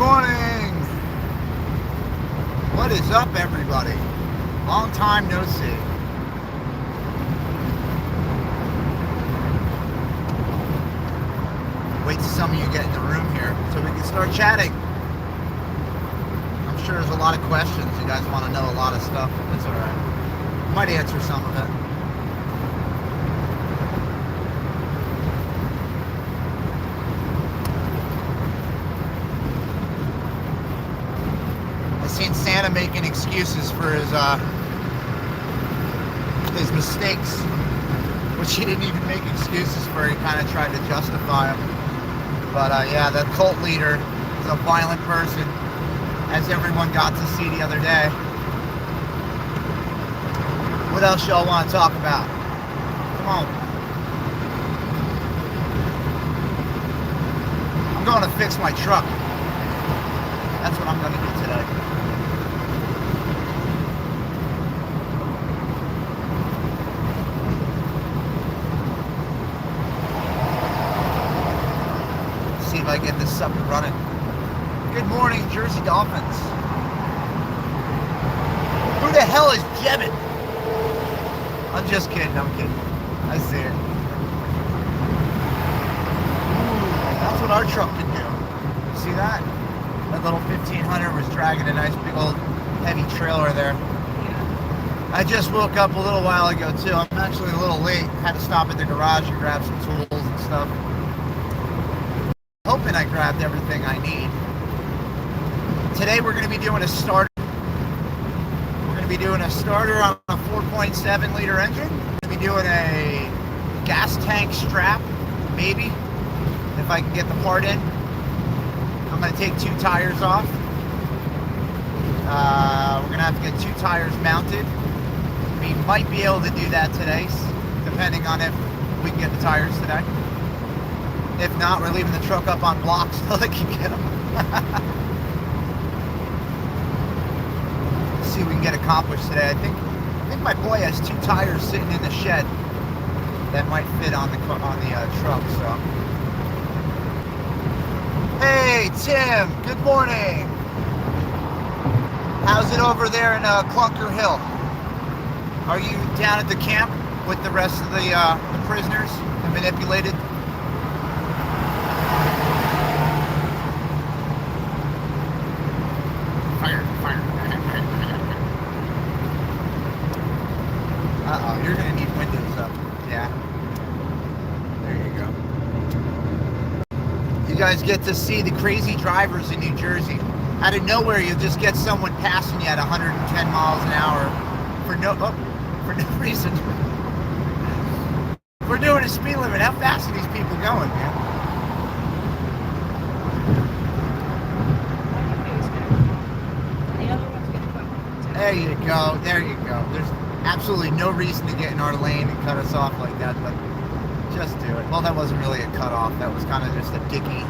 morning! What is up, everybody? Long time no see. Wait till some of you get in the room here so we can start chatting. I'm sure there's a lot of questions. You guys want to know a lot of stuff. That's alright. Might answer some of it. Seen Santa making excuses for his mistakes, which he didn't even make excuses for. He kind of tried to justify them. But yeah, the cult leader is a violent person, as everyone got to see the other day. What else y'all want to talk about? Come on. I'm going to fix my truck. That's what I'm going to do today. See if I get this sucker running. Good morning, Jersey Dolphins. Who the hell is Jebin? I'm just kidding, I'm kidding. I see it. Ooh, that's what our truck can do. See that? That little 1500 was dragging a nice big old heavy trailer there. I just woke up a little while ago too. I'm actually a little late. Had to stop at the garage and grab some tools and stuff. Hoping I grabbed everything I need. Today we're going to be doing a starter. We're going to be doing a starter on a 4.7 liter engine. We're going to be doing a gas tank strap, maybe, if I can get the part in. I'm going to take 2 tires off. We're going to have to get 2 tires mounted. We might be able to do that today, depending on if we can get the tires today. If not, we're leaving the truck up on blocks so they can get them. Let's see what we can get accomplished today. I think my boy has 2 tires sitting in the shed that might fit on the truck. So, hey Tim, good morning. How's it over there in Clunker Hill? Are you down at the camp with the rest of the prisoners, the manipulated? Uh-oh, you're going to need windows up. Yeah. There you go. You guys get to see the crazy drivers in New Jersey. Out of nowhere, you'll just get someone passing you at 110 miles an hour for no reason. We're doing a speed limit. How fast are these people going, man? There you go. There you go. There's absolutely no reason to get in our lane and cut us off like that, but just do it. Well, that wasn't really a cut off. That was kind of just a dicky.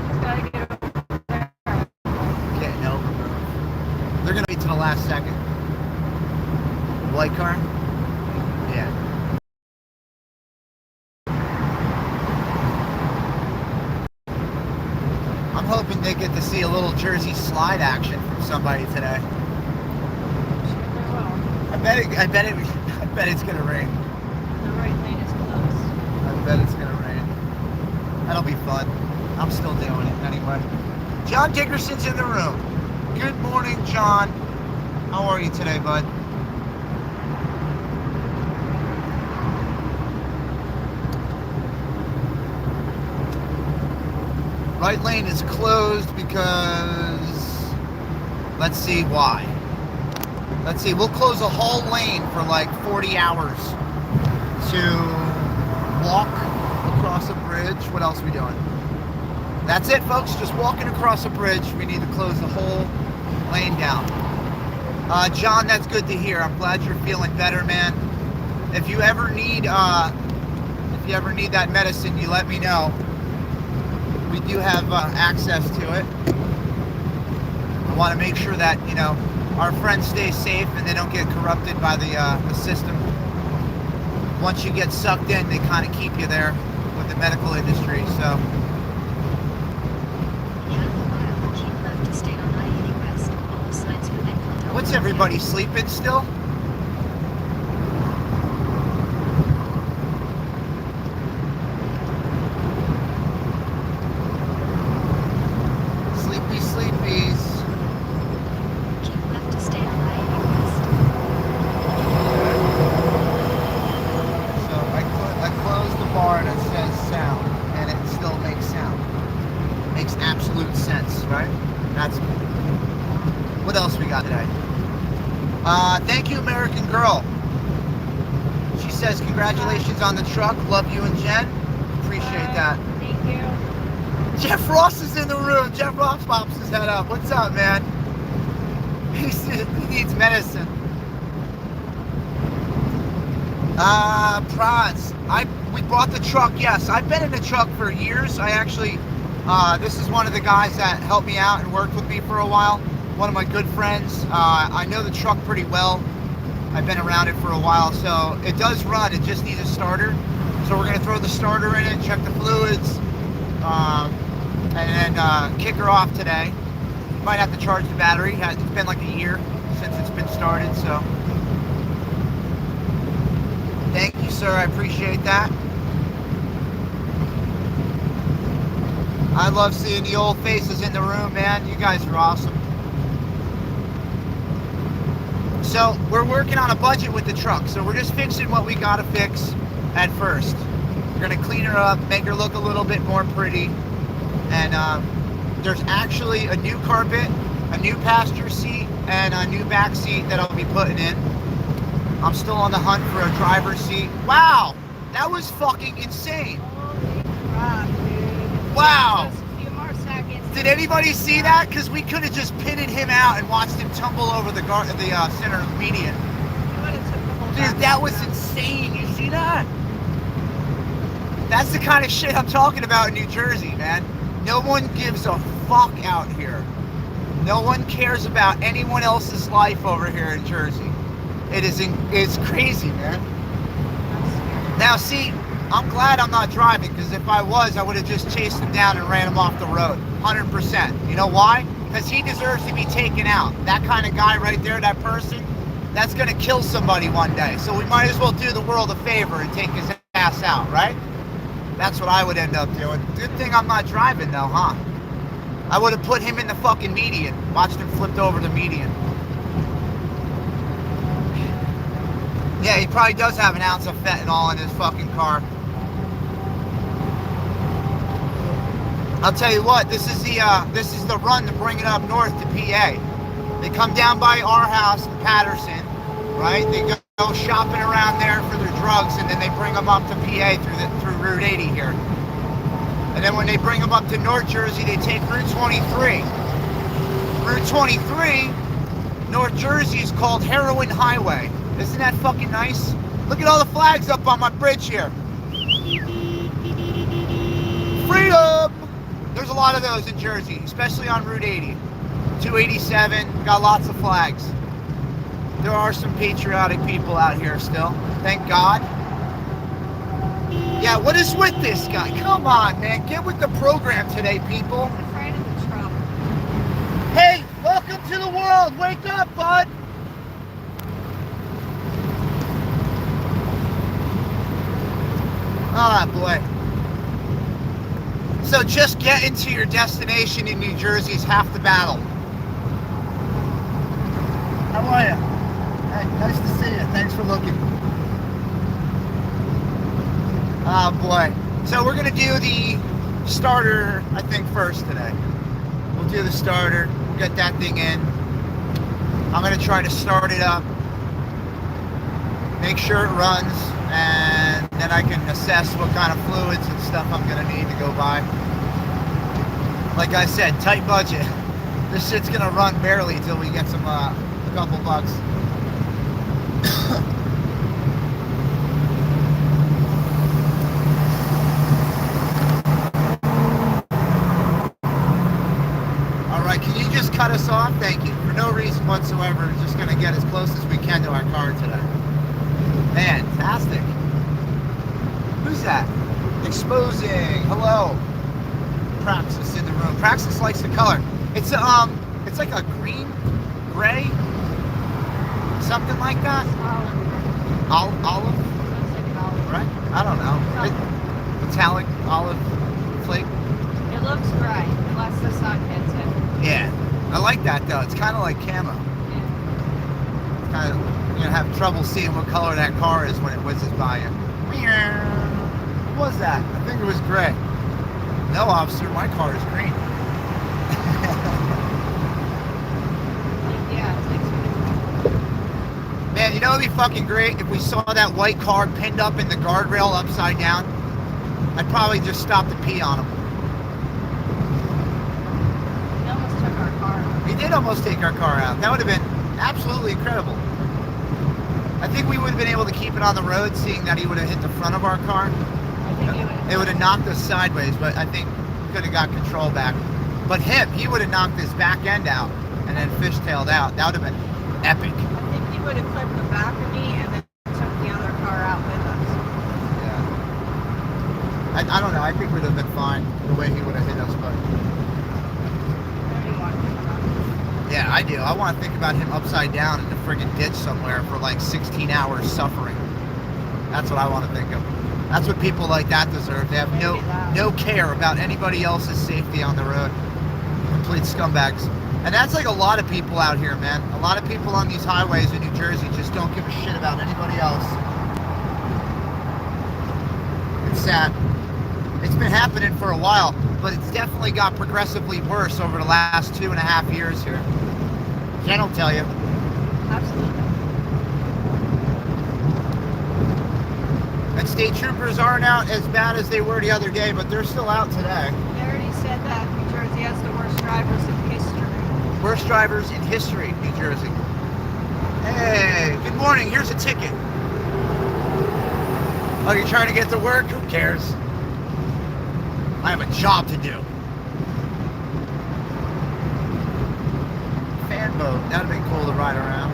Getting over. They're going to wait to the last second. White car? Yeah. I'm hoping they get to see a little Jersey slide action from somebody today. I bet it's gonna rain. The right lane is closed. I bet it's gonna rain. That'll be fun. I'm still doing it anyway. John Dickerson's in the room. Good morning, John. How are you today, bud? Right lane is closed because, let's see why. Let's see, we'll close a whole lane for like 40 hours to walk across a bridge. What else are we doing? That's it, folks, just walking across a bridge. We need to close the whole lane down. John, that's good to hear. I'm glad you're feeling better, man. If you ever need that medicine, you let me know. We do have access to it. I want to make sure that, you know, our friends stay safe and they don't get corrupted by the system. Once you get sucked in, they kind of keep you there with the medical industry. So. Half a mile, keep left to stay on Everybody sleeping still? Sleepy sleepies. Keep left to stay alive. So I closed the bar that says sound, and it still makes sound. Makes absolute sense, right? That's what else we got today? Thank you, American Girl. She says congratulations on the truck. Love you and Jen. Appreciate that. Thank you. Jeff Ross is in the room. Jeff Ross pops his head up. What's up, man? He needs medicine. Prods. We bought the truck. Yes, I've been in the truck for years. I actually, this is one of the guys that helped me out and worked with me for a while. One of my good friends. I know the truck pretty well. I've been around it for a while, so it does run. It just needs a starter. So we're gonna throw the starter in it, check the fluids, and then kick her off today. Might have to charge the battery. It's been like a year since it's been started, so. Thank you, sir. I appreciate that. I love seeing the old faces in the room, man. You guys are awesome. So we're working on a budget with the truck. So we're just fixing what we gotta fix at first. We're gonna clean her up, make her look a little bit more pretty. And there's actually a new carpet, a new passenger seat, and a new back seat that I'll be putting in. I'm still on the hunt for a driver's seat. Wow, that was fucking insane. Holy crap, dude. Wow. Just a few more seconds. Did anybody see that? Because we could have just pitted him out and watched him tumble over the center median. You would have took the whole Dude, back that was down. insane. You see that? That's the kind of shit I'm talking about in New Jersey, man. No one gives a fuck out here. No one cares about anyone else's life over here in Jersey. It's crazy, man. Now, see, I'm glad I'm not driving, because if I was, I would have just chased him down and ran him off the road. 100%. You know why? Because he deserves to be taken out. That kind of guy right there, that person, that's going to kill somebody one day. So we might as well do the world a favor and take his ass out, right? That's what I would end up doing. Good thing I'm not driving, though, huh? I would have put him in the fucking median. Watched him flipped over the median. Yeah, he probably does have an ounce of fentanyl in his fucking car. I'll tell you what, this is the run to bring it up north to PA. They come down by our house in Patterson, right? They go shopping around there for their drugs, and then they bring them up to PA through Route 80 here. And then when they bring them up to North Jersey, they take Route 23. Route 23, North Jersey, is called Heroin Highway. Isn't that fucking nice? Look at all the flags up on my bridge here. Freedom! There's a lot of those in Jersey, especially on Route 80. 287, got lots of flags. There are some patriotic people out here still. Thank God. Yeah, what is with this guy? Come on, man. Get with the program today, people. I'm afraid of the truck. Hey, welcome to the world. Wake up, bud. Ah, boy. So just getting to your destination in New Jersey is half the battle. How are you? Hey, nice to see you. Thanks for looking. Oh boy. So we're gonna do the starter, I think, first today. We'll do the starter, get that thing in. I'm gonna try to start it up, make sure it runs, and then I can assess what kind of fluids and stuff I'm gonna need to go buy. Like I said, tight budget. This shit's gonna run barely until we get some a couple bucks. Alright, can you just cut us off? Thank you. For no reason whatsoever, we're just gonna get as close as we can to our car today. Fantastic. Who's that? Exposing. Hello. Praxis in the room. Praxis likes the color. It's like a green, gray. something like that. Olive, Looks like an olive. right? I don't know. Metallic olive flake. It looks right, unless the sun hits it. Yeah, I like that though. It's kind of like camo. Yeah. Kind of, you know, have trouble seeing what color that car is when it whizzes by you. What was that? I think it was gray. No, officer, my car is green. Yeah, it takes me. Man, you know it'd be fucking great if we saw that white car pinned up in the guardrail upside down. I'd probably just stop to pee on him. He almost took our car. He did almost take our car out. That would have been absolutely incredible. I think we would have been able to keep it on the road, seeing that he would have hit the front of our car. I think It would have knocked us sideways, but I think we could have got control back. But he would have knocked his back end out and then fishtailed out. That would have been epic. I think he would have clipped the back of me and then took the other car out with us. Yeah. I don't know. I think we'd have been fine the way he would have hit us, but. I don't even want to think about it. Yeah, I do. I want to think about him upside down in the friggin' ditch somewhere for like 16 hours suffering. That's what I want to think of. That's what people like that deserve. They have no care about anybody else's safety on the road. Complete scumbags. And that's like a lot of people out here, man. A lot of people on these highways in New Jersey just don't give a shit about anybody else. It's sad. It's been happening for a while, but it's definitely got progressively worse over the last 2.5 years here. Jen will tell you. Absolutely. And state troopers aren't out as bad as they were the other day, but they're still out today. They already said that New Jersey has the worst drivers in history. Worst drivers in history, New Jersey. Hey, good morning. Here's a ticket. Oh, you're trying to get to work? Who cares? I have a job to do. Fan boat. That'd have been cool to ride around.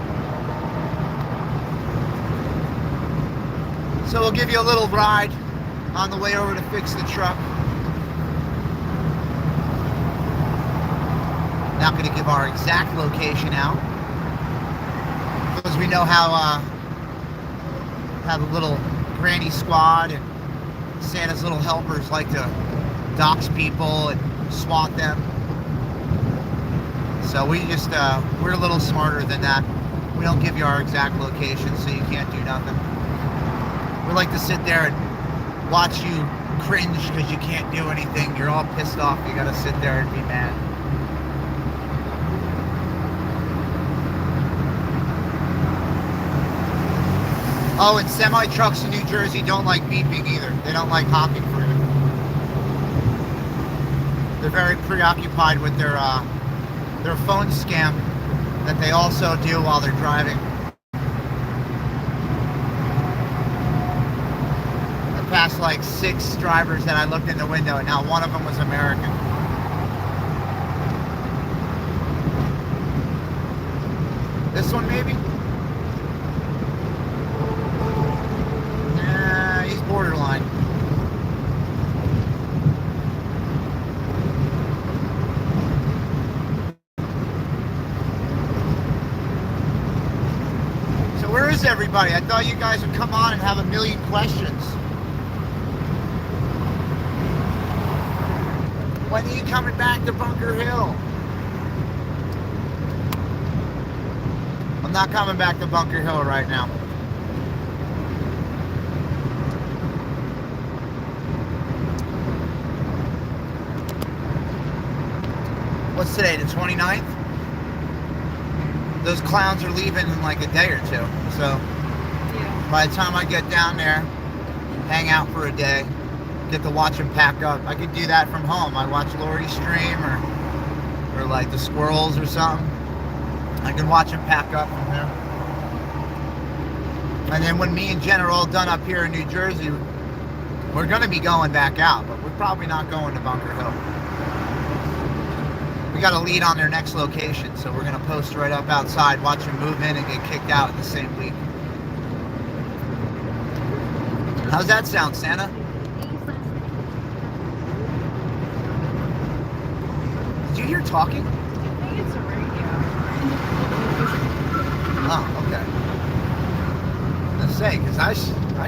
So we'll give you a little ride on the way over to fix the truck. Not going to give our exact location out because we know how the little granny squad and Santa's little helpers like to dox people and swat them. So we just we're a little smarter than that. We don't give you our exact location, so you can't do nothing. We like to sit there and watch you cringe because you can't do anything. You're all pissed off. You got to sit there and be mad. Oh, and semi-trucks in New Jersey don't like beeping either. They don't like honking for you. They're very preoccupied with their phone scam that they also do while they're driving. I passed like 6 drivers that I looked in the window, and not one of them was American. This one maybe? Nah, he's borderline. So where is everybody? I thought you guys would come on and have a million questions. When are you coming back to Bunker Hill? I'm not coming back to Bunker Hill right now. What's today, the 29th? Those clowns are leaving in like a day or two. So Yeah. by the time I get down there, hang out for a day, get to watch them pack up. I could do that from home. I watch Lori stream or like the squirrels or something. I can watch them pack up from there. And then when me and Jen are all done up here in New Jersey, we're going to be going back out, but we're probably not going to Bunker Hill. We got a lead on their next location, so we're going to post right up outside, watch them move in and get kicked out in the same week. How's that sound, Santa? Did you hear talking? I think it's a radio. Oh, okay. Let's say, because I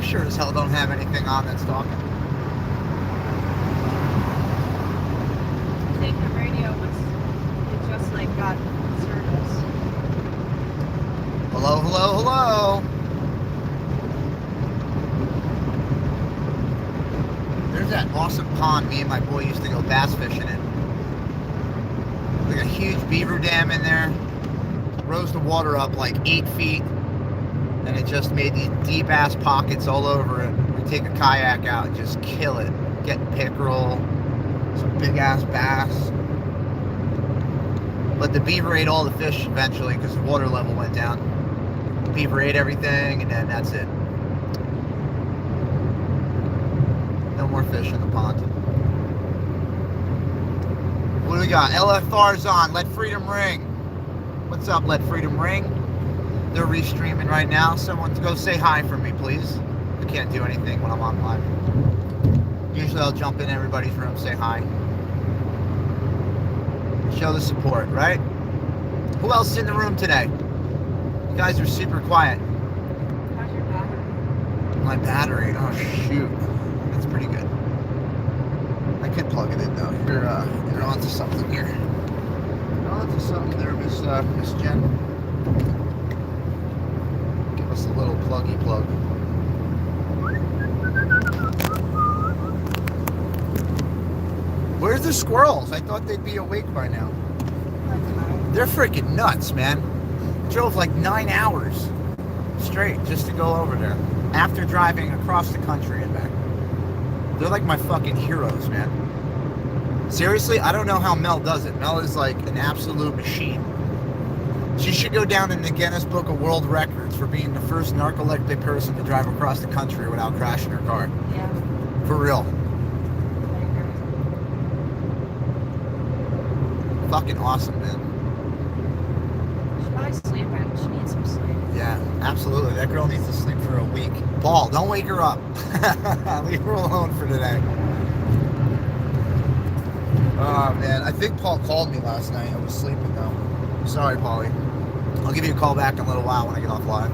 sure as hell don't have anything on that's talking. I think the radio it just like got service. Hello, hello, hello. There's that awesome pond me and my boy used to go bass fishing in. Like a huge beaver dam in there. Rose the water up like 8 feet. And it just made these deep ass pockets all over it. We take a kayak out and just kill it. Get pickerel, some big ass bass. But the beaver ate all the fish eventually because the water level went down. The beaver ate everything and then that's it. No more fish in the pond. What do we got? LFR's on. Let Freedom Ring. What's up, Let Freedom Ring? They're restreaming right now. Someone go say hi for me, please. I can't do anything when I'm on live. Usually I'll jump in everybody's room, say hi. Show the support, right? Who else is in the room today? You guys are super quiet. How's your battery? My battery, oh shoot. That's pretty good. I could plug it in though. You're onto something here. You're onto something there, Miss Jen. Give us a little pluggy plug. Where's the squirrels? I thought they'd be awake by now. They're freaking nuts, man. Drove like 9 hours straight just to go over there after driving across the country and back. They're like my fucking heroes, man. Seriously, I don't know how Mel does it. Mel is like an absolute machine. She should go down in the Guinness Book of World Records for being the first narcoleptic person to drive across the country without crashing her car. Yeah. For real. Fucking awesome, man. She's probably sleeping. She needs some sleep. Yeah, absolutely. That girl needs to sleep for a week. Paul, don't wake her up. Leave her alone for today. Oh, man. I think Paul called me last night. I was sleeping, though. Sorry, Paulie. I'll give you a call back in a little while when I get off live.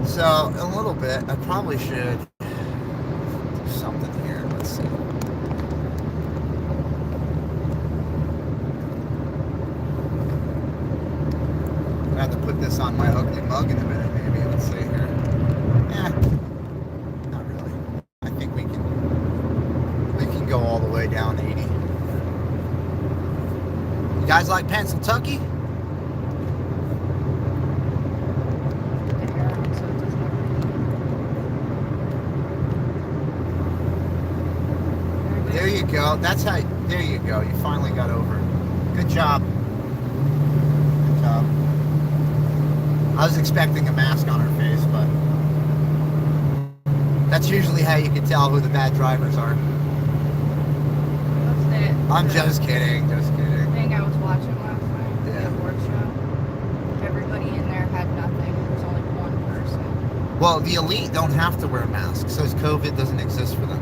So, in a little bit, I probably should do something here. Let's see. I have to put this on my ugly mug in a minute, maybe. Let's see here. Not really. I think we can go all the way down 80. You guys like Pennsylvania? There you go. That's how. There you go. You finally got over it. Good job. Good job. I was expecting a mask on her face, but that's usually how you can tell who the bad drivers are. I'm just kidding. Just kidding. The thing I was watching last night, Yeah. the award show. Everybody in there had nothing. There was only one person. Well, the elite don't have to wear masks, so COVID doesn't exist for them.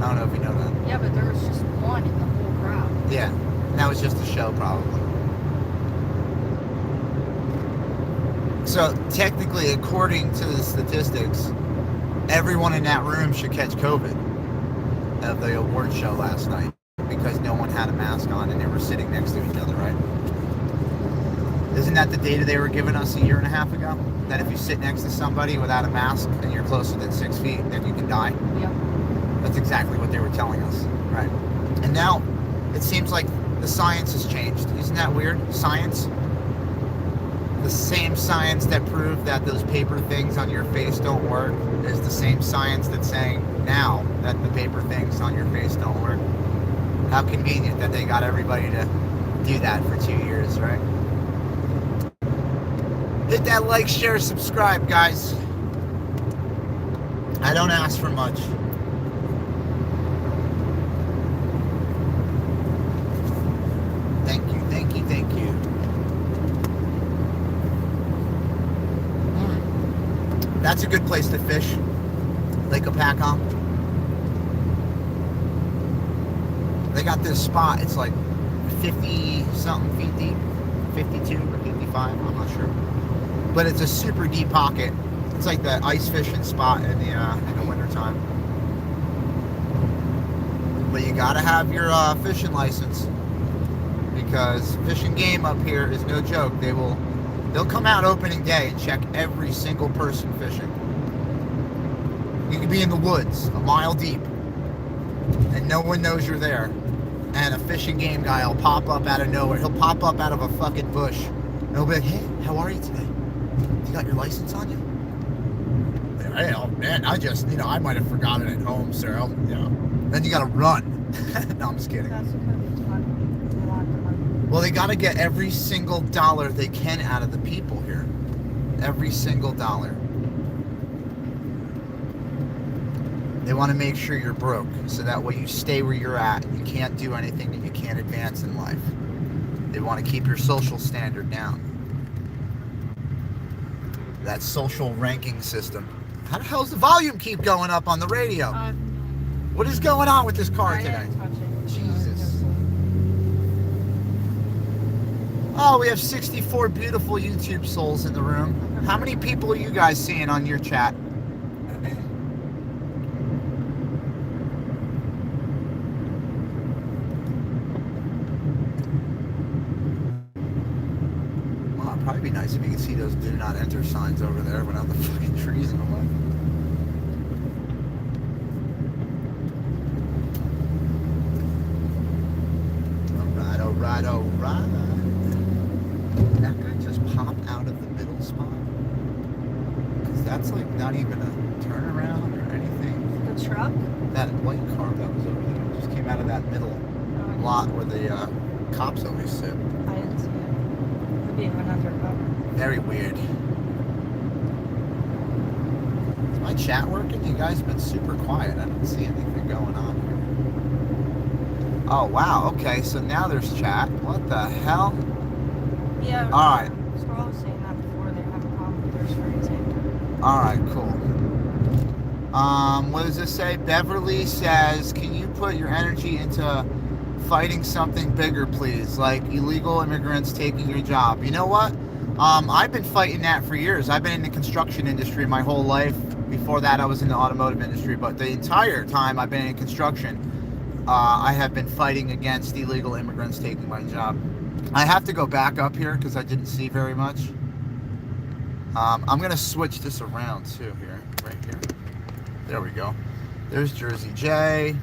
I don't know if you know that. Yeah, but there was just one in the whole crowd. Yeah, and that was just a show, probably. So technically, according to the statistics, everyone in that room should catch COVID of the award show last night because no one had a mask on and they were sitting next to each other, right? Isn't that the data they were giving us a year and a half ago? That if you sit next to somebody without a mask and you're closer than 6 feet, then you can die? Yep. That's exactly what they were telling us, right? And now it seems like the science has changed. Isn't that weird? Science? The same science that proved that those paper things on your face don't work is the same science that's saying now that the paper things on your face don't work. How convenient that they got everybody to do that for 2 years, right? Hit that like, share, subscribe, guys. I don't ask for much. Thank you, thank you, thank you. That's a good place to fish. Lake Opakon. They got this spot. It's like 50 something feet deep, 52 or 55. I'm not sure, but it's a super deep pocket. It's like the ice fishing spot in the wintertime. But you gotta have your fishing license, because Fish and Game up here is no joke. They'll come out opening day and check every single person fishing. You could be in the woods, a mile deep, and no one knows you're there. And a Fish and Game guy will pop up out of nowhere. He'll pop up out of a fucking bush, and he'll be like, "Hey, how are you today? You got your license on you?" Hey, oh man, I just, I might have forgotten it at home, sir. Then you gotta run. No, I'm just kidding. That's because it's fun. They want the money. Well, they gotta get every single dollar they can out of the people here. Every single dollar. They want to make sure you're broke, so that way you stay where you're at. You can't do anything and you can't advance in life. They want to keep your social standard down. That social ranking system. How the hell's the volume keep going up on the radio? What is going on with this car I today? didn't touch it. Jesus. Oh, we have 64 beautiful YouTube souls in the room. How many people are you guys seeing on your chat? Well, it'd probably be nice if you could see those do not enter signs over there without the fucking trees in the way. Alright. Did that guy just pop out of the middle spot? Because that's like not even a turnaround or anything. The truck? That white car that was over there just came out of that middle lot where the cops always sit. I didn't see it. Could be another cover. Very weird. Is my chat working? You guys have been super quiet. I don't see anything going on here. Oh, wow. Okay, so now there's chat. What the hell? Yeah. Alright. We're all saying that before they have a problem with their phrasing. Alright, cool. What does this say? Beverly says, can you put your energy into fighting something bigger, please? Like illegal immigrants taking your job. You know what? I've been fighting that for years. I've been in the construction industry my whole life. Before that, I was in the automotive industry. But the entire time I've been in construction, I have been fighting against illegal immigrants taking my job. I have to go back up here because I didn't see very much. I'm going to switch this around too here, right here. There we go. There's Jersey J.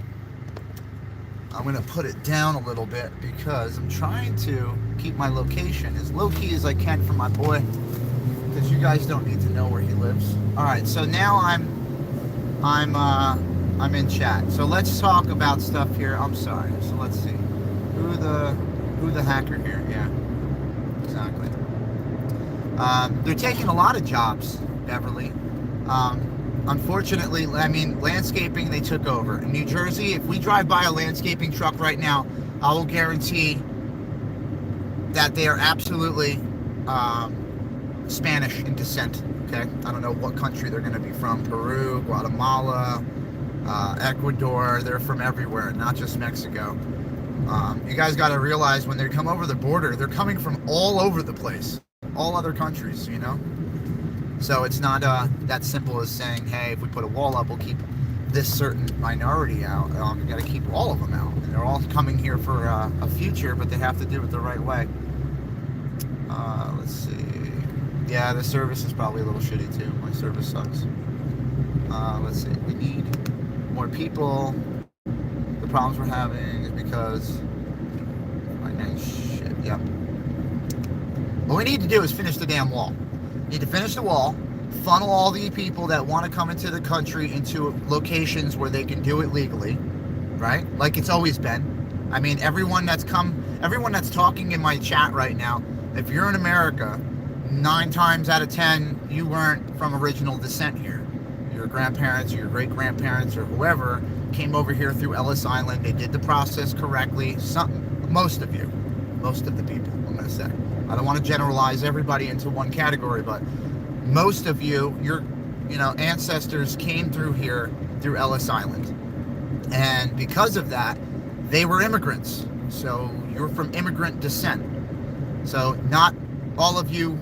I'm going to put it down a little bit because I'm trying to keep my location as low-key as I can for my boy, because you guys don't need to know where he lives. All right, so now I'm in chat. So let's talk about stuff here. I'm sorry. So let's see. Who the hacker here? Yeah, exactly. They're taking a lot of jobs, Beverly. Unfortunately, I mean, landscaping, they took over. In New Jersey, if we drive by a landscaping truck right now, I will guarantee that they are absolutely Spanish in descent, okay? I don't know what country they're going to be from. Peru, Guatemala, Ecuador. They're from everywhere, not just Mexico. You guys got to realize when they come over the border, they're coming from all over the place. All other countries, you know? So it's not that simple as saying, hey, if we put a wall up, we'll keep this certain minority out. You got to keep all of them out. And they're all coming here for a future, but they have to do it the right way. Let's see. Yeah, the service is probably a little shitty too. My service sucks. Let's see. We need more people. The problems we're having is because my nice shit. Yep. What we need to do is finish the damn wall. We need to finish the wall, funnel all the people that want to come into the country into locations where they can do it legally, right? Like it's always been. I mean, everyone that's talking in my chat right now, if you're in America, 9 times out of 10, you weren't from original descent here. Your grandparents or your great-grandparents or whoever came over here through Ellis Island. They did the process correctly. Most of the people, I'm going to say. I don't want to generalize everybody into one category, but most of you, your ancestors came through here through Ellis Island. And because of that, they were immigrants. So you're from immigrant descent. So not all of you,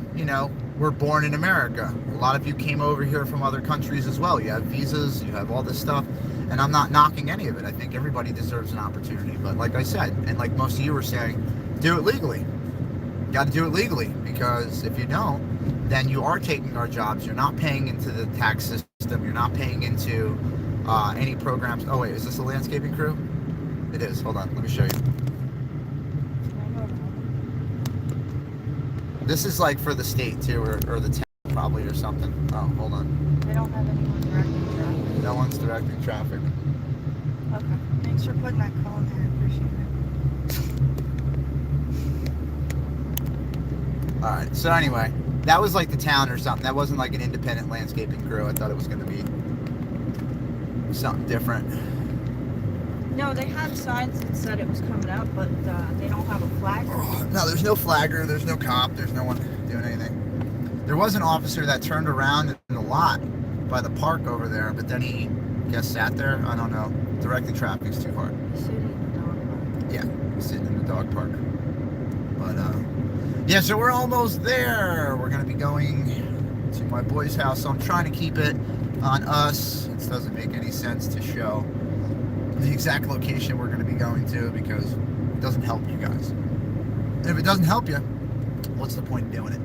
were born in America. A lot of you came over here from other countries as well. You have visas, you have all this stuff, and I'm not knocking any of it. I think everybody deserves an opportunity. But like I said, and like most of you were saying, do it legally. You got to do it legally, because if you don't, then you are taking our jobs. You're not paying into the tax system. You're not paying into any programs. Oh wait, is this a landscaping crew? It is. Hold on, let me show you. This is like for the state too, or the town probably, or something. Oh, hold on. They don't have anyone directing traffic. No one's directing traffic. Okay. Thanks for putting that call in there. I appreciate it. All right. So anyway, that was like the town or something. That wasn't like an independent landscaping crew. I thought it was going to be something different. No, they had signs that said it was coming up, but they don't have a flag. No, there's no flagger. There's no cop. There's no one doing anything. There was an officer that turned around in the lot by the park over there, but then he, I guess, sat there. I don't know. Directing traffic's too hard. Sitting in the dog park. Yeah, sitting in the dog park. But, yeah, so we're almost there. We're going to be going to my boy's house. So I'm trying to keep it on us. It doesn't make any sense to show the exact location we're going to be going to, because it doesn't help you guys. And if it doesn't help you, what's the point of doing it?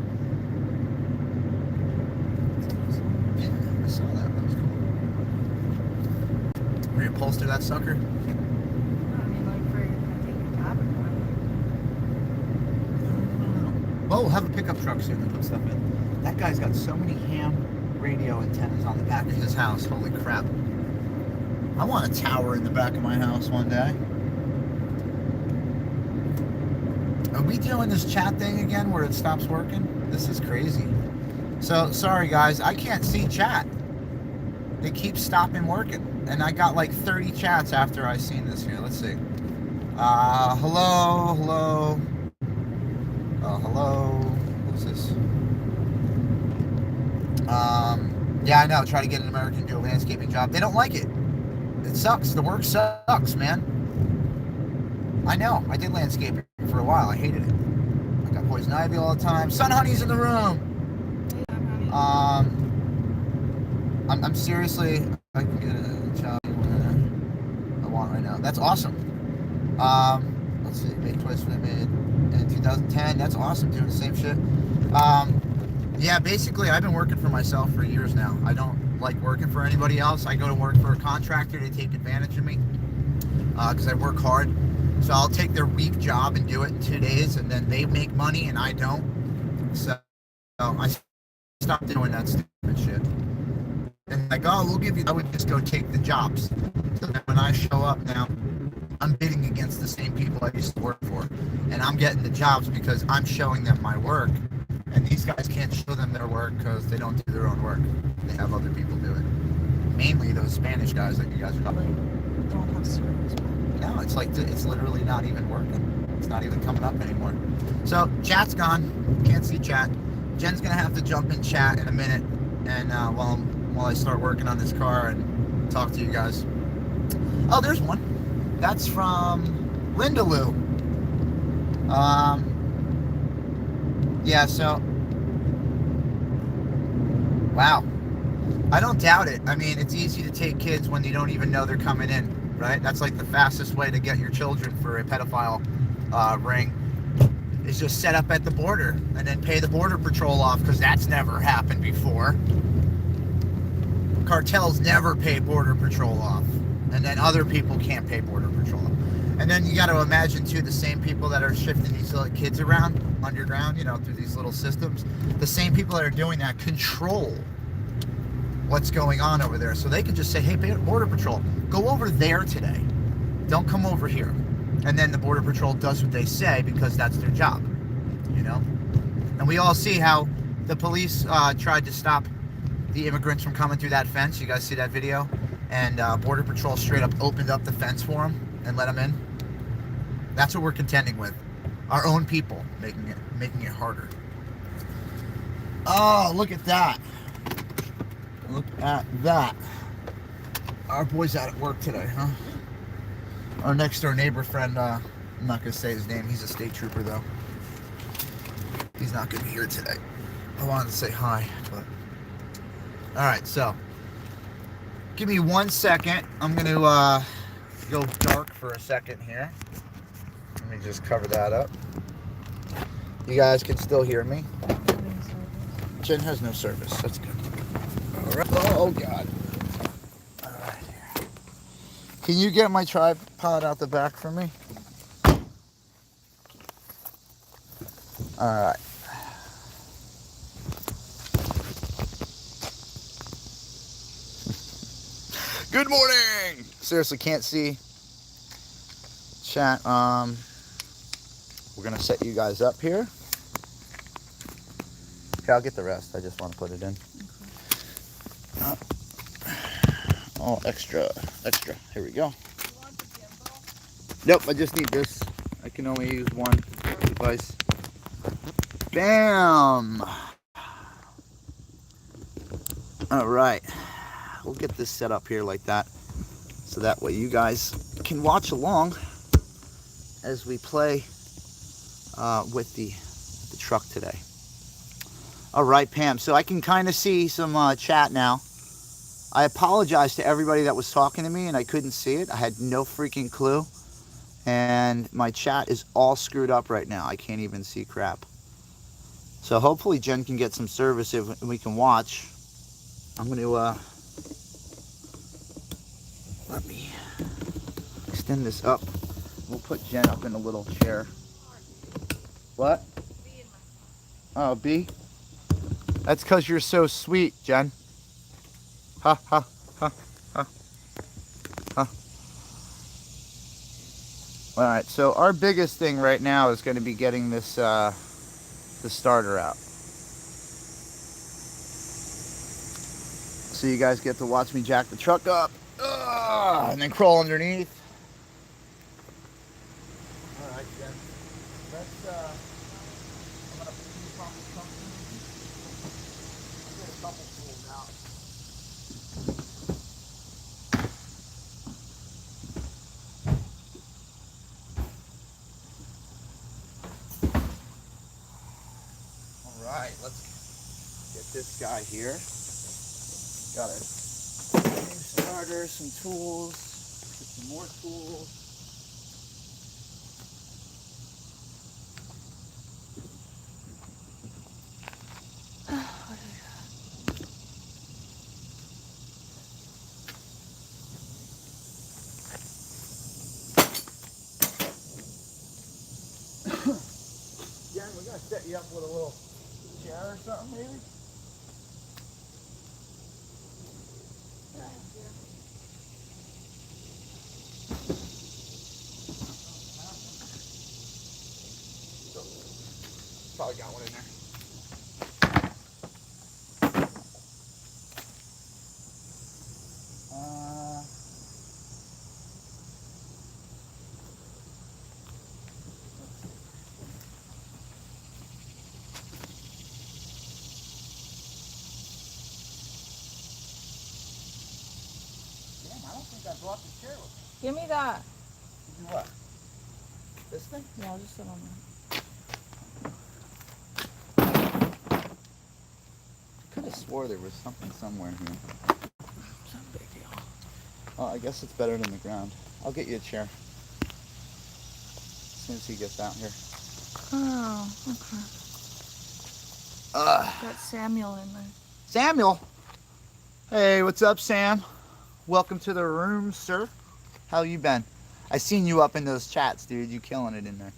Yeah, I saw that. That was cool. Were you upholster that sucker? I mean, like, for you're gonna take your cabin one. Oh, we'll have a pickup truck soon to put stuff in. That guy's got so many ham radio antennas on the back of his house. Holy crap. I want a tower in the back of my house one day. Are we doing this chat thing again where it stops working? This is crazy. So, sorry guys, I can't see chat. They keep stopping working. And I got like 30 chats after I seen this here. Let's see. Hello. Hello. Who's this? Yeah, I know. Try to get an American to do a landscaping job. They don't like it. It sucks. The work sucks, man. I know. I did landscaping for a while. I hated it. I got poison ivy all the time. Sun Honey's in the room. I'm seriously. I can get a job I want right now. That's awesome. Let's see. Make choice for them in 2010. That's awesome. Doing the same shit. Yeah, basically, I've been working for myself for years now. I don't like working for anybody else. I go to work for a contractor to take advantage of me because I work hard. So I'll take their week job and do it in 2 days, and then they make money and I don't. So I stopped doing that stupid shit. And like, oh, we'll give you. I would just go take the jobs. So that when I show up now, I'm bidding against the same people I used to work for, and I'm getting the jobs because I'm showing them my work. And these guys can't show them their work because they don't do their own work. They have other people do it. Mainly those Spanish guys like you guys are talking. Don't have service. No, it's like it's literally not even working. It's not even coming up anymore. So chat's gone. Can't see chat. Jen's gonna have to jump in chat in a minute, and while I start working on this car and talk to you guys. Oh, there's one. That's from Linda Lou. Yeah, so, wow. I don't doubt it. I mean, it's easy to take kids when you don't even know they're coming in, right? That's like the fastest way to get your children for a pedophile ring is just set up at the border and then pay the border patrol off, because that's never happened before. Cartels never pay border patrol off, and then other people can't pay border patrol off. And then you got to imagine, too, the same people that are shifting these little kids around underground, through these little systems, the same people that are doing that control what's going on over there. So they could just say, hey, Border Patrol, go over there today. Don't come over here. And then the Border Patrol does what they say because that's their job, And we all see how the police tried to stop the immigrants from coming through that fence. You guys see that video? And Border Patrol straight up opened up the fence for them and let them in. That's what we're contending with. Our own people making it harder. Oh, look at that. Look at that. Our boy's out at work today, huh? Our next door neighbor friend, I'm not going to say his name. He's a state trooper, though. He's not going to be here today. I wanted to say hi, but... Alright, so... Give me 1 second. I'm going to go dark for a second here. Let me just cover that up. You guys can still hear me? Jen has no service. That's good. Alright. Oh, God. Alright. Can you get my tripod out the back for me? Alright. Good morning! Seriously, can't see chat. We're gonna set you guys up here. Okay, I'll get the rest. I just want to put it in. Oh, extra. Here we go. Nope, I just need this. I can only use one device. Bam! All right. We'll get this set up here like that, so that way you guys can watch along as we play with the truck today. All right, Pam. So I can kind of see some chat now. I apologize to everybody that was talking to me and I couldn't see it. I had no freaking clue. And my chat is all screwed up right now. I can't even see crap. So hopefully Jen can get some service if we can watch. I'm going to let me extend this up. We'll put Jen up in a little chair. What? Oh, B? That's because you're so sweet, Jen. Ha, ha, ha, ha, ha. Alright, so our biggest thing right now is going to be getting this, the starter out. So you guys get to watch me jack the truck up. And then crawl underneath. Alright, Jen. Let's, I'm going to put you on the truck. Get a couple tools out. Alright, let's get this guy here. Got a new starter, some tools, get some more tools. Jen, we're gonna set you up with a little chair or something, maybe? Probably got one in there. Damn, I don't think I brought the chair with me. Give me that. You do what? This thing? Yeah, I'll just sit on there. I could have swore there was something somewhere here. It's not a big deal. Oh, I guess it's better than the ground. I'll get you a chair. As soon as he gets out here. Oh, okay. Got Samuel in there. Samuel! Hey, what's up, Sam? Welcome to the room, sir. How you been? I seen you up in those chats, dude. You killing it in there.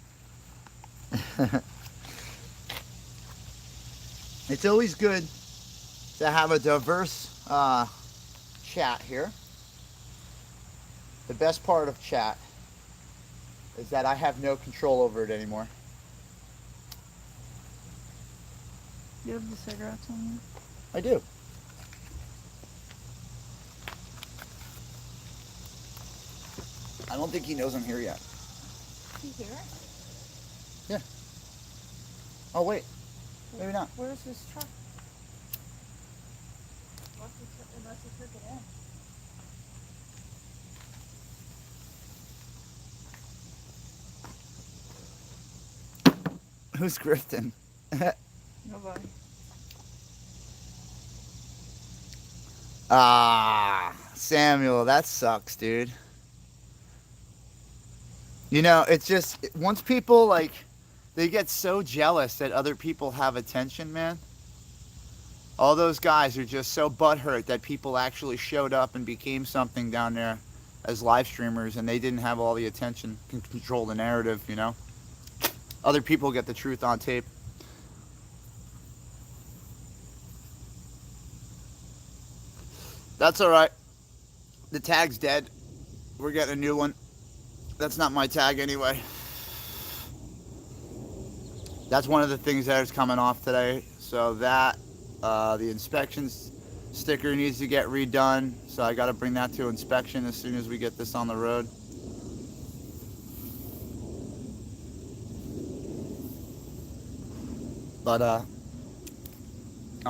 It's always good to have a diverse chat here. The best part of chat is that I have no control over it anymore. You have the cigarettes on you? I do. I don't think he knows I'm here yet. Is he here? Yeah. Oh, wait. Maybe not. Where's his truck? Unless he took it in. Who's grifting? Nobody. Samuel, that sucks, dude. You know, it's just once people like they get so jealous that other people have attention, man. All those guys are just so butthurt that people actually showed up and became something down there as live streamers, and they didn't have all the attention, can control the narrative, you know. Other people get the truth on tape. That's all right. The tag's dead. We're getting a new one. That's not my tag anyway. That's one of the things that is coming off today. So that, the inspections sticker needs to get redone. So I got to bring that to inspection as soon as we get this on the road. But I'm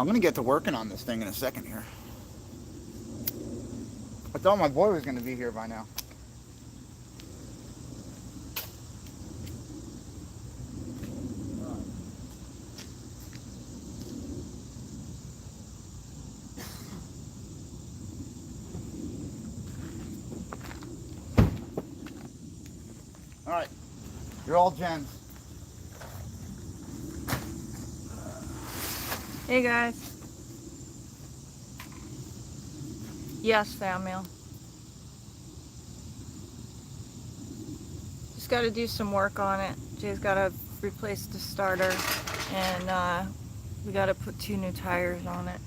going to get to working on this thing in a second here. I thought my boy was going to be here by now. All right, you're all gens. Hey guys. Yes, Samuel. Just got to do some work on it. Jay's got to replace the starter, and we got to put 2 new tires on it.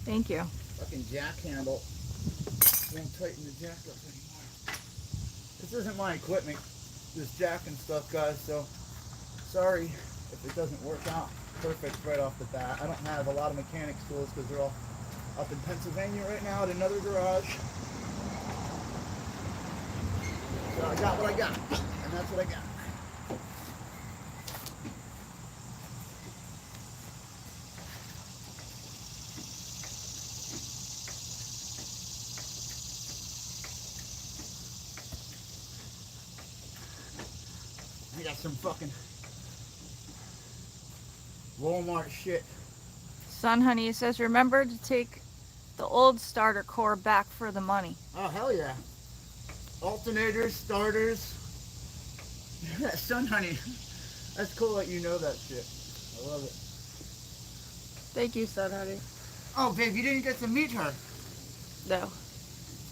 Thank you. Fucking jack handle won't tighten the jack up anymore. This isn't my equipment, this jack and stuff, guys, so sorry if it doesn't work out perfect right off the bat. I don't have a lot of mechanics tools because they're all up in Pennsylvania right now at another garage. So I got what I got, and that's what I got. I got some fucking Walmart shit. Son, honey, it says remember to take the old starter core back for the money. Oh, hell yeah. Alternators, starters. Son, honey. That's cool that you know that shit. I love it. Thank you, son, honey. Oh, babe, you didn't get to meet her. No.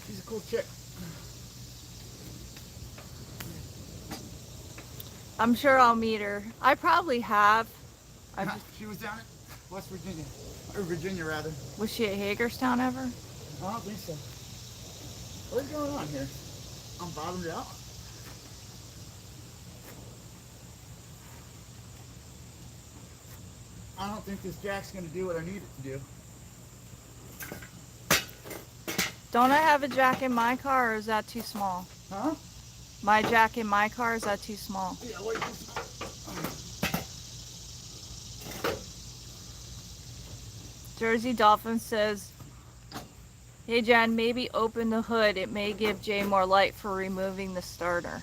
She's a cool chick. I'm sure I'll meet her. I probably have. She was down at West Virginia. Or Virginia, rather. Was she at Hagerstown ever? I don't think so. What is going on here? I'm bottomed out. I don't think this jack's going to do what I need it to do. Don't I have a jack in my car, or is that too small? Huh? My jack in my car, is that too small? Yeah, wait, this. Jersey Dolphin says, hey Jen, maybe open the hood. It may give Jay more light for removing the starter.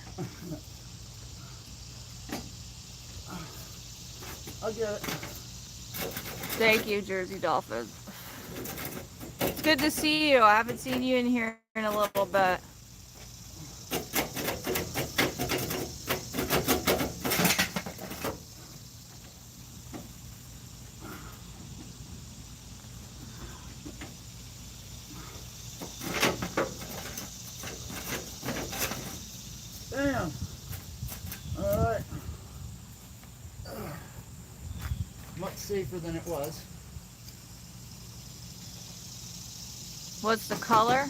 I'll get it. Thank you, Jersey Dolphin. It's good to see you. I haven't seen you in here in a little bit. Damn. All right. Much safer than it was. What's the color?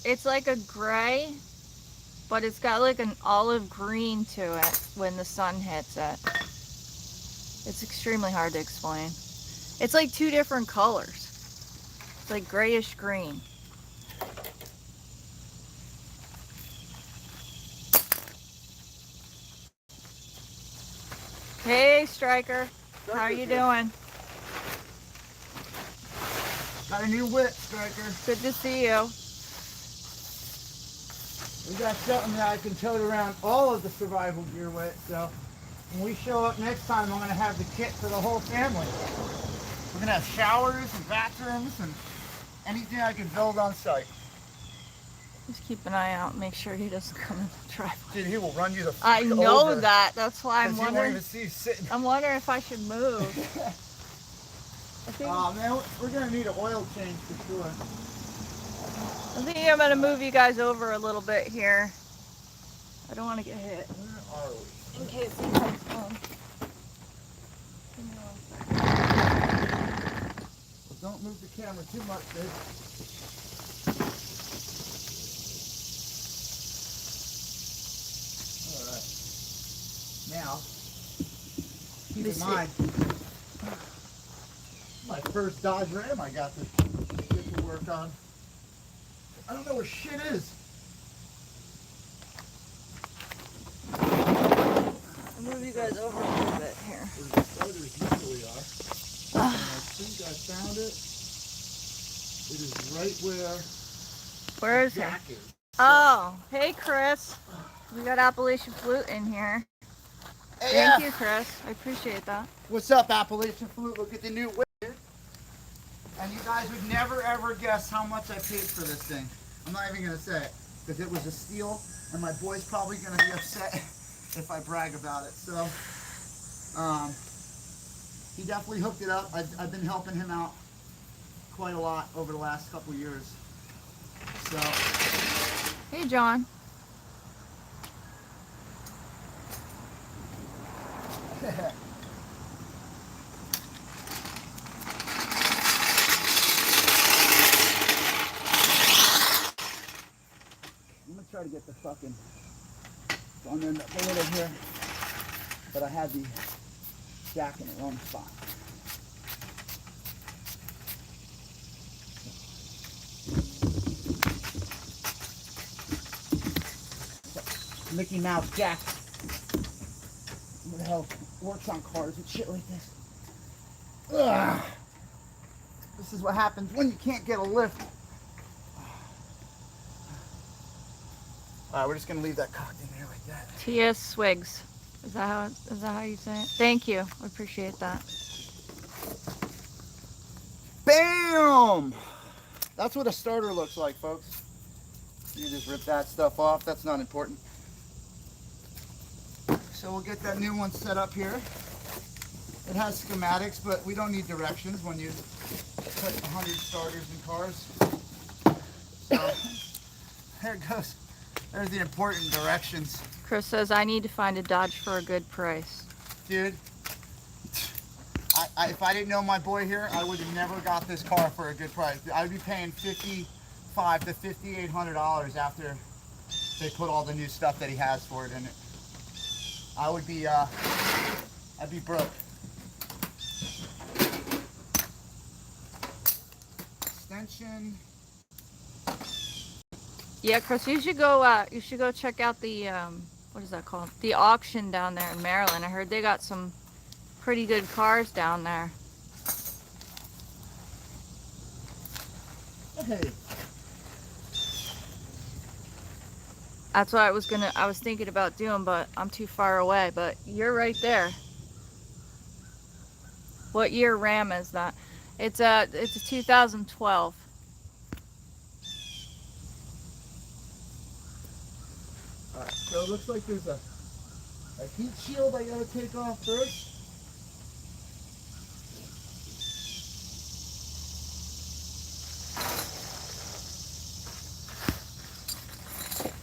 It's like a gray, but it's got like an olive green to it when the sun hits it. It's extremely hard to explain. It's like 2 different colors. It's like grayish green. Hey, Striker. How are you doing? Got a new whip, Striker. Good to see you. We got something that I can tote around all of the survival gear with, so when we show up next time, I'm going to have the kit for the whole family. We're going to have showers and bathrooms and anything I can build on site. Just keep an eye out. Make sure he doesn't come in the driveway. Dude, he will run you the I fuck know over, that. That's why I'm 'cause he won't wondering. even see you sitting. I'm wondering if I should move. I think, Oh man, we're going to need an oil change for sure. I think I'm gonna move you guys over a little bit here. I don't want to get hit. Where are we? In case he comes home. Give me 1 second. Well, don't move the camera too much, babe. Alright. Now, keep Let me in mind, my first Dodge Ram I got to get to work on. I don't know where shit is. I'll move you guys over a little bit here. Where the starters usually are. And I think I found it. It is right where Where is he? Jack is. Oh, hey Chris. We got Appalachian Flute in here. Thank you, Chris. I appreciate that. What's up, Appalachian Flute? Look at the new whip. And you guys would never ever guess how much I paid for this thing. I'm not even gonna say it because it was a steal, and my boy's probably gonna be upset if I brag about it. So, he definitely hooked it up. I've been helping him out quite a lot over the last couple years. So, Hey, John. I'm gonna try to get the fucking on the little here, but I had the jack in the wrong spot. Mickey Mouse Jack. Who the hell works on cars and shit like this? Ugh. This is what happens when you can't get a lift. Alright, we're just gonna leave that cocked in there like that. T.S. Swigs. Is that how you say it? Thank you. I appreciate that. BAM! That's what a starter looks like, folks. You just rip that stuff off. That's not important. So we'll get that new one set up here. It has schematics, but we don't need directions when you put 100 starters in cars. So there it goes. There's the important directions. Chris says, I need to find a Dodge for a good price. Dude, if I didn't know my boy here, I would have never got this car for a good price. I would be paying $5,500 to $5,800 after they put all the new stuff that he has for it in it. I would be, I'd be broke. Extension. Yeah, Chris, you should go check out the, what is that called? The auction down there in Maryland. I heard they got some pretty good cars down there. Hey. That's what I was thinking about doing, but I'm too far away. But you're right there. What year Ram is that? It's a 2012. Alright, so it looks like there's a heat shield I gotta take off first.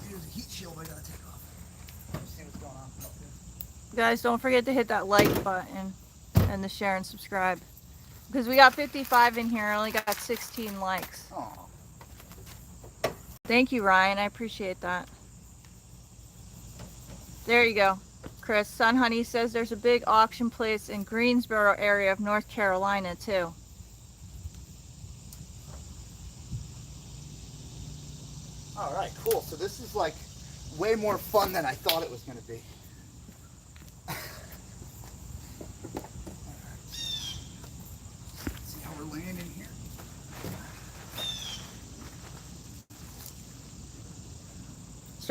Here's a heat shield I gotta take off. Let's see what's going on up here. Guys, don't forget to hit that like button and the share and subscribe. Because we got 55 in here, I only got 16 likes. Oh, Thank you, Ryan. I appreciate that. There you go. Chris, Sun Honey says there's a big auction place in Greensboro area of North Carolina, too. alright, cool. So this is like way more fun than I thought it was gonna be.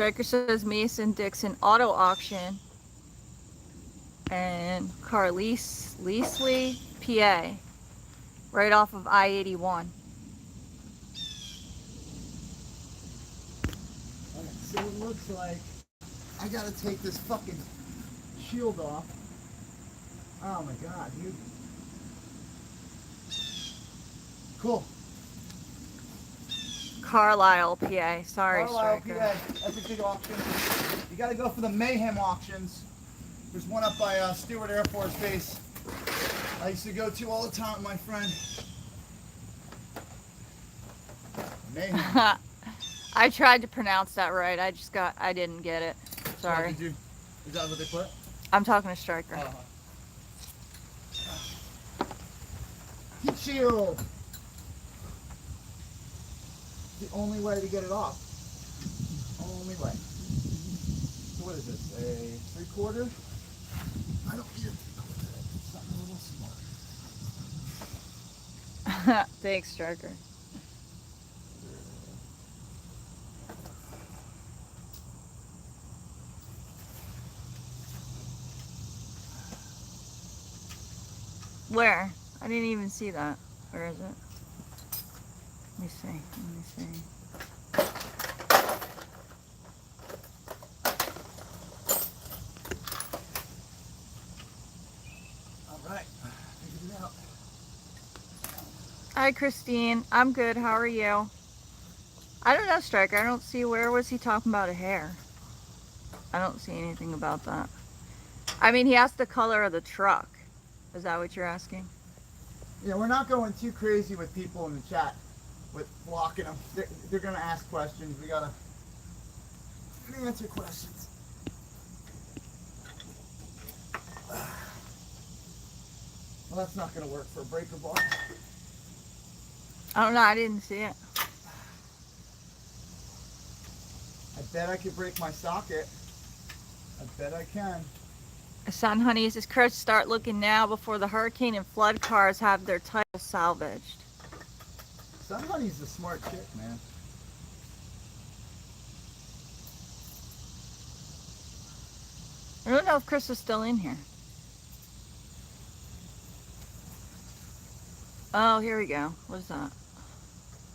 Striker says Mason Dixon Auto Auction and Leasley, PA, right off of I-81. So it looks like I gotta take this fucking shield off. Oh my god, dude. Cool. Carlisle, PA. Sorry, Carlisle, Striker. PA. That's a big auction. You gotta go for the Mayhem auctions. There's one up by Stewart Air Force Base. I used to go to all the time with my friend. Mayhem. I tried to pronounce that right. I didn't get it. Sorry. Did you? Is that what they put? I'm talking to Striker. Heat shield. The only way to get it off. Only way. So what is this? A 3/4? I don't need a 3/4. It's something a little smaller. Thanks, Striker. Where? I didn't even see that. Where is it? Let me see. Let me see. All right. Figured it out. Hi, Christine. I'm good. How are you? I don't know, Striker. I don't see, where was he talking about a hair? I don't see anything about that. I mean, he asked the color of the truck. Is that what you're asking? Yeah, we're not going too crazy with people in the chat with blocking them. They're going to ask questions. We got to answer questions. Well, that's not going to work for a breaker bar. I don't know. I didn't see it. I bet I could break my socket. I bet I can. Son Honey says, Chris, start looking now before the hurricane and flood cars have their titles salvaged. Sun Honey's a smart chick, man. I don't know if Chris is still in here. Oh, here we go. What is that?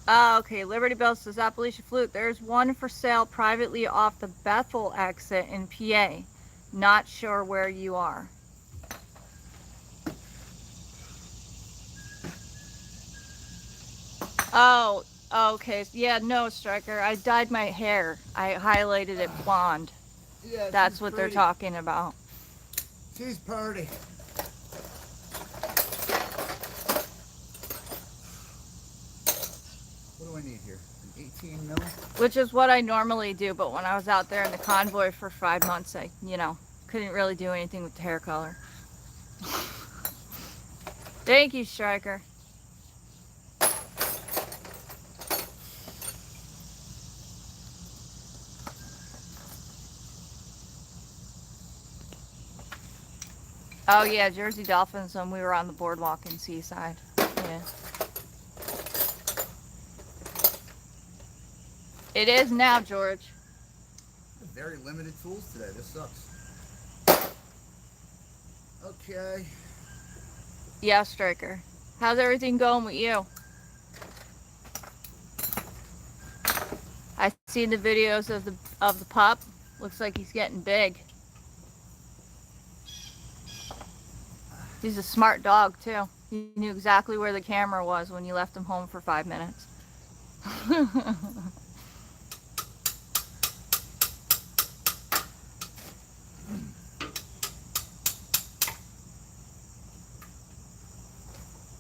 Oh, okay. Liberty Bell says, Appalachian Flute. There's one for sale privately off the Bethel exit in PA. Not sure where you are. Oh, okay. Yeah, no, Striker. I dyed my hair. I highlighted it blonde. Yeah, that's what they're talking about. She's pretty. What do I need here? An 18 mil? Which is what I normally do, but when I was out there in the convoy for 5 months, I, couldn't really do anything with the hair color. Thank you, Striker. Oh yeah, Jersey Dolphins when we were on the boardwalk in Seaside. Yeah. It is now, George. Very limited tools today. This sucks. Okay. Yeah, Striker. How's everything going with you? I seen the videos of the pup. Looks like he's getting big. He's a smart dog too. He knew exactly where the camera was when you left him home for 5 minutes.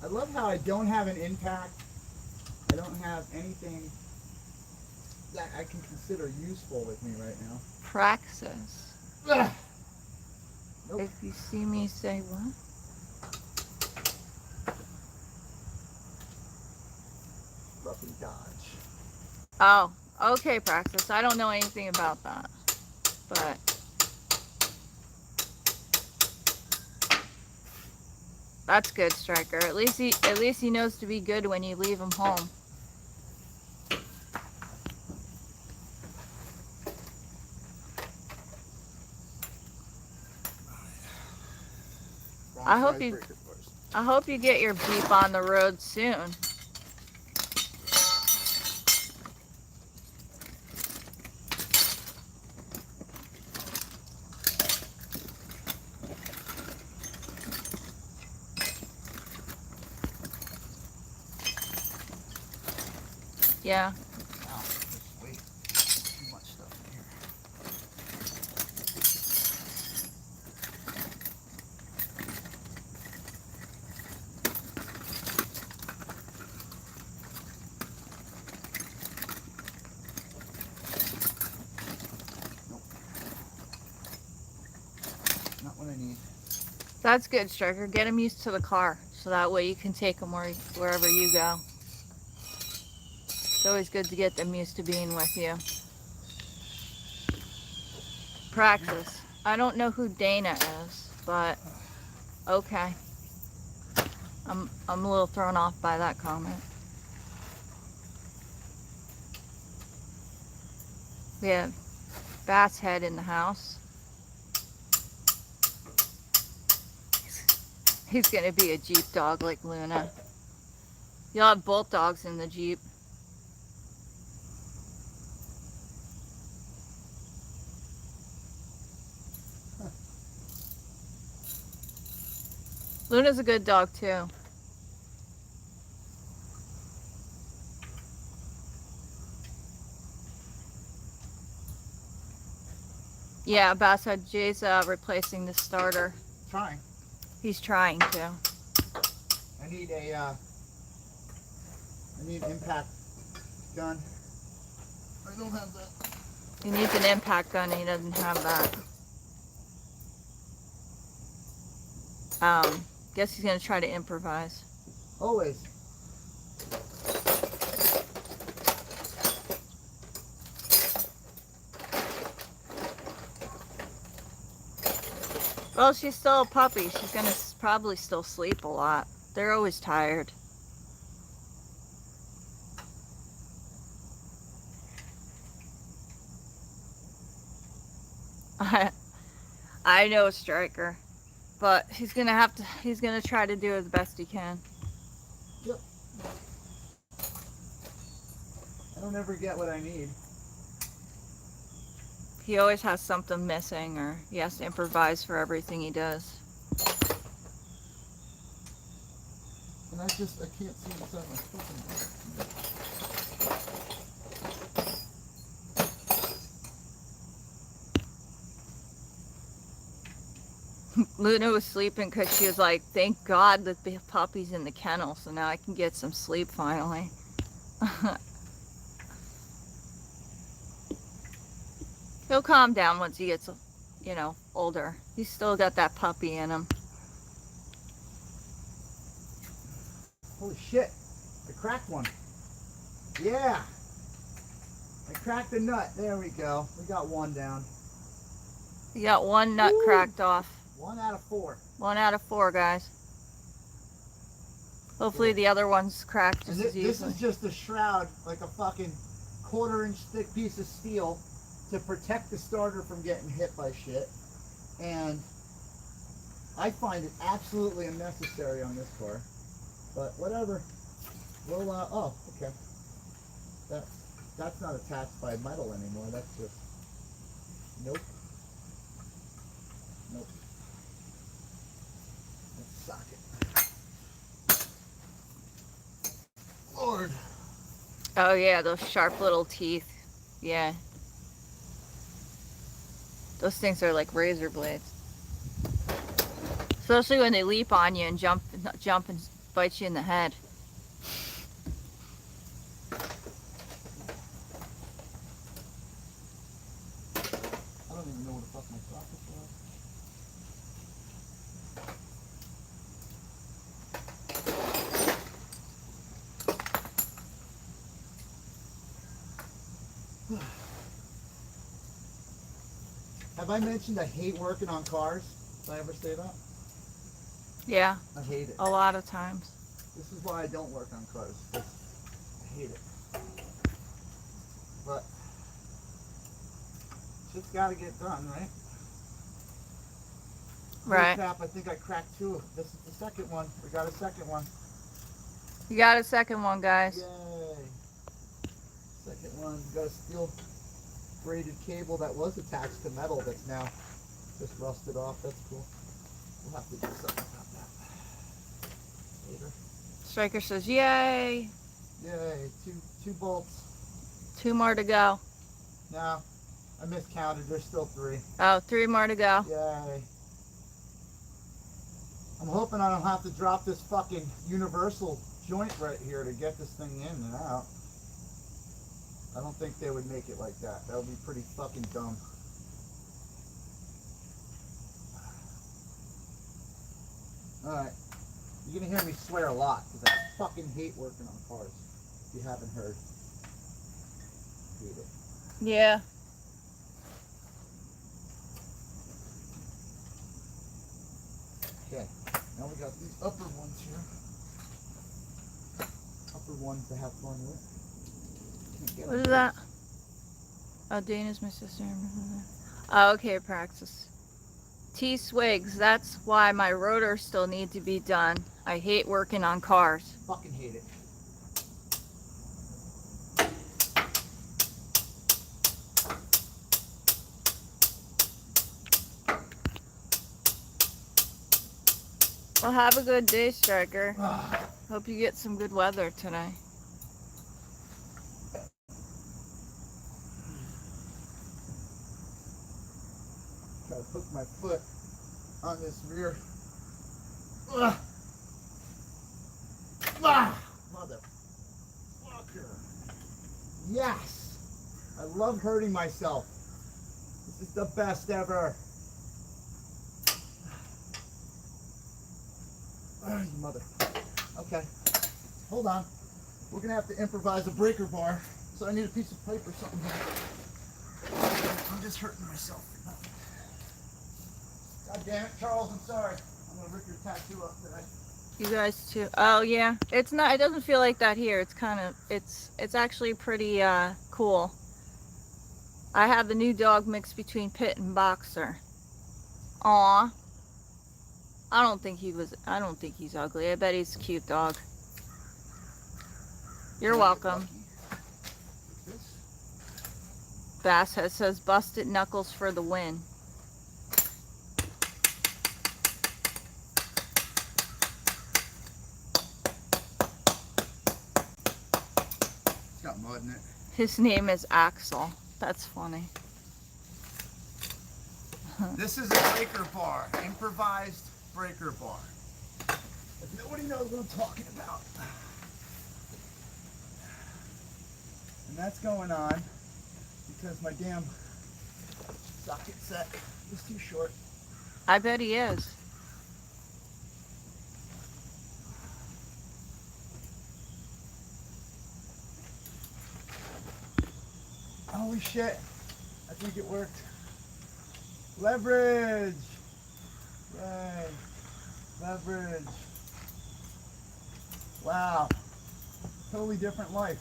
I love how I don't have an impact. I don't have anything that I can consider useful with me right now. Praxis. Ugh. Nope. If you see me, say what? Roughly dodge. Oh, okay, Praxis. I don't know anything about that, but that's good, Striker. At least he knows to be good when you leave him home. I hope size you- breaker first. I hope you get your Jeep on the road soon. Yeah. Wow, just wait. Too much stuff in here. Nope. Not what I need. That's good, Striker. Get him used to the car, so that way you can take him wherever you go. It's always good to get them used to being with you. Praxis. I don't know who Dana is, but okay. I'm a little thrown off by that comment. We have Bass Head in the house. He's gonna be a Jeep dog like Luna. You'll have both dogs in the Jeep. Luna's a good dog too. Yeah, Bass Head Jay's replacing the starter. Trying. He's trying to. I need a I need an impact gun. I don't have that. He needs an impact gun and he doesn't have that. Guess he's gonna try to improvise. Always. Well, she's still a puppy. She's gonna probably still sleep a lot. They're always tired. I know, Striker, but he's gonna try to do as best he can. Yep. I don't ever get what I need. He always has something missing, or he has to improvise for everything he does. And I can't see inside my fucking Luna was sleeping because she was like, thank God that the puppy's in the kennel, so now I can get some sleep finally. He'll calm down once he gets, older. He's still got that puppy in him. Holy shit. I cracked one. Yeah. I cracked a nut. There we go. We got one down. You got one nut Woo! cracked off. 1 out of 4. 1 out of 4, guys. Hopefully the other one's cracked And just as this easily. is just a shroud, like a fucking 1/4-inch thick piece of steel to protect the starter from getting hit by shit. And I find it absolutely unnecessary on this car. But whatever. We'll, oh, okay. That's not attached by metal anymore. That's just, nope. Nope. Let's sock it. Lord. Oh yeah, those sharp little teeth. Yeah. Those things are like razor blades. Especially when they leap on you and jump and bite you in the head. I don't even know what the fuck my sockets are. Have I mentioned I hate working on cars? Did I ever say that? Yeah, I hate it. a lot of times. This is why I don't work on cars. I hate it. But shit's gotta get done, right? Right. Crap, I think I cracked two. This is the second one. We got a second one. You got a second one, guys. Yay. Second one. We got a steel braided cable that was attached to metal that's now just rusted off. That's cool. We'll have to do something about that later. Striker says, yay. Yay. Two bolts. 2 more to go. No, I miscounted. There's still 3. Oh, 3 more to go. Yay. I'm hoping I don't have to drop this fucking universal joint right here to get this thing in and out. I don't think they would make it like that. That would be pretty fucking dumb. Alright. You're gonna hear me swear a lot because I fucking hate working on cars. If you haven't heard. Hate it. Yeah. Okay. Now we got these upper ones here. Upper ones to have fun with. Can't get What is them. that? Oh, Dana's my sister. Oh, okay, practice. T-Swigs, that's why my rotors still need to be done. I hate working on cars. Fucking hate it. Well, have a good day, Striker. Hope you get some good weather today. Gotta hook my foot on this rear. Ugh. Ah, motherfucker. Yes. I love hurting myself. This is the best ever. Ah, you motherfucker. Okay. Hold on. We're gonna have to improvise a breaker bar. So I need a piece of pipe or something here. I'm just hurting myself. God damn it, Charles, I'm sorry. I'm gonna rip your tattoo up today. You guys too. Oh yeah, it's not. It doesn't feel like that here. It's kind of. It's actually pretty cool. I have the new dog mix between Pit and Boxer. Aw. I don't think he's ugly. I bet he's a cute dog. You're welcome. This? Basshead says busted knuckles for the win. It's got mud in it. His name is Axel. That's funny. This is a breaker bar. Improvised breaker bar. If nobody knows what I'm talking about. And that's going on because my damn socket set is too short. I bet he is. Holy shit. I think it worked. Leverage. Yay. Leverage. Wow. Totally different life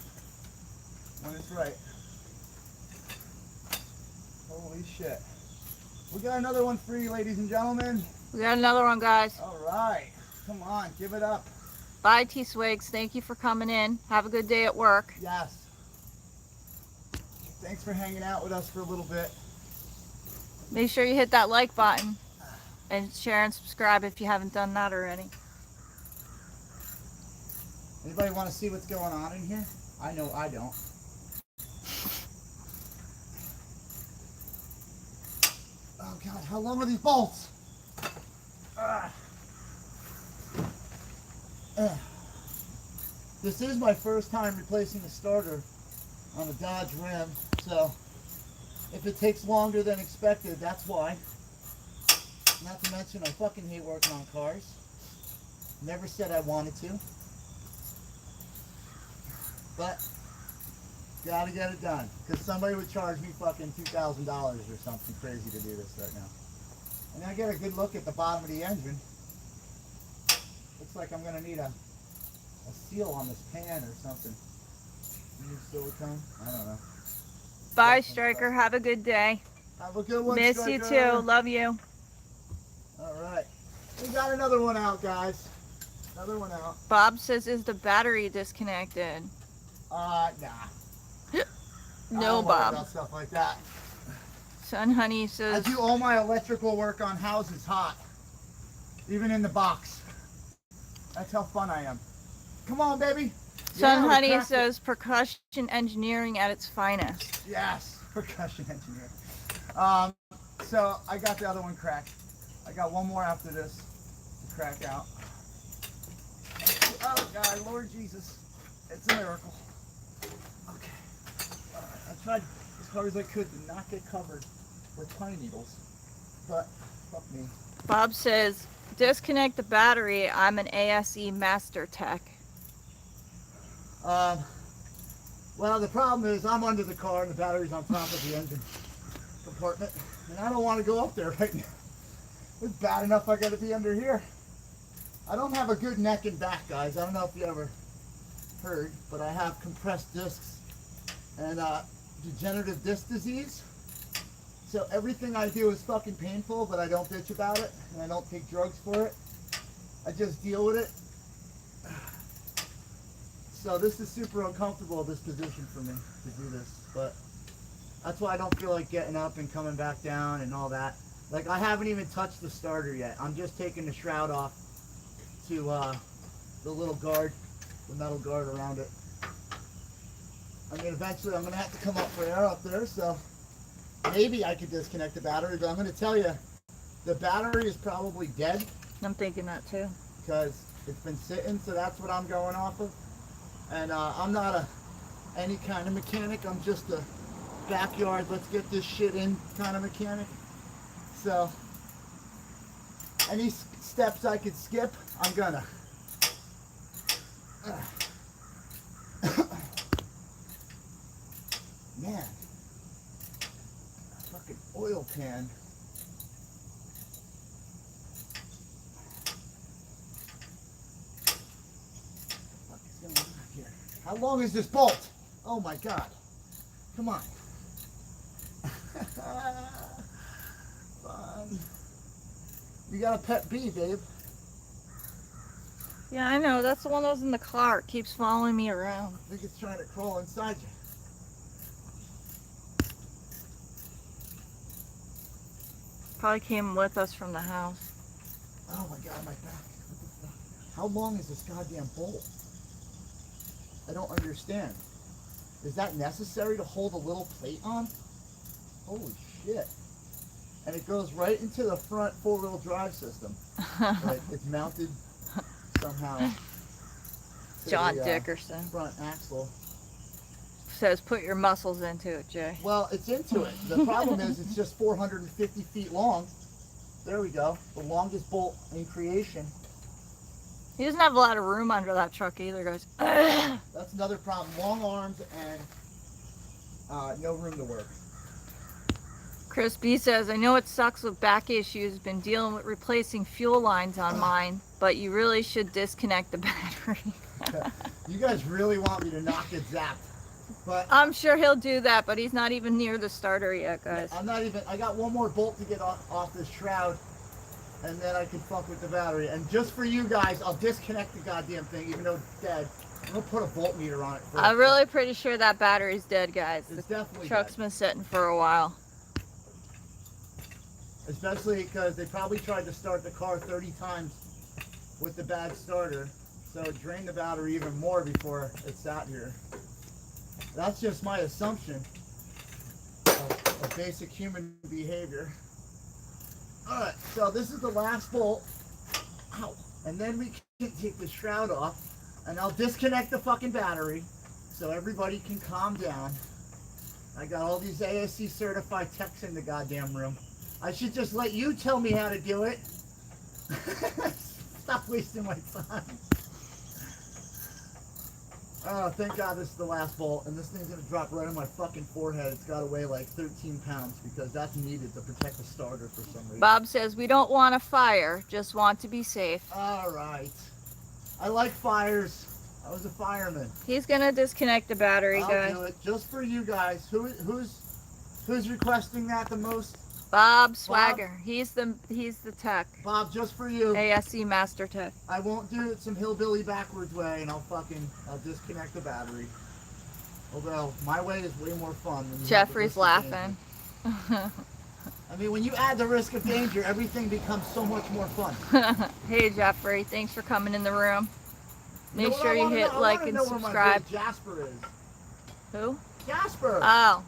when it's right. Holy shit. We got another one for you, ladies and gentlemen. We got another one, guys. All right. Come on, give it up. Bye, T-Swigs. Thank you for coming in. Have a good day at work. Yes. Thanks for hanging out with us for a little bit. Make sure you hit that like button and share and subscribe if you haven't done that already. Anybody want to see what's going on in here? I know I don't. Oh God, how long are these bolts? This is my first time replacing a starter on a Dodge Ram, so if it takes longer than expected, that's why. Not to mention, I fucking hate working on cars. Never said I wanted to. But, gotta get it done. Because somebody would charge me fucking $2,000 or something crazy to do this right now. And I get a good look at the bottom of the engine. Looks like I'm gonna need a seal on this pan or something. Use silicone? I don't know. Bye, Striker. Have a good day. Have a good one, Miss you Striker. too. Love you. All right. We got another one out, guys. Another one out. Bob says, is the battery disconnected? Nah. I No, don't worry Bob. about stuff like that. Sun Honey I says, do all my electrical work on houses hot. Even in the box. That's how fun I am. Come on, baby. Sun Yeah, we Honey cracked it. says, percussion engineering at its finest. Yes, percussion engineer. So I got the other one cracked. I got one more after this to crack out. Oh God, Lord Jesus, it's a miracle. Okay, I tried as hard as I could to not get covered with pine needles, but fuck me. Bob says, disconnect the battery. I'm an ASE master tech. Well, the problem is I'm under the car and the battery's on top of the engine compartment, and I don't want to go up there right now. It's bad enough I got to be under here. I don't have a good neck and back, guys. I don't know if you ever heard, but I have compressed discs and degenerative disc disease. So everything I do is fucking painful, but I don't bitch about it, and I don't take drugs for it. I just deal with it. So this is super uncomfortable, this position for me to do this, but that's why I don't feel like getting up and coming back down and all that. Like, I haven't even touched the starter yet. I'm just taking the shroud off to the little guard, the metal guard around it. I mean, eventually I'm gonna have to come up for air up there, so maybe I could disconnect the battery, but I'm gonna tell you, the battery is probably dead I'm thinking that too. because it's been sitting, so that's what I'm going off of. And I'm not any kind of mechanic. I'm just a backyard, let's get this shit in kind of mechanic. So any steps I could skip, I'm gonna. Man, fucking oil pan. Here. How long is this bolt? Oh my God. Come on. Fun. You got a pet bee, babe. Yeah, I know. That's the one that was in the car. It keeps following me around. I think it's trying to crawl inside you. Probably came with us from the house. Oh my God, my back. What the fuck? How long is this goddamn bolt? I don't understand. Is that necessary to hold a little plate on? Holy shit. And it goes right into the front four-wheel drive system. Like, it's mounted somehow to John the, Dickerson front axle. says, put your muscles into it, Jay. Well, it's into it. The problem is it's just 450 feet long. There we go. The longest bolt in creation. He doesn't have a lot of room under that truck either, guys. That's another problem. Long arms and no room to work. Chris B says, I know it sucks with back issues. Been dealing with replacing fuel lines on mine, but you really should disconnect the battery. You guys really want me to not get zapped. But I'm sure he'll do that, but he's not even near the starter yet, guys. I'm not even, I got one more bolt to get off this shroud, and then I can fuck with the battery. And just for you guys, I'll disconnect the goddamn thing, even though it's dead. I'm gonna put a voltmeter on it first. I'm really pretty sure that battery's dead, guys. It's The definitely truck's dead. been sitting for a while. Especially because they probably tried to start the car 30 times with the bad starter. So it drained the battery even more before it sat here. That's just my assumption of basic human behavior. Alright, so this is the last bolt. Ow. And then we can take the shroud off, and I'll disconnect the fucking battery so everybody can calm down. I got all these ASC certified techs in the goddamn room. I should just let you tell me how to do it. Stop wasting my time. Oh, thank God this is the last bolt, and this thing's gonna drop right on my fucking forehead. It's gotta weigh like 13 pounds because that's needed to protect the starter for some reason. Bob says, we don't want a fire, just want to be safe. All right. I like fires. I was a fireman. He's gonna disconnect the battery, I'll guys. do it just for you guys. Who's requesting that the most? Bob Swagger. He's the tech. Bob, just for you. ASC Master Tech. I won't do it some hillbilly backwards way, and I'll disconnect the battery. Although my way is way more fun. When you have the Jeffrey's risk of laughing. danger. I mean, when you add the risk of danger, everything becomes so much more fun. Hey Jeffrey, thanks for coming in the room. Make what sure I you wanna hit know? I like wanna and know where my subscribe. boy Jasper is. Who? Jasper. Oh,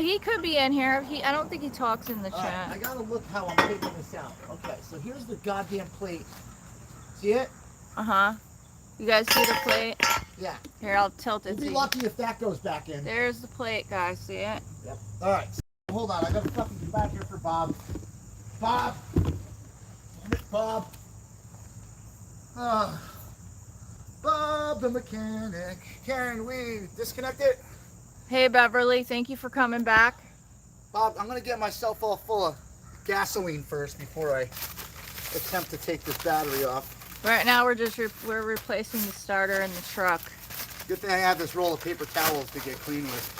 he could be in here. I don't think he talks in the All right, I chat. gotta look how I'm taking this out. Okay, so here's the goddamn plate. See it? You guys see the plate? Yeah. Here, I'll tilt We'll it. be So lucky if that goes back in. there's the plate, guys. See it? Yep. All right. So hold on. I gotta fucking go back here for Bob. Bob. Damn it, Bob. Bob the mechanic. Karen, we disconnect it. Hey Beverly, thank you for coming back. Bob, I'm gonna get myself all full of gasoline first before I attempt to take this battery off. Right now we're just we're replacing the starter in the truck. Good thing I have this roll of paper towels to get clean with.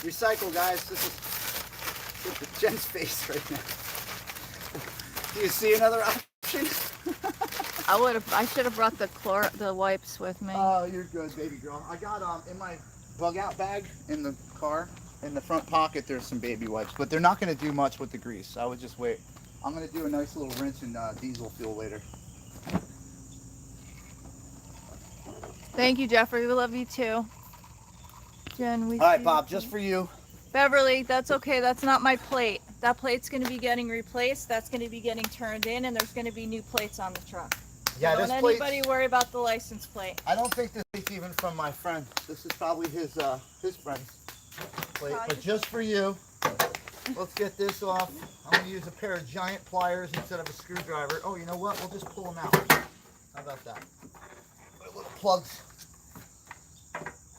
Recycle, guys. This is Jen's face right now. Do you see another option? I should have brought the wipes with me. Oh, you're good, baby girl. I got in my bug out bag in the car, in the front pocket, there's some baby wipes, but they're not going to do much with the grease. I would just wait. I'm going to do a nice little rinse in diesel fuel later. Thank you, Jeffrey. We love you too. Jen, we. All right, see Bob, you. just for you. Beverly, that's okay. That's not my plate. That plate's going to be getting replaced. That's going to be getting turned in, and there's going to be new plates on the truck. Yeah, Don't this plate. anybody worry about the license plate. I don't think this is even from my friend. This is probably his friend's plate. But just for you, let's get this off. I'm going to use a pair of giant pliers instead of a screwdriver. Oh, you know what? We'll just pull them out. How about that? Put little plugs.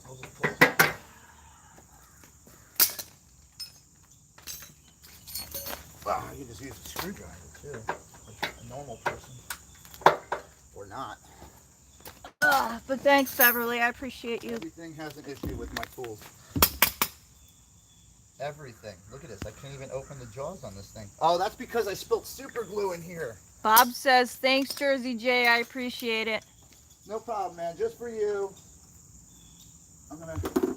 We'll just pull them. Wow, you can just use a screwdriver too, like a normal person. Or not. But thanks, Beverly. I appreciate you. Everything has an issue with my tools. Everything. Look at this. I can't even open the jaws on this thing. Oh, that's because I spilled super glue in here. Bob says, thanks, Jersey J. I appreciate it. No problem, man. Just for you. I'm going to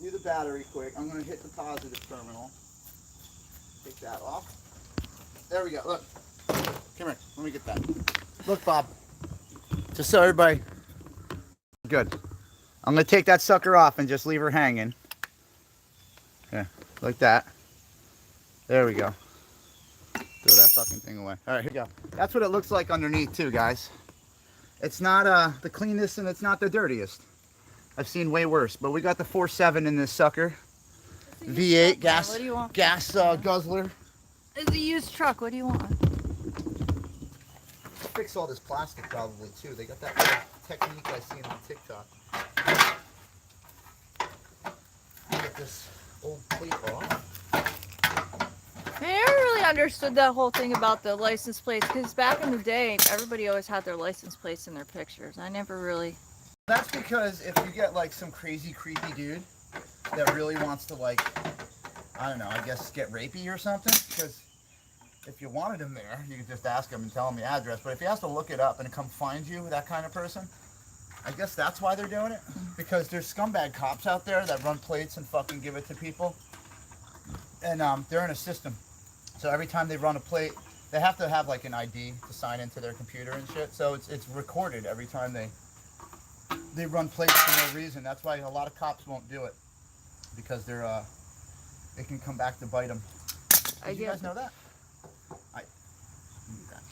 do the battery quick. I'm going to hit the positive terminal. Take that off. There we go. Look. Come here. Let me get that. Look, Bob. Just so everybody. Good. I'm going to take that sucker off and just leave her hanging. Yeah, like that. There we go. Throw that fucking thing away. All right, here we go. That's what it looks like underneath too, guys. It's not the cleanest and it's not the dirtiest. I've seen way worse, but we got the 4.7 in this sucker. V8 gas, What do you want? gas guzzler. It's a used truck. What do you want? Fix all this plastic probably too. They got that technique I seen on TikTok. Get this old plate off. I never really understood that whole thing about the license plates because back in the day, everybody always had their license plates in their pictures. I never really. That's because if you get like some crazy creepy dude that really wants to like, I don't know, I guess get rapey or something, because if you wanted him there, you could just ask him and tell him the address. But if he has to look it up and come find you, that kind of person, I guess that's why they're doing it. Because there's scumbag cops out there that run plates and fucking give it to people. And they're in a system. So every time they run a plate, they have to have like an ID to sign into their computer and shit. So it's recorded every time they run plates for no reason. That's why a lot of cops won't do it. Because they can come back to bite them. Did you guys know that?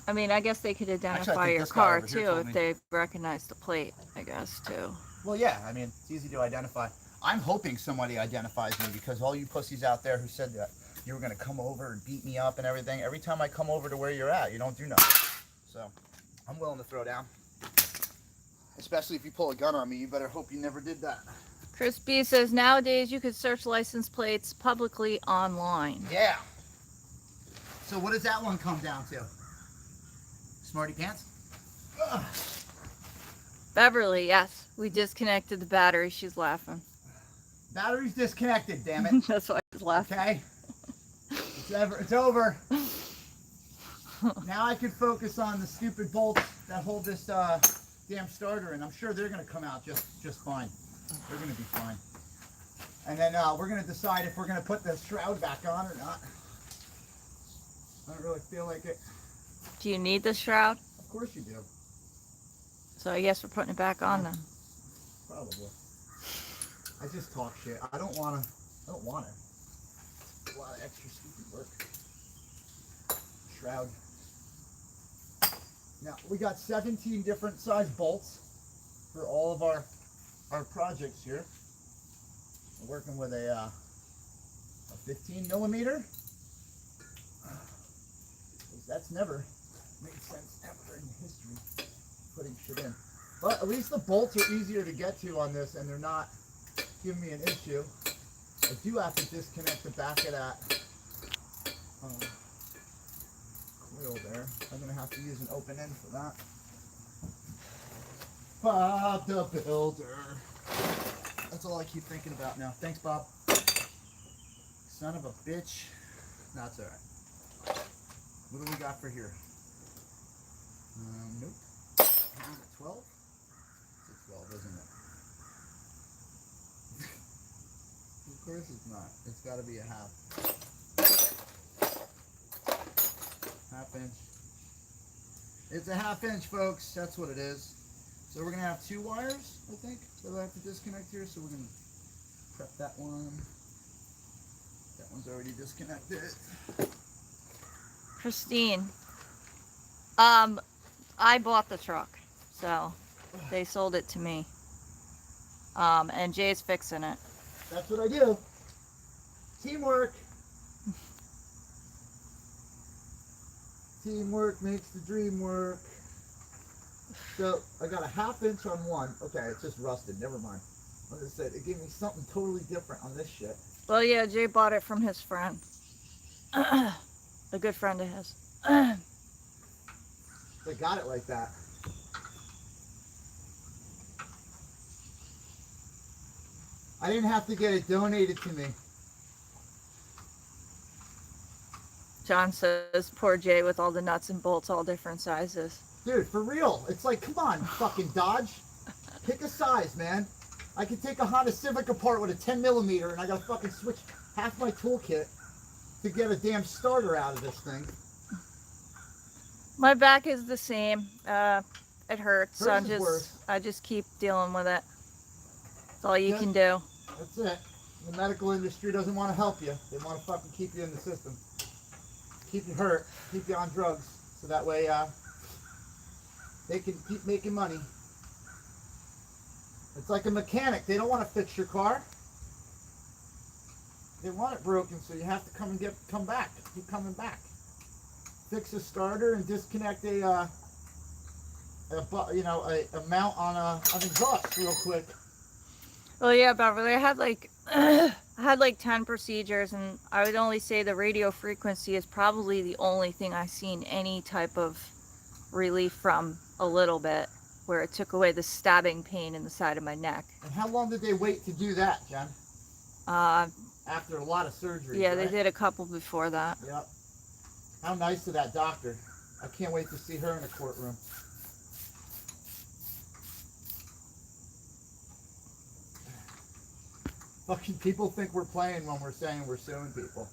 I mean, I guess they could identify think your this guy car over here too told if me. they recognize the plate, I guess, too. Well, yeah, I mean, it's easy to identify. I'm hoping somebody identifies me because all you pussies out there who said that you were going to come over and beat me up and everything, every time I come over to where you're at, you don't do nothing. So, I'm willing to throw down. Especially if you pull a gun on me, you better hope you never did that. Chris B says, nowadays you could search license plates publicly online. Yeah. So what does that one come down to? Smarty pants? Ugh. Beverly, yes. We disconnected the battery. She's laughing. Battery's disconnected, damn it. That's why she's laughing. Okay? It's over. Now I can focus on the stupid bolts that hold this damn starter, and I'm sure they're gonna come out just fine. They're gonna be fine. And then we're gonna decide if we're gonna put the shroud back on or not. I don't really feel like it. Do you need the shroud? Of course you do. So I guess we're putting it back on then. Probably. I just talk shit. I don't want it. A lot of extra stupid work. Shroud. Now we got 17 different size bolts for all of our projects here. We're working with a 15 millimeter. That's never made sense ever in history, putting shit in. But at least the bolts are easier to get to on this, and they're not giving me an issue. I do have to disconnect the back of that coil there. I'm going to have to use an open end for that. Bob the Builder. That's all I keep thinking about now. Thanks, Bob. Son of a bitch. That's alright. What do we got for here? Nope. 12? It's a 12, isn't it? Of course it's not. It's got to be a half. Half inch. It's a half inch, folks. That's what it is. So we're going to have 2 wires, I think, that I have to disconnect here. So we're going to prep that one. That one's already disconnected. Christine, I bought the truck, so they sold it to me. And Jay's fixing it. That's what I do. Teamwork. Teamwork makes the dream work. So I got a half inch on one. Okay, it's just rusted. Never mind. Like I said, it gave me something totally different on this shit. Well, yeah, Jay bought it from his friend. A good friend of his. They got it like that. I didn't have to get it donated to me. John says, poor Jay with all the nuts and bolts, all different sizes. Dude, for real. It's like, come on, fucking Dodge. Pick a size, man. I could take a Honda Civic apart with a 10 millimeter, and I gotta fucking switch half my toolkit to get a damn starter out of this thing. My back is the same. It hurts. So Hers is worse. I just keep dealing with it. That's all you Yeah. can do. That's it. The medical industry doesn't want to help you. They want to fucking keep you in the system. Keep you hurt. Keep you on drugs. So that way they can keep making money. It's like a mechanic. They don't want to fix your car. They want it broken, so you have to come back. Keep coming back. Fix a starter and disconnect a mount on an exhaust real quick. Well, yeah, Beverly, I had like 10 procedures, and I would only say the radio frequency is probably the only thing I've seen any type of relief from a little bit, where it took away the stabbing pain in the side of my neck. And how long did they wait to do that, Jen? After a lot of surgery. Yeah, right? they did a couple before that. Yep. How nice of that doctor. I can't wait to see her in the courtroom. Fucking people think we're playing when we're saying we're suing people.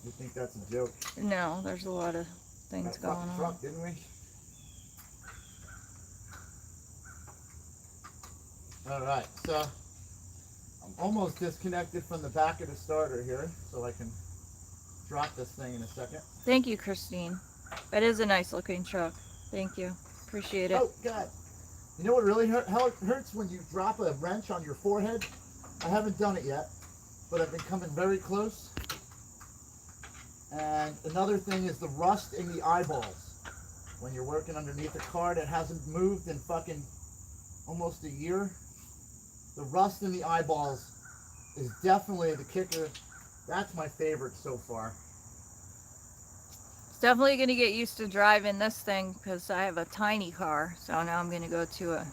You think that's a joke? No, there's a lot of things That going fucking on. truck, didn't we? Alright, so I'm almost disconnected from the back of the starter here, so I can drop this thing in a second. Thank you, Christine. It is a nice looking truck. Thank you. Appreciate it. Oh, God. You know what really hurts when you drop a wrench on your forehead? I haven't done it yet, but I've been coming very close. And another thing is the rust in the eyeballs. When you're working underneath a car that hasn't moved in fucking almost a year, the rust in the eyeballs is definitely the kicker. That's my favorite so far. It's definitely going to get used to driving this thing because I have a tiny car. So now I'm going to go to a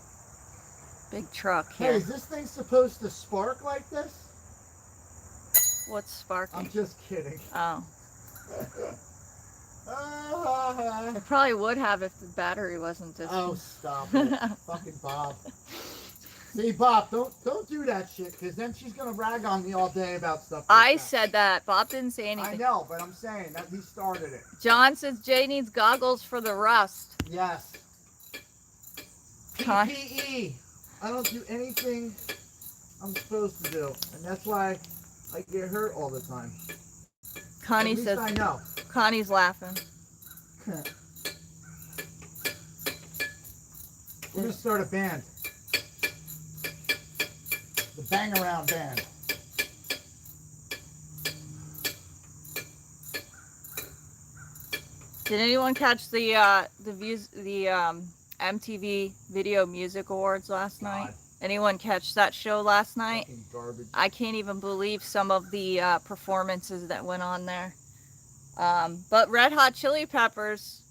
big truck Hey, here. is this thing supposed to spark like this? What's sparking? I'm just kidding. Oh. It probably would have if the battery wasn't this. Oh, stop it. Fucking Bob. See, Bob, don't do that shit, because then she's going to rag on me all day about stuff like I that. said that. Bob didn't say I anything. know, but I'm saying that he started it. John says Jay needs goggles for the rust. Yes. Con- PPE. I don't do anything I'm supposed to do, and that's why I get hurt all the time. Connie At least says, I know. Connie's laughing. We're going to start a band. The Bang Around Band. Did anyone catch the MTV Video Music Awards last night? God. Anyone catch that show last night? Fucking garbage. I can't even believe some of the performances that went on there. But Red Hot Chili Peppers,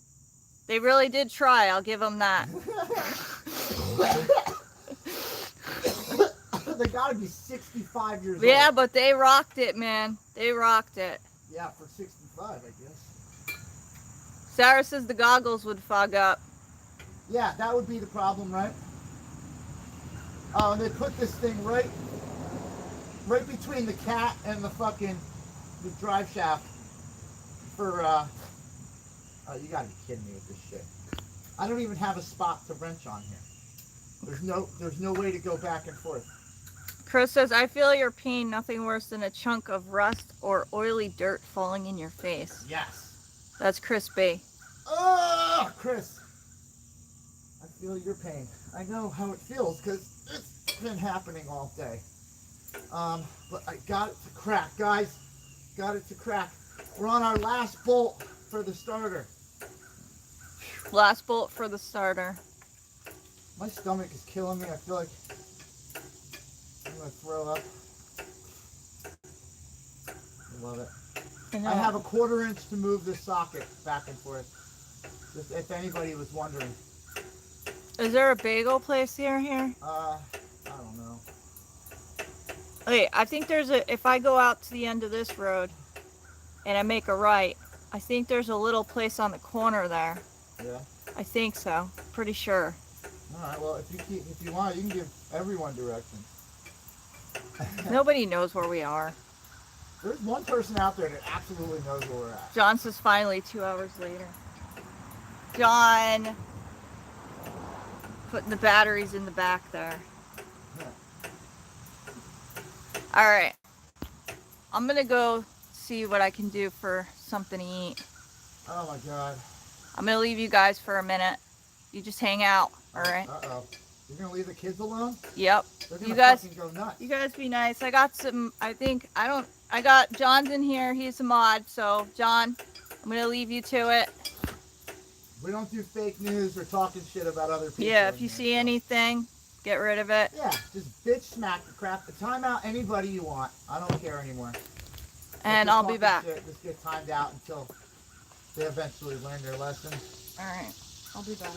they really did try. I'll give them that. They gotta be 65 years old. Yeah, but they rocked it, man. They rocked it. Yeah, for 65, I guess. Sarah says the goggles would fog up. Yeah, that would be the problem, right? Oh, and they put this thing right between the cat and the drive shaft for, oh, you gotta be kidding me with this shit. I don't even have a spot to wrench on here. There's no way to go back and forth. Chris says, I feel your pain. Nothing worse than a chunk of rust or oily dirt falling in your face. Yes. That's Chris B. Oh, Chris. I feel your pain. I know how it feels because it's been happening all day. But I got it to crack, guys. Got it to crack. We're on our last bolt for the starter. Last bolt for the starter. My stomach is killing me. I feel like I'm going to throw up. I love it. I have a 1/4 inch to move this socket back and forth. Just if anybody was wondering. Is there a bagel place here? I don't know. Wait, I think there's if I go out to the end of this road and I make a right, I think there's a little place on the corner there. Yeah. I think so. Pretty sure. All right. Well, if you want, you can give everyone directions. Nobody knows where we are. There's one person out there that absolutely knows where we're at. John says finally 2 hours later. John putting the batteries in the back there. All right. I'm going to go see what I can do for something to eat. Oh my God. I'm going to leave you guys for a minute. You just hang out, all right? Uh-oh. You're going to leave the kids alone? Yep. They're You going guys to fucking go nuts. You guys be nice. I got some, I got John's in here. He's a mod. So, John, I'm going to leave you to it. We don't do fake news or talking shit about other people. Yeah, in if you here, see so. anything, get rid of it. Yeah, just bitch smack the crap. Time out anybody you want. I don't care anymore. And If I'll they're be back. talking shit, just get timed out until they eventually learn their lesson. All right. I'll be back.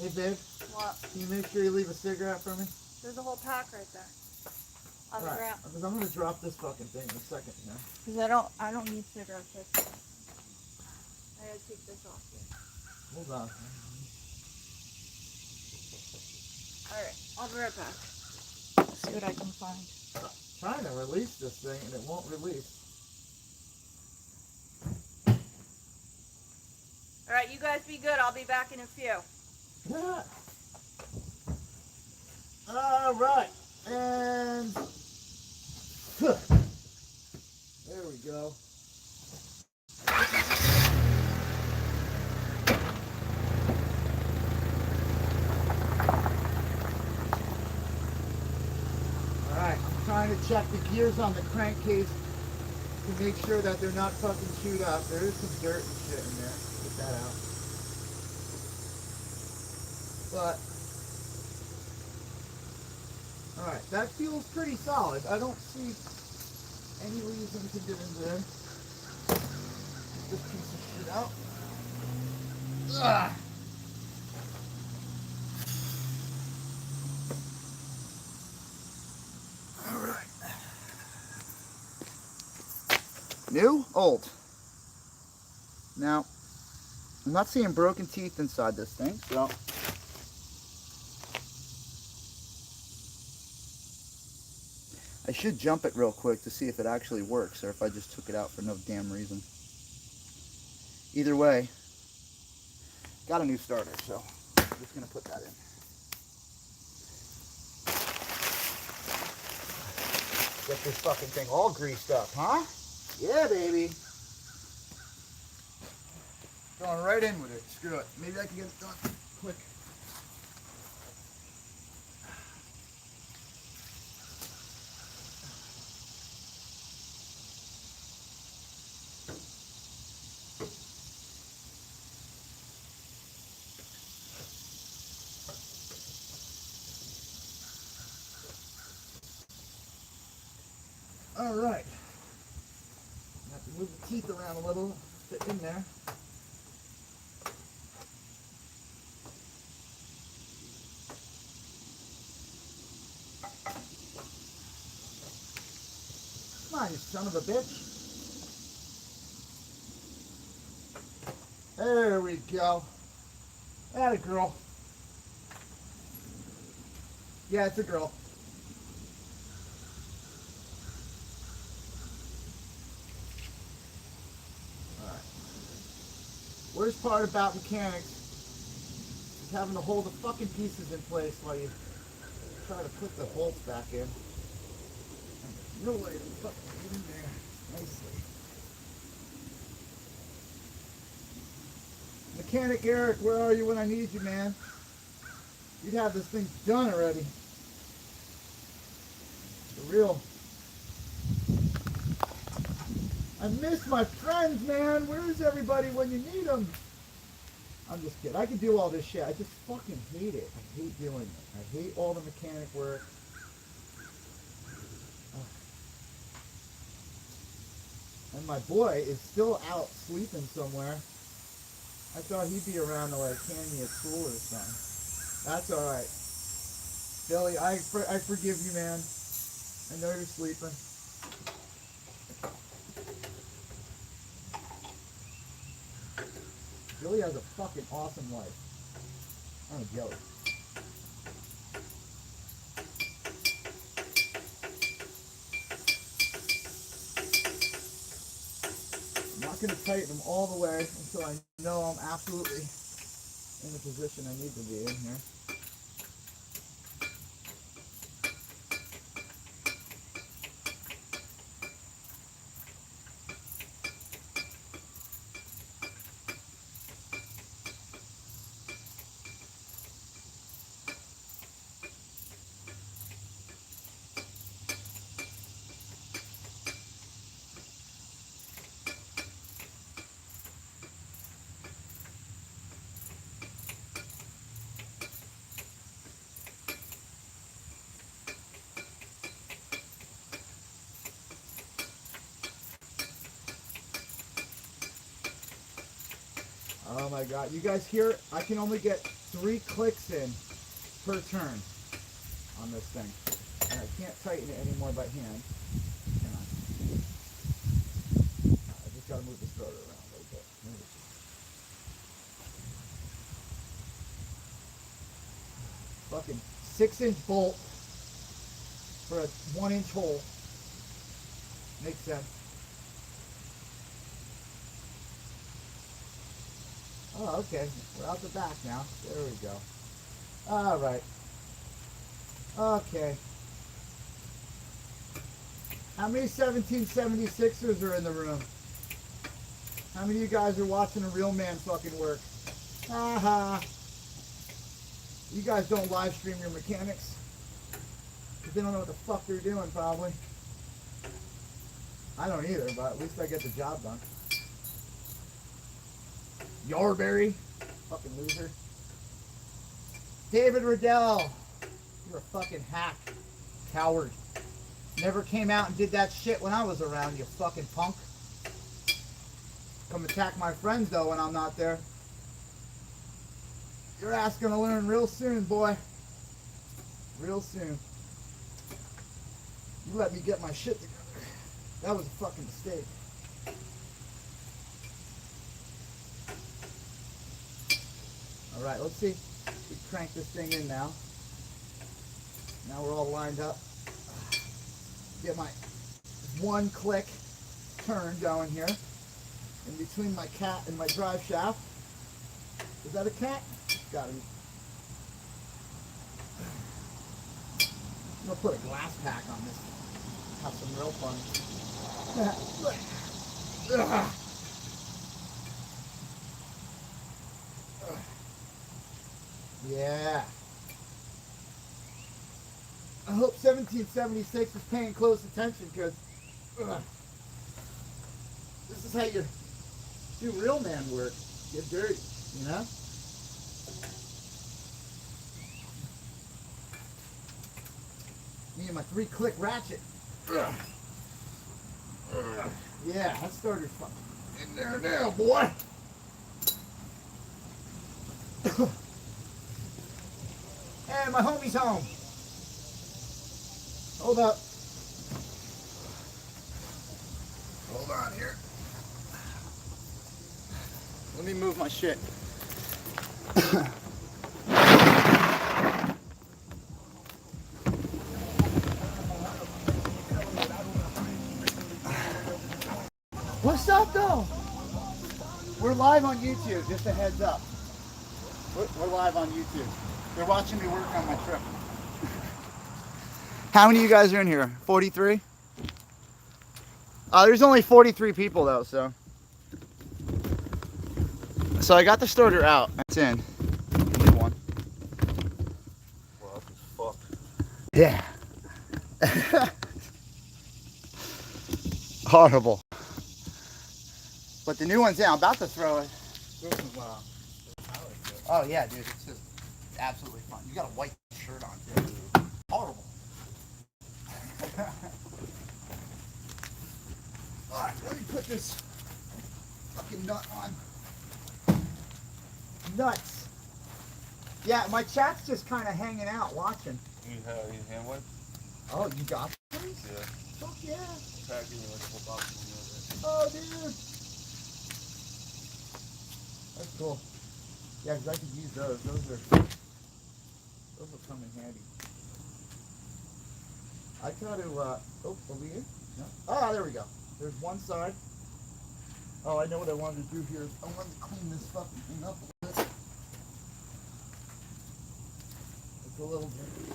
Hey, babe, What? can you make sure you leave a cigarette for me? There's a whole pack right there. On the Right, ground. because I'm going to drop this fucking thing in a second, you know? Because I don't need cigarettes. I gotta take this off here. Hold on. All right. I'll be right back. See what I can find. Trying to release this thing and it won't release. All right. You guys be good. I'll be back in a few. Yeah. All right. And there we go. All right. I'm trying to check the gears on the crankcase to make sure that they're not fucking chewed up. There is some dirt and shit in there. Get that out. But, alright, that feels pretty solid. I don't see any reason to get into there. This piece of shit out. Ugh. New? Old? Now, I'm not seeing broken teeth inside this thing, so. I should jump it real quick to see if it actually works or if I just took it out for no damn reason. Either way, got a new starter, so I'm just gonna put that in. Get this fucking thing all greased up, huh? Yeah, baby. Going right in with it. Screw it. Maybe I can get it done quick. All right. Have to move the teeth around a little, fit in there. Come on, you son of a bitch. There we go. Atta girl. Yeah, it's a girl. Alright. Worst part about mechanics is having to hold the fucking pieces in place while you try to put the bolts back in. No way to fucking get in there nicely. Mechanic Eric, where are you when I need you, man? You'd have this thing done already. For real. I miss my friends, man. Where's everybody when you need them? I'm just kidding. I can do all this shit. I just fucking hate it. I hate doing it. I hate all the mechanic work. And my boy is still out sleeping somewhere. I thought he'd be around to like hand me a tool or something. That's alright. Billy, I forgive you, man. I know you're sleeping. Billy has a fucking awesome life. I'm jealous. I'm not going to tighten them all the way until I know I'm absolutely in the position I need to be in here. Oh my god, you guys hear? I can only get 3 clicks in per turn on this thing. And I can't tighten it anymore by hand. Hang on. I just gotta move the starter around a little bit. Fucking 6-inch bolt for a 1-inch hole. Makes sense. Oh, okay. We're out the back now. There we go. All right. Okay. How many 1776ers are in the room? How many of you guys are watching a real man fucking work? Haha. You guys don't live stream your mechanics? Because they don't know what the fuck they're doing, probably. I don't either, but at least I get the job done. Yarberry, fucking loser. David Riddell, you're a fucking hack, coward. Never came out and did that shit when I was around, you fucking punk. Come attack my friends though when I'm not there. Your ass gonna learn real soon, boy. Real soon. You let me get my shit together. That was a fucking mistake. All right, let's see. We crank this thing in now. Now we're all lined up. Get my one click turn going here. In between my cat and my drive shaft. Is that a cat? Gotta be. I'm gonna put a glass pack on this. Have some real fun. Yeah. I hope 1776 is paying close attention because this is how you do real man work. Get dirty, you know? Me and my 3-click ratchet. Yeah, that starter's fucking in there now, boy. And my homie's home. Hold up. Hold on here. Let me move my shit. What's up, though? We're live on YouTube, just a heads up. We're live on YouTube. They're watching me work on my trip. How many of you guys are in here? 43? There's only 43 people, though, so. So I got the starter out. It's in. New one. Well, that's fucked. Yeah. Horrible. But the new one's in. I'm about to throw it. Oh yeah, dude. It's just absolutely fun. You got a white shirt on, too. Horrible. Alright, let me put this fucking nut on. Nuts. Yeah, my chat's just kind of hanging out, watching. You have any hand wipes? Oh, you got these? Yeah. Fuck yeah. Packing you like a whole box of them. Oh, dude. That's cool. Yeah, because I could use those. Those will come in handy. I try to, oh, over here? No. Ah, there we go. There's one side. Oh, I know what I wanted to do here. I wanted to clean this fucking thing up a little bit. It's a little dirty.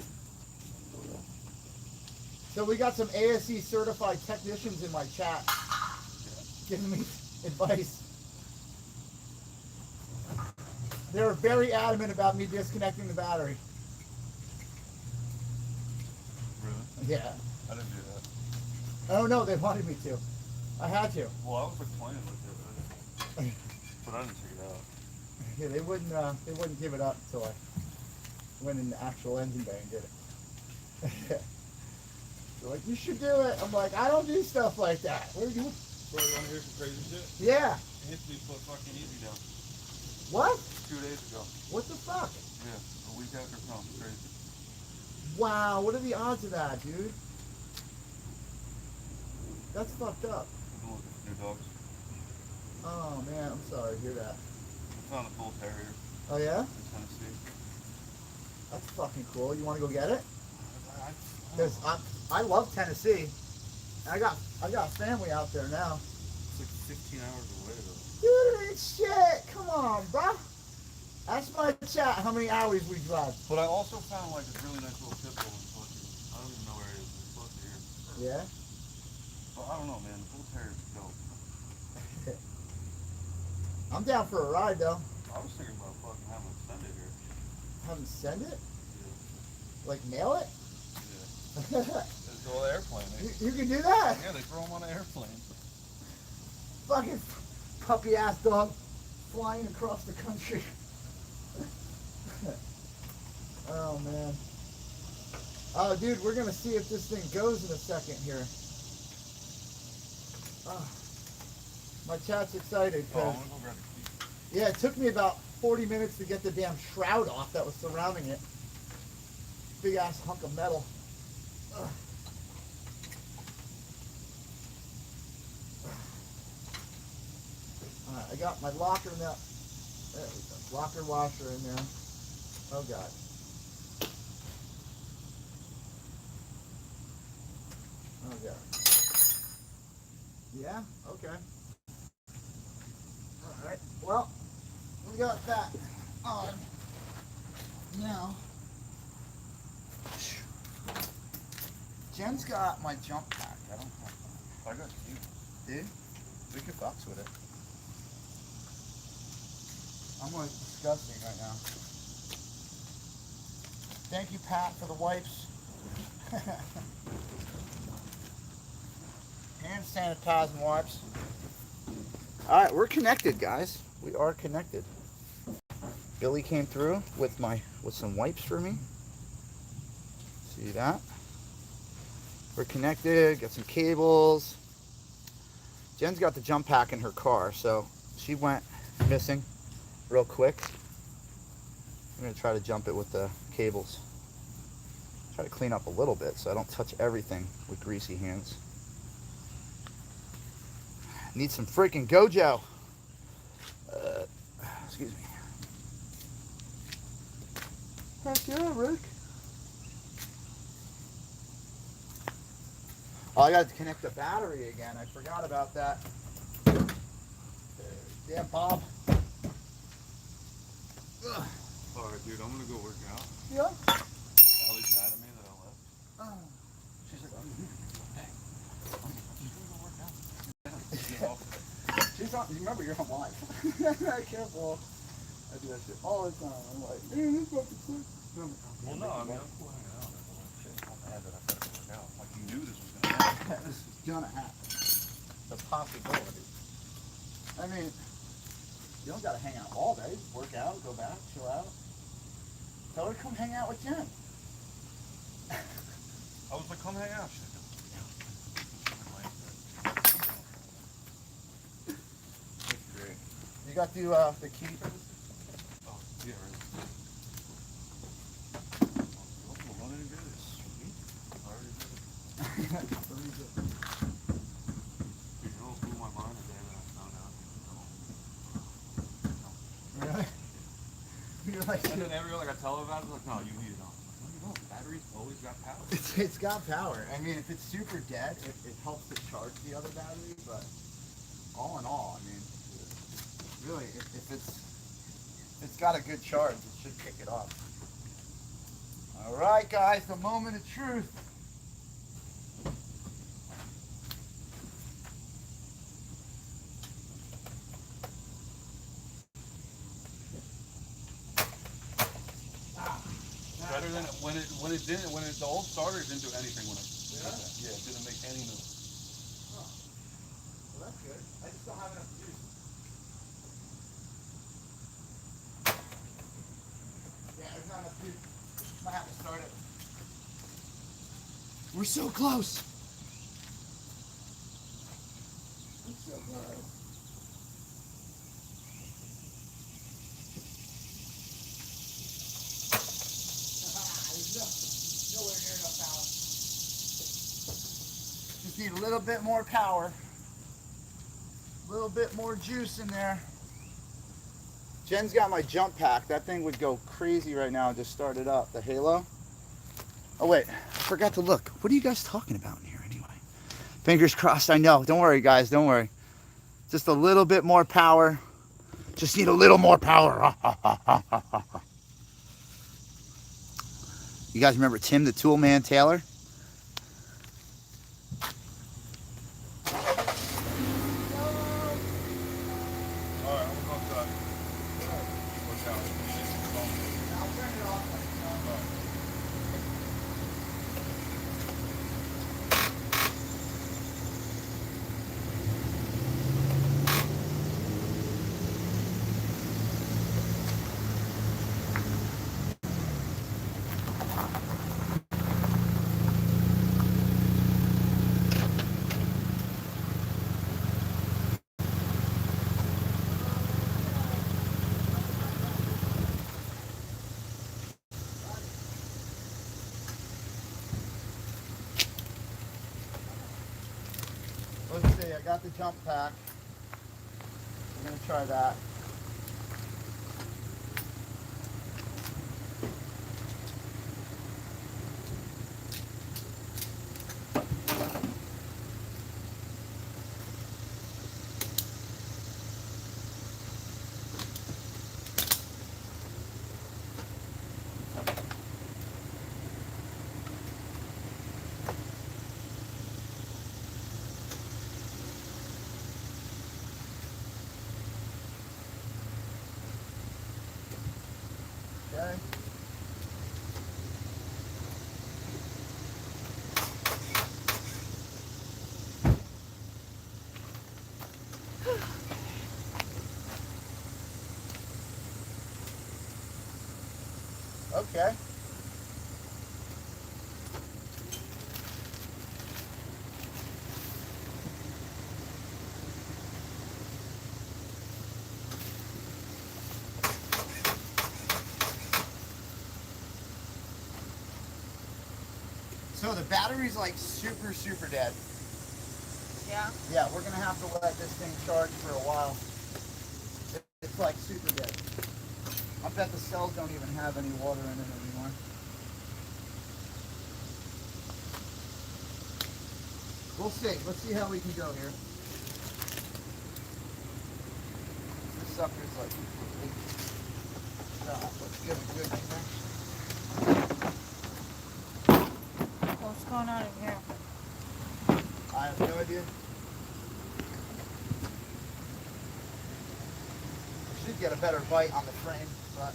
So we got some ASE certified technicians in my chat giving me advice. They were very adamant about me disconnecting the battery. Really? Yeah. I didn't do that. Oh no, they wanted me to. I had to. Well, I was like playing with it, but I didn't take it out. Yeah, they wouldn't give it up until I went in the actual engine bay and did it. They're like, you should do it. I'm like, I don't do stuff like that. What are you? Bro, you wanna hear some crazy shit? Yeah. Anthony put fucking easy down What? 2 days ago. What the fuck? Yeah, a week after film. Crazy. Wow, what are the odds of that, dude? That's fucked up. We've been looking for new dogs. Oh man, I'm sorry to hear that. We found a bull terrier Oh yeah? in Tennessee. That's fucking cool. You want to go get it? I Because I love Tennessee. I got family out there now. It's like 15 hours away though. Dude, it's shit. Come on, bro. Ask my chat how many hours we drive. But I also found like a really nice little pit bull in fucking, I don't even know where it is. It's close to here. Yeah? But I don't know, man. The bull terrier's dope. I'm down for a ride though. I was thinking about fucking having it send it here. Have them send it? Yeah. Like mail it? Yeah. It's all airplane. You can do that? Yeah, they throw them on an airplane. Fucking puppy ass dog flying across the country. Oh man. Oh dude, we're gonna see if this thing goes in a second here. Oh, my chat's excited Oh, I'm because gonna go grab the key. yeah, it took me about 40 minutes to get the damn shroud off that was surrounding it. Big ass hunk of metal. Ugh. Alright, I got my locker now There we go. Locker washer in there. Oh God. Oh God. Yeah. Okay. All right. Well, we got that on. Now, Jen's got my jump pack. I don't have I got you. that. Dude, we could box with it. I'm like disgusting right now. Thank you, Pat, for the wipes. Hand sanitizing wipes. All right, we're connected, guys. We are connected. Billy came through with some wipes for me. See that? We're connected. Got some cables. Jen's got the jump pack in her car, so she went missing real quick. I'm gonna try to jump it with the cables. Try to clean up a little bit so I don't touch everything with greasy hands. Need some freaking Gojo. Excuse me. Heck yeah, Rick. Oh, I got to connect the battery again. I forgot about that. Yeah, Bob. Ugh. Alright, dude, I'm gonna go work out. Yeah. Allie's mad at me that I left. Oh. She's like, oh, hey. Get off. She's on, you remember you're on live. Careful. I do that shit all the time. I'm like, man, this fucking quick. Well, no, I mean, I'm cool hanging out. Shit, I'm mad that I got to work out. Like, you knew this was gonna happen. This is gonna happen. It's a possibility. I mean, you don't gotta hang out all day. Work out, go back, chill out. Tell her to come hang out with Jen. I was like, come hang out. She's like, that's great. You got the key for this? Oh, yeah, right. Oh, we're running good. Sweet. I already did it. Dude, you know what blew my mind the day that I found out? Really? You're like, And then everyone, like, I tell her about it, like, no, you need it on. I'm like, no, the battery's always got power. it's got power. I mean, if it's super dead, it helps to charge the other battery, but all in all, I mean, really, if it's got a good charge, it should kick it off. All right, guys, the moment of truth. Better than the old starter didn't do anything when it did that. Yeah, it didn't make any noise. Well, that's good. I just don't have enough juice. Yeah, there's not enough juice. Might have to start it. We're so close. We're so close. There's nowhere near enough power. Just need a little bit more power. A little bit more juice in there. Jen's got my jump pack. That thing would go crazy right now. Just start it up. The Halo. Oh wait, I forgot to look. What are you guys talking about in here anyway? Fingers crossed. I know. Don't worry, guys. Don't worry. Just a little bit more power. Just need a little more power. You guys remember Tim the Tool Man Taylor? Alright, I'm gonna go outside. Work out. I'll turn it off. Let's see, I got the jump pack. We're gonna try that. Okay. Okay. So the battery's like super dead. Yeah. Yeah, we're gonna have to let this thing charge for a while. It's like super dead. I bet the cells don't even have any water in it anymore. We'll see. Let's see how we can go here. This sucker's like let's get a good connection. What's going on in here? I have no idea. Should get a better bite on the frame, but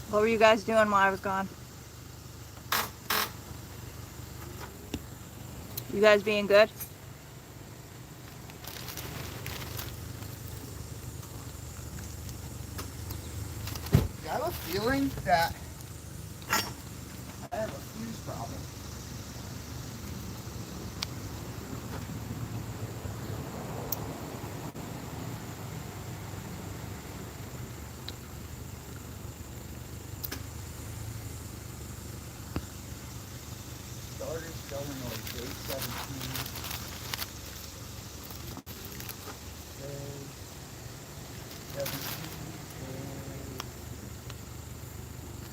What were you guys doing while I was gone? You guys being good? I have a feeling that I have a fuse problem. Starter solenoid J17.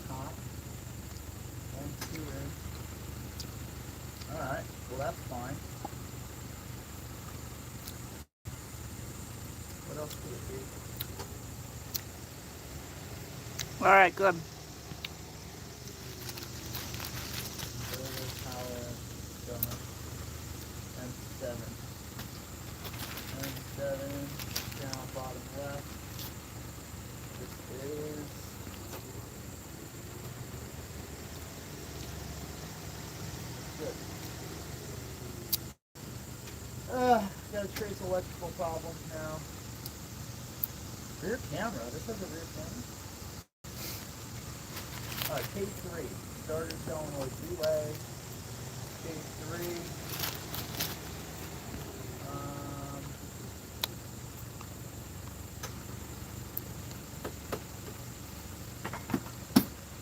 Top and two in. Alright, well that's fine. What else could it be? All right, good. Motor, power, stomach, M7. M7, down bottom left. This is good. Got a trace electrical problem now. Rear camera. This has a rear camera. K3. Starter solenoid relay. K3.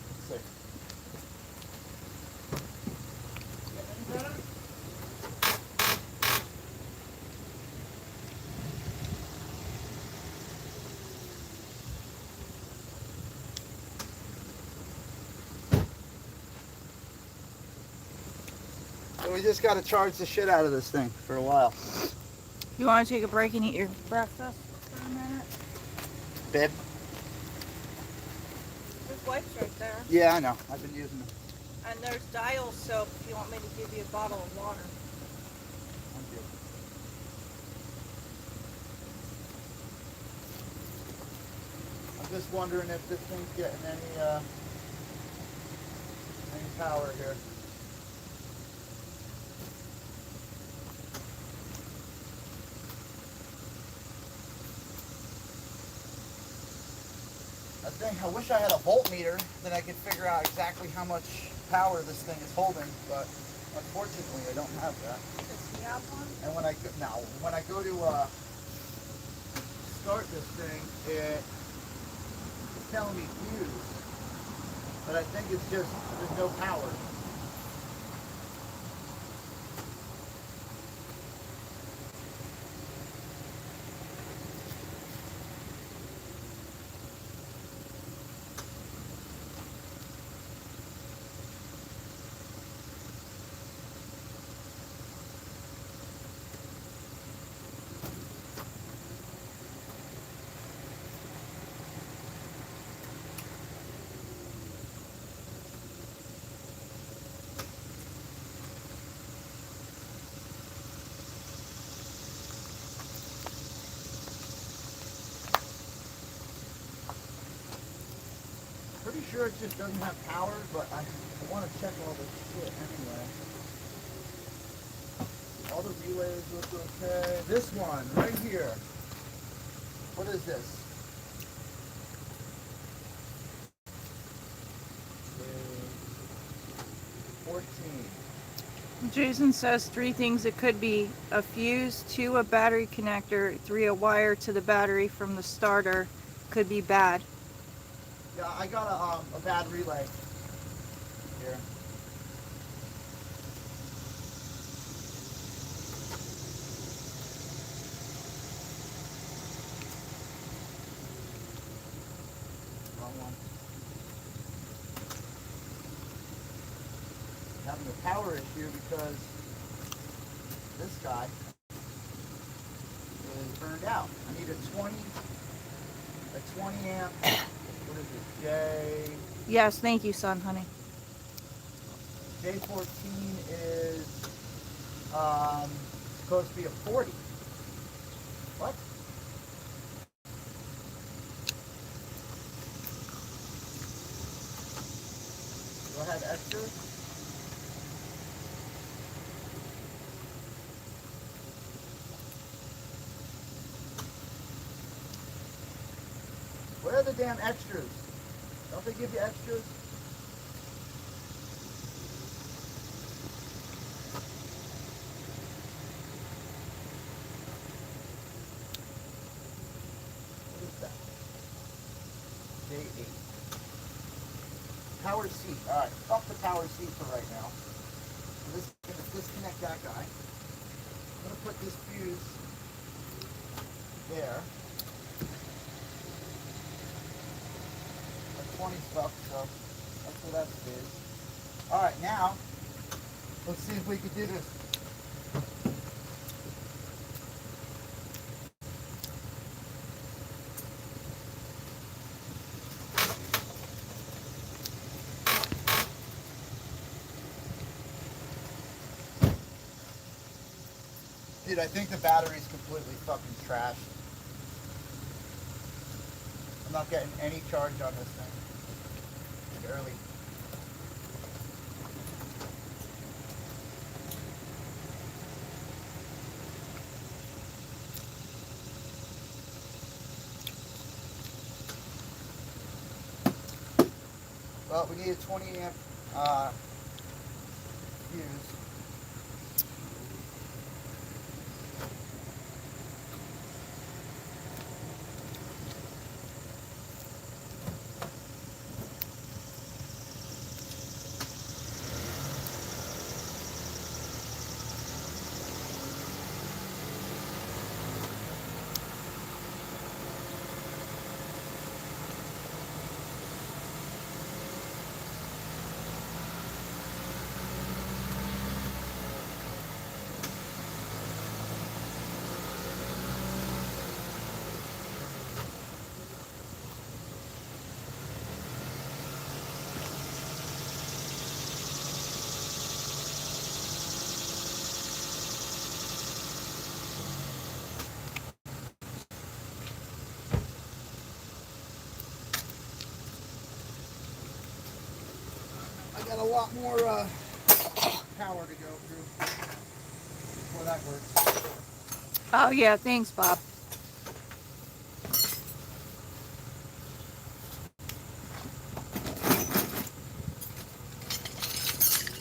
Let's see. So we just got to charge the shit out of this thing for a while. You want to take a break and eat your breakfast for a minute? Babe? There's wipes right there. Yeah, I know. I've been using them. And there's Dial soap if you want me to give you a bottle of water. Thank you. I'm just wondering if this thing's getting any power here. I wish I had a voltmeter, then I could figure out exactly how much power this thing is holding, but unfortunately I don't have that. Does he have one? And when I go to start this thing, it's telling me fuse, but I think it's just there's no power. sure it just doesn't have power, but I want to check all this shit anyway. All the relays look okay. This one, right here. What is this? 14. Jason says 3 things. It could be a fuse, 2 a battery connector, 3 a wire to the battery from the starter. Could be bad. Yeah, I got a bad relay here. Wrong one. Having a power issue because this guy is burned out. I need a 20 amp. What is it? Yes, thank you, son, honey. J14 is supposed to be a 40. What? Do I have extra? Where are the damn extras? Don't they give you extras? What is that? J8. Power seat. Alright, fuck the power seat for right now. So this is going to disconnect that guy. I'm going to put this fuse there. 20 bucks, so that's what that is. Alright, now, let's see if we can do this. Dude, I think the battery's completely fucking trashed. I'm not getting any charge on this thing. Barely. Well, we need a 20 amp fuse. Got a lot more power to go through before that works. Oh, yeah, thanks, Bob.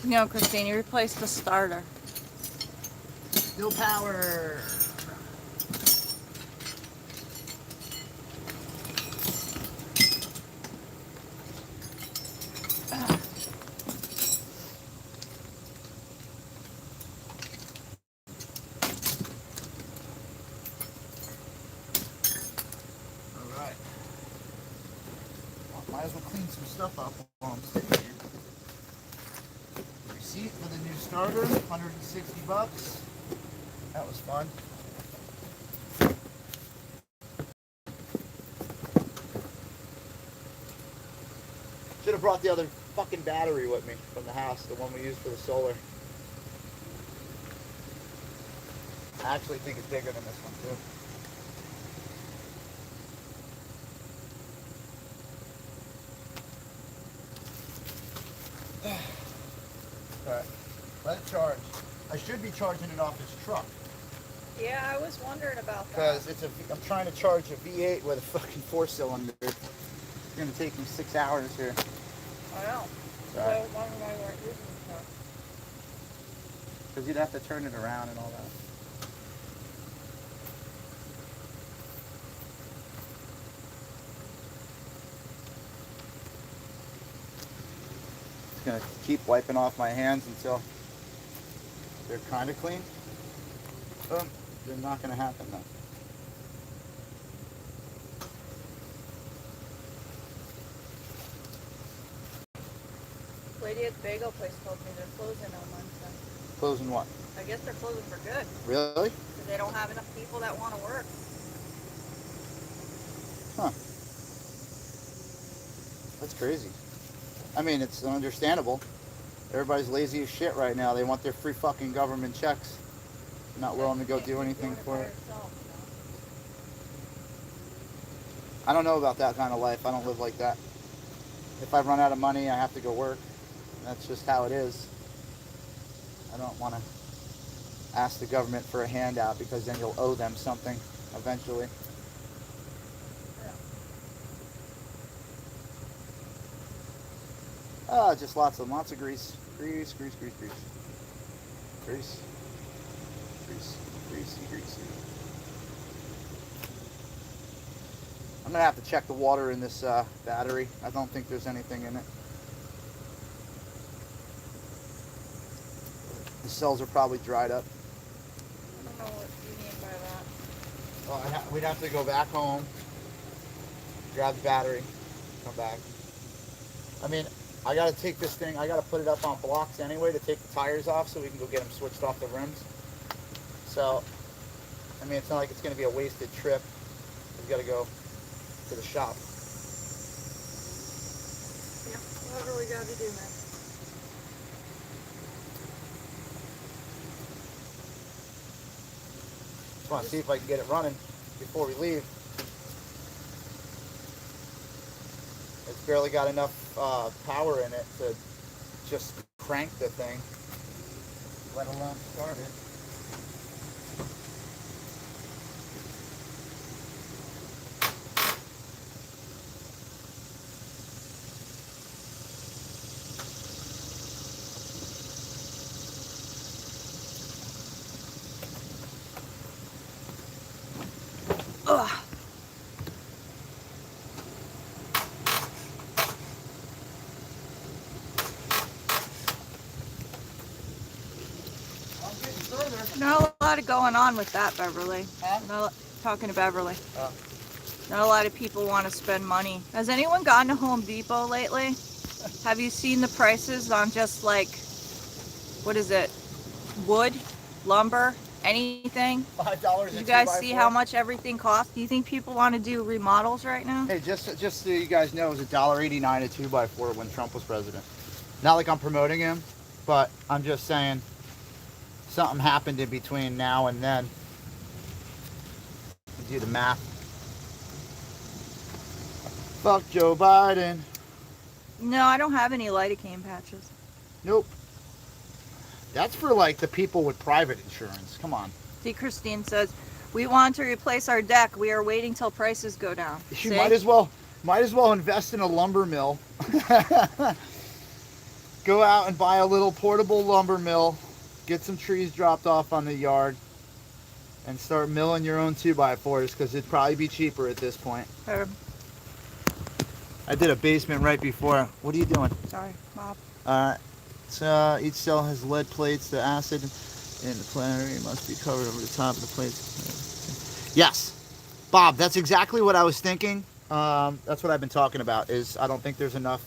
No, Christine, you replaced the starter. No power. Might as well clean some stuff up while I'm sitting here. Receipt for the new starter, 160 bucks. That was fun. Should have brought the other fucking battery with me from the house, the one we used for the solar. I actually think it's bigger than this one too. Alright. Let it charge. I should be charging it off this truck. Yeah, I was wondering about Because I'm trying to charge a V8 with a fucking 4-cylinder. It's gonna take me 6 hours here. I know. Sorry. So why weren't using stuff? Because you'd have to turn it around and all that. Just gonna keep wiping off my hands until they're kind of clean. They're not gonna happen though. Lady at the bagel place told me they're closing on Wednesday. Closing what? I guess they're closing for good Really? because they don't have enough people that want to work. Huh. That's crazy. I mean, it's understandable. Everybody's lazy as shit right now. They want their free fucking government checks. Not willing to go do anything for it. I don't know about that kind of life. I don't live like that. If I run out of money, I have to go work. That's just how it is. I don't want to ask the government for a handout because then you'll owe them something eventually. Ah, just lots of grease. Grease. Greasy. I'm gonna have to check the water in this battery. I don't think there's anything in it. The cells are probably dried up. I don't know what you mean by that. Well, we'd have to go back home, grab the battery, come back. I mean, I gotta take this thing, I gotta put it up on blocks anyway to take the tires off so we can go get them switched off the rims. So, I mean, it's not like it's gonna be a wasted trip. We've gotta go to the shop. Yeah, whatever we gotta do, man. Just wanna see if I can get it running before we leave. It's barely got enough power in it to just crank the thing, let alone start it. Ugh. Not a lot going on with that, Beverly. Huh? Talking to Beverly. Oh. Not a lot of people want to spend money. Has anyone gone to Home Depot lately? Have you seen the prices on just like, what is it? Wood, lumber, anything? $5 You guys see how much everything costs? Do you think people want to do remodels right now? Hey, just so you guys know, it was $1.89 a 2x4 when Trump was president. Not like I'm promoting him, but I'm just saying something happened in between now and then. Do the math. Fuck Joe Biden. No, I don't have any lidocaine patches. Nope. That's for like the people with private insurance. Come on. See, Christine says, we want to replace our deck. We are waiting till prices go down. You See? might as well invest in a lumber mill. Go out and buy a little portable lumber mill. Get some trees dropped off on the yard. And start milling your own 2x4s because it'd probably be cheaper at this point. I did a basement right before. What are you doing? Sorry, Bob. So each cell has lead plates. The acid in the planetary must be covered over the top of the plates. Yes, Bob, that's exactly what I was thinking. That's what I've been talking about. Is I don't think there's enough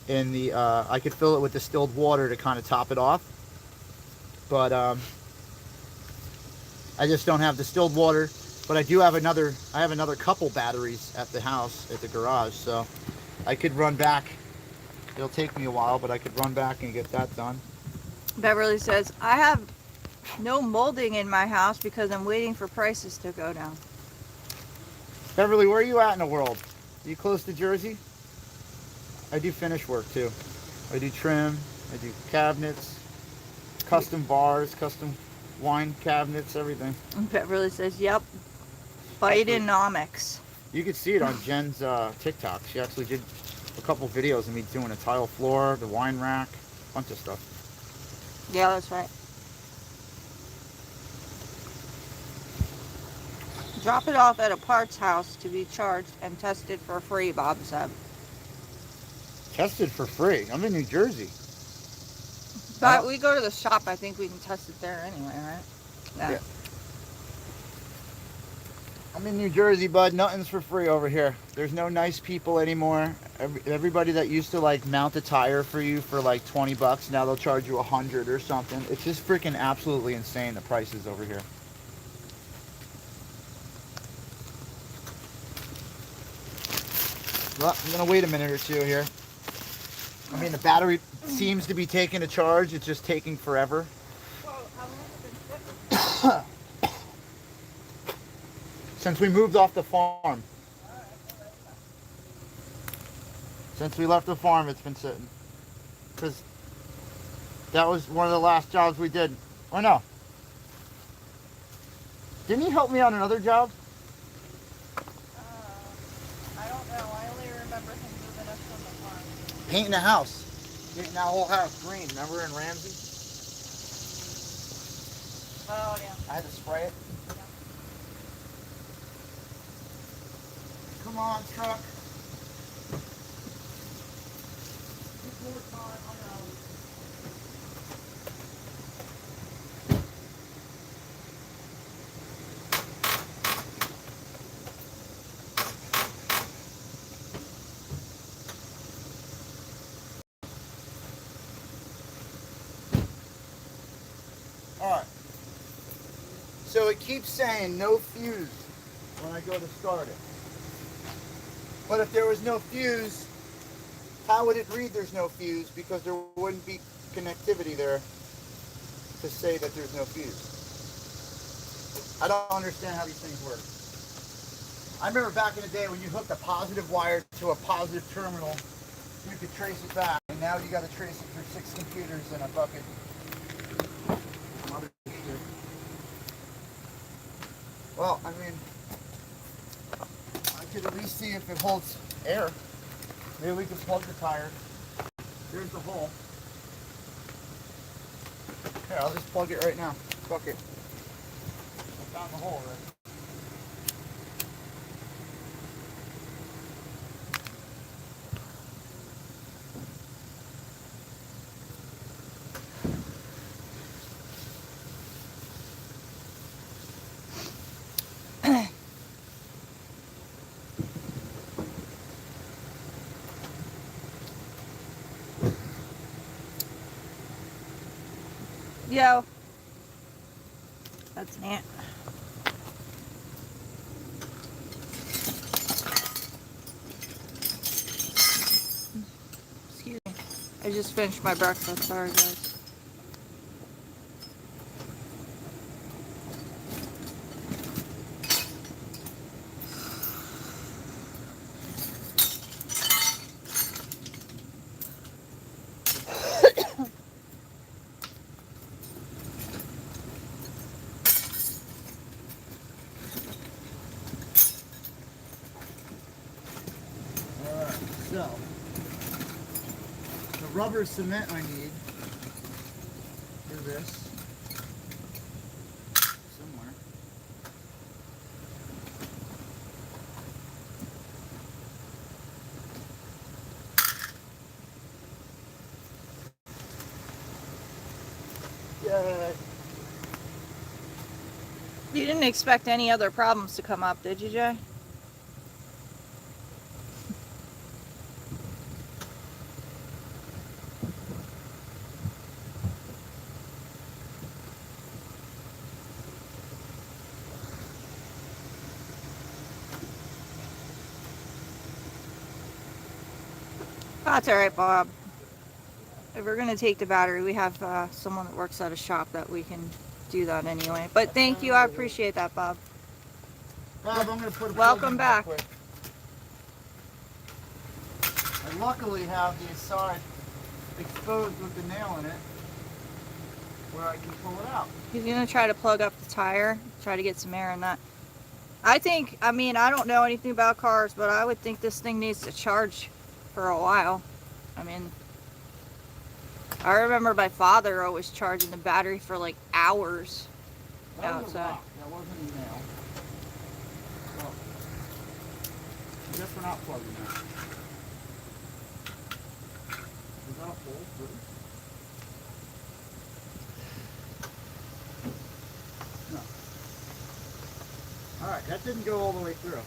in the. I could fill it with distilled water to kind of top it off, but I just don't have distilled water. But I do have another. I have another couple batteries at the house, at the garage, so I could run back. It'll take me a while, but I could run back and get that done. Beverly says, I have no molding in my house because I'm waiting for prices to go down. Beverly, where are you at in the world? Are you close to Jersey? I do finish work too. I do trim. I do cabinets, custom bars, custom wine cabinets, everything. Beverly says, "Yep, Bidenomics." You could see it on Jen's TikTok. She actually did a couple videos of me doing a tile floor, the wine rack, a bunch of stuff. Yeah, that's right. Drop it off at a parts house to be charged and tested for free, Bob said. Tested for free. I'm in New Jersey. But we go to the shop, I think we can test it there anyway, right? Yeah. I'm in New Jersey, bud. Nothing's for free over here. There's no nice people anymore. Everybody that used to like mount a tire for you for like $20, now they'll charge you $100 or something. It's just freaking absolutely insane, the prices over here. Well, I'm gonna wait a minute or two here. I mean, the battery seems to be taking a charge. It's just taking forever. Since we moved off the farm. Since we left the farm, it's been sitting. Because that was one of the last jobs we did. Or no. Didn't he help me on another job? I don't know. I only remember him moving us from the farm. Painting the house. Painting that whole house green. Remember in Ramsey? Oh, yeah. I had to spray it. Come on, truck. Alright. So it keeps saying no fuse when I go to start it. But if there was no fuse, how would it read there's no fuse? Because there wouldn't be connectivity there to say that there's no fuse. I don't understand how these things work. I remember back in the day when you hooked a positive wire to a positive terminal, you could trace it back. And now you got to trace it through 6 computers and a bucket. Mother shit. Well, I mean, I could at least see if it holds air. Maybe we could plug the tire. There's the hole. Here, I'll just plug it right now. Fuck it. I found the hole already. Yo. That's an ant. Excuse me. I just finished my breakfast. Sorry, guys. So, the rubber cement I need for this somewhere. Yay. You didn't expect any other problems to come up, did you, Jay? That's all right, Bob. If we're gonna take the battery, we have someone that works at a shop that we can do that anyway. But thank you, I appreciate that, Bob. Bob, I'm gonna put a Welcome plug back. in real quick. I luckily have the side exposed with the nail in it where I can pull it out. He's gonna try to plug up the tire, try to get some air in that. I think, I mean, I don't know anything about cars, but I would think this thing needs to charge for a while. I mean, I remember my father always charging the battery for like hours That was a outside. rock. That wasn't a nail. So, I guess we're not plugging that. Is that a hole through? No. Alright, that didn't go all the way through.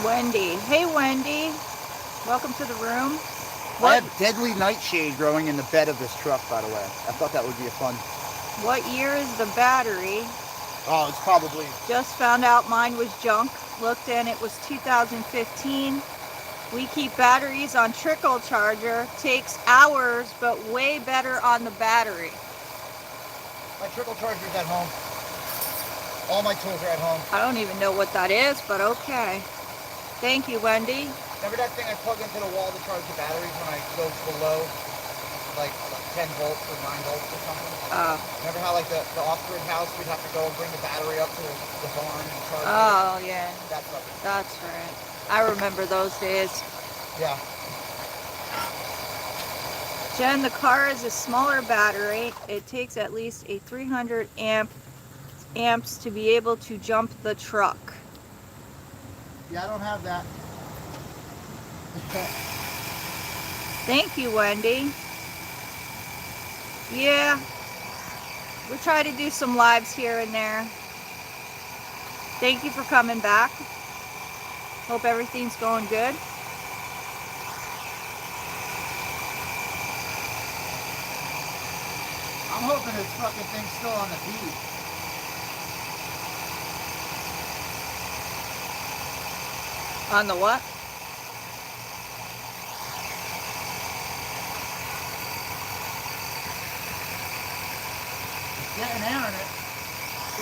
Wendy. Hey, Wendy. Welcome to the room. I What, have deadly nightshade growing in the bed of this truck, by the way. I thought that would be a fun. what year is the battery? Oh, it's probably. Just found out mine was junk. Looked in, it was 2015. We keep batteries on trickle charger. Takes hours, but way better on the battery. My trickle charger's at home. All my tools are at home. I don't even know what that is, but okay. Thank you, Wendy. Remember that thing I plug into the wall to charge the batteries when I go below like 10 volts or 9 volts or something? Remember how like the off-grid house, we'd have to go and bring the battery up to the barn and charge it? Oh, yeah. That's what. That's right. I remember those days. Yeah. Jen, the car is a smaller battery. It takes at least a 300 amps to be able to jump the truck. Yeah, I don't have that. Thank you, Wendy. Yeah, we try to do some lives here and there. Thank you for coming back. Hope everything's going good. I'm hoping this fucking thing's still on the beat. On the what? It's getting air in it.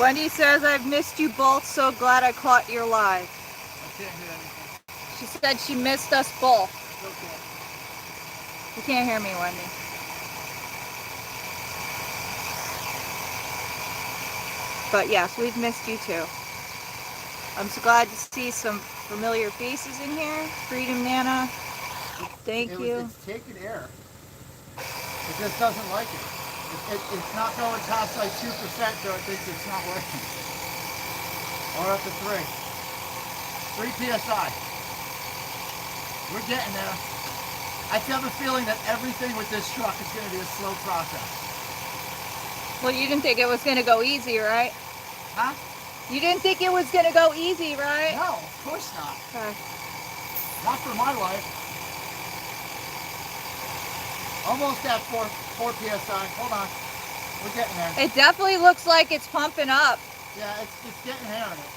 Wendy says, I've missed you both, so glad I caught your live. I can't hear anything. She said she missed us both. It's okay. You can't hear me, Wendy. But yes, we've missed you too. I'm so glad to see some familiar faces in here. Freedom Nana, thank you. It's taking air. It just doesn't like it. It's not going past like 2%, so it thinks it's not working. Or up to 3. 3 PSI. We're getting there. I have a feeling that everything with this truck is going to be a slow process. Well, you didn't think it was going to go easy, right? Huh? You didn't think it was going to go easy, right? No, of course not. Okay. Not for my life. Almost at 4 PSI. Hold on. We're getting there. It definitely looks like it's pumping up. Yeah, it's getting air in it.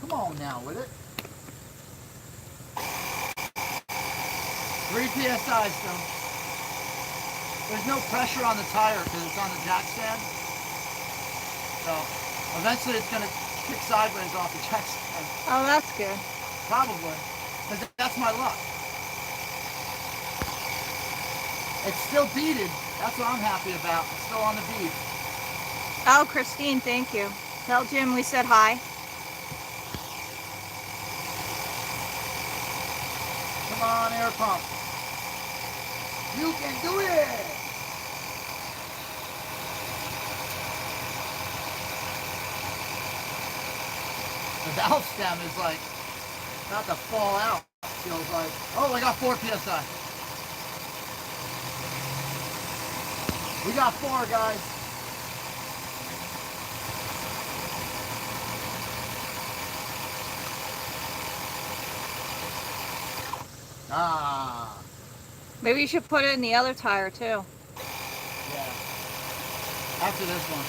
Come on now with it. 3 PSI still. There's no pressure on the tire because it's on the jack stand. So eventually it's going to kick sideways off the jack stand. Oh, that's good. Probably. Because that's my luck. It's still beaded. That's what I'm happy about. It's still on the bead. Oh, Christine, thank you. Tell Jim we said hi. Come on, air pump. You can do it! The valve stem is like about to fall out. Feels like. Oh, we got 4 psi. We got 4, guys. Ah, Maybe you should put it in the other tire too. yeah. After this one.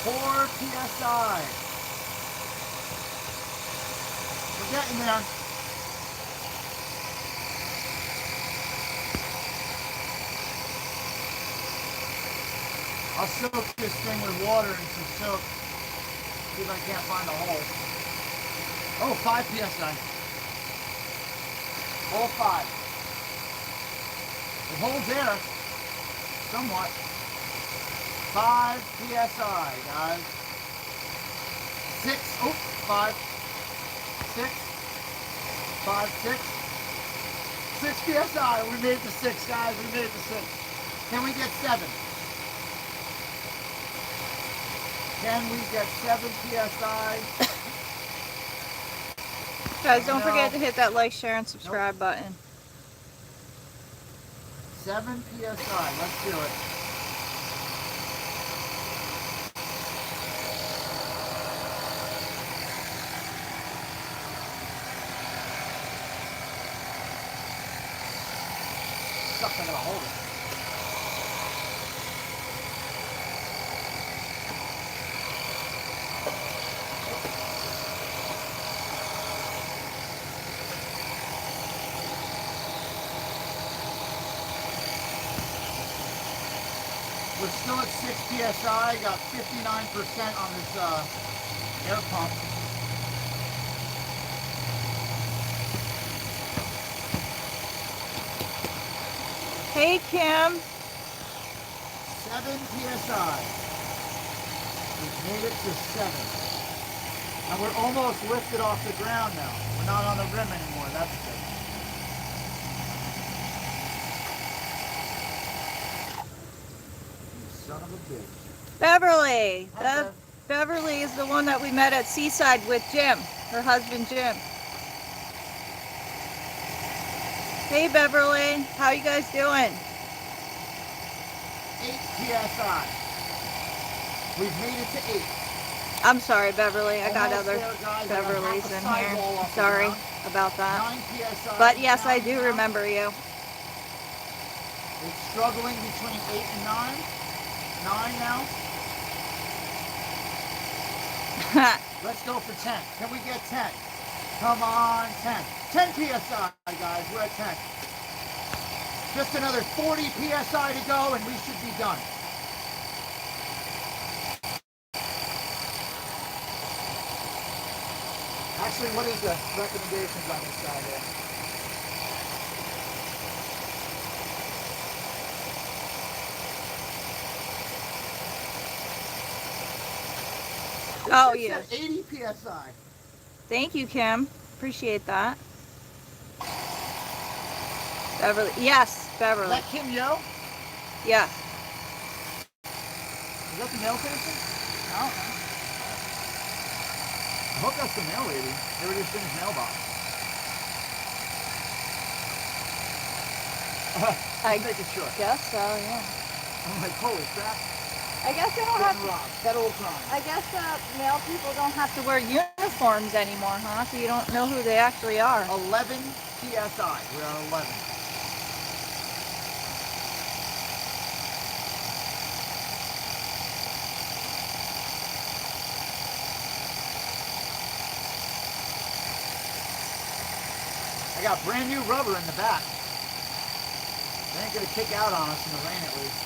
Four PSI. We're getting there. I'll soak this thing with water and some soap. See if I can't find a hole. Oh, 5 PSI. All 5. It holds air. Somewhat. 5 PSI, guys. 6. Oh, 5. 6. 5, 6. 6 PSI. We made it to 6, guys. We made it to 6. Can we get 7? Can we get 7 PSI? Guys, don't forget to hit that like, share, and subscribe button. 7 PSI. Let's do it. Sucks, I gotta hold it. We're still at 6 PSI, got 59% on this air pump. Hey, Kim. 7 PSI. We've made it to 7. And we're almost lifted off the ground now. We're not on the rim anymore, that's good. Son of a bitch. Beverly. Hi, Bev. Beverly is the one that we met at Seaside with Jim, her husband Jim. Hey, Beverly. How you guys doing? 8 PSI. We've made it to 8. I'm sorry, Beverly. I got Almost other there, guys. I got Beverlys half a in sidewall here. off the Sorry ground. about that. 9 PSI. But yes, I down do now. remember you. It's struggling between 8 and 9. 9 now. Let's go for 10. Can we get 10? Come on, 10. 10 PSI, guys. We're at 10. Just another 40 PSI to go and we should be done. Actually, what is the recommendations on this side here? Oh, This yes. said 80 PSI. Thank you, Kim. Appreciate that. Beverly. Yes, Is Beverly. that Kim Yo? Yes. Is that the mail person? I don't know. I hope that's the mail lady. They were just in his mailbox. I Making sure. guess so, yeah. I'm like, holy crap. I guess they don't Getting have to, robbed. Federal crime. I guess male people don't have to wear uniforms anymore, huh? So you don't know who they actually are. 11 PSI. We're on 11. I got brand new rubber in the back. They ain't gonna kick out on us in the rain at least.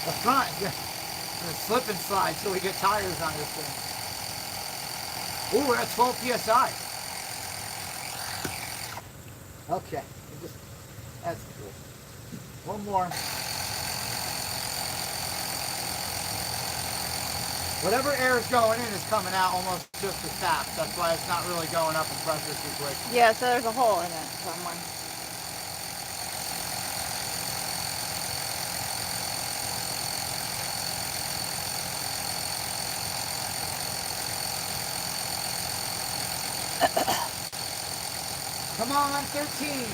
The front, gonna slip and slide till we get tires on this thing. Ooh, we're at 12 PSI. Okay, that's cool. One more. Whatever air is going in is coming out almost just as fast. That's why it's not really going up in pressure too quick. Yeah, so there's a hole in it somewhere. Come on, 13.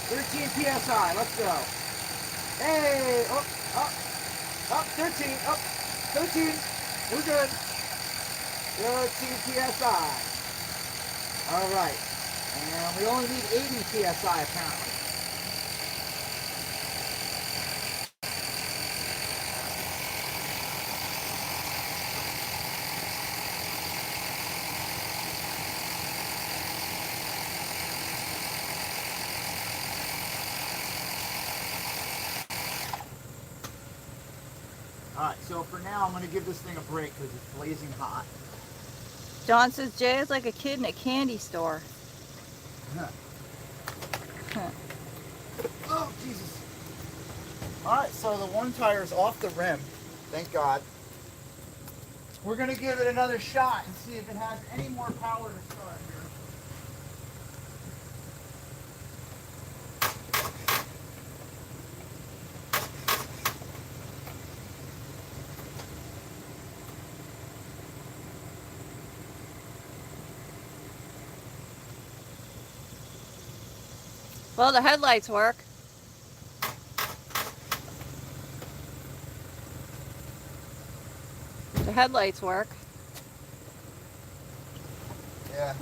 13 PSI, let's go. Hey, up, 13, up, 13. We're good. 13 PSI. All right. And we only need 80 PSI apparently. Alright, so for now I'm going to give this thing a break because it's blazing hot. John says Jay is like a kid in a candy store. Oh, Jesus. Alright, so the one tire's off the rim. Thank God. We're going to give it another shot and see if it has any more power to start here. Well, the headlights work. The headlights work. Yeah.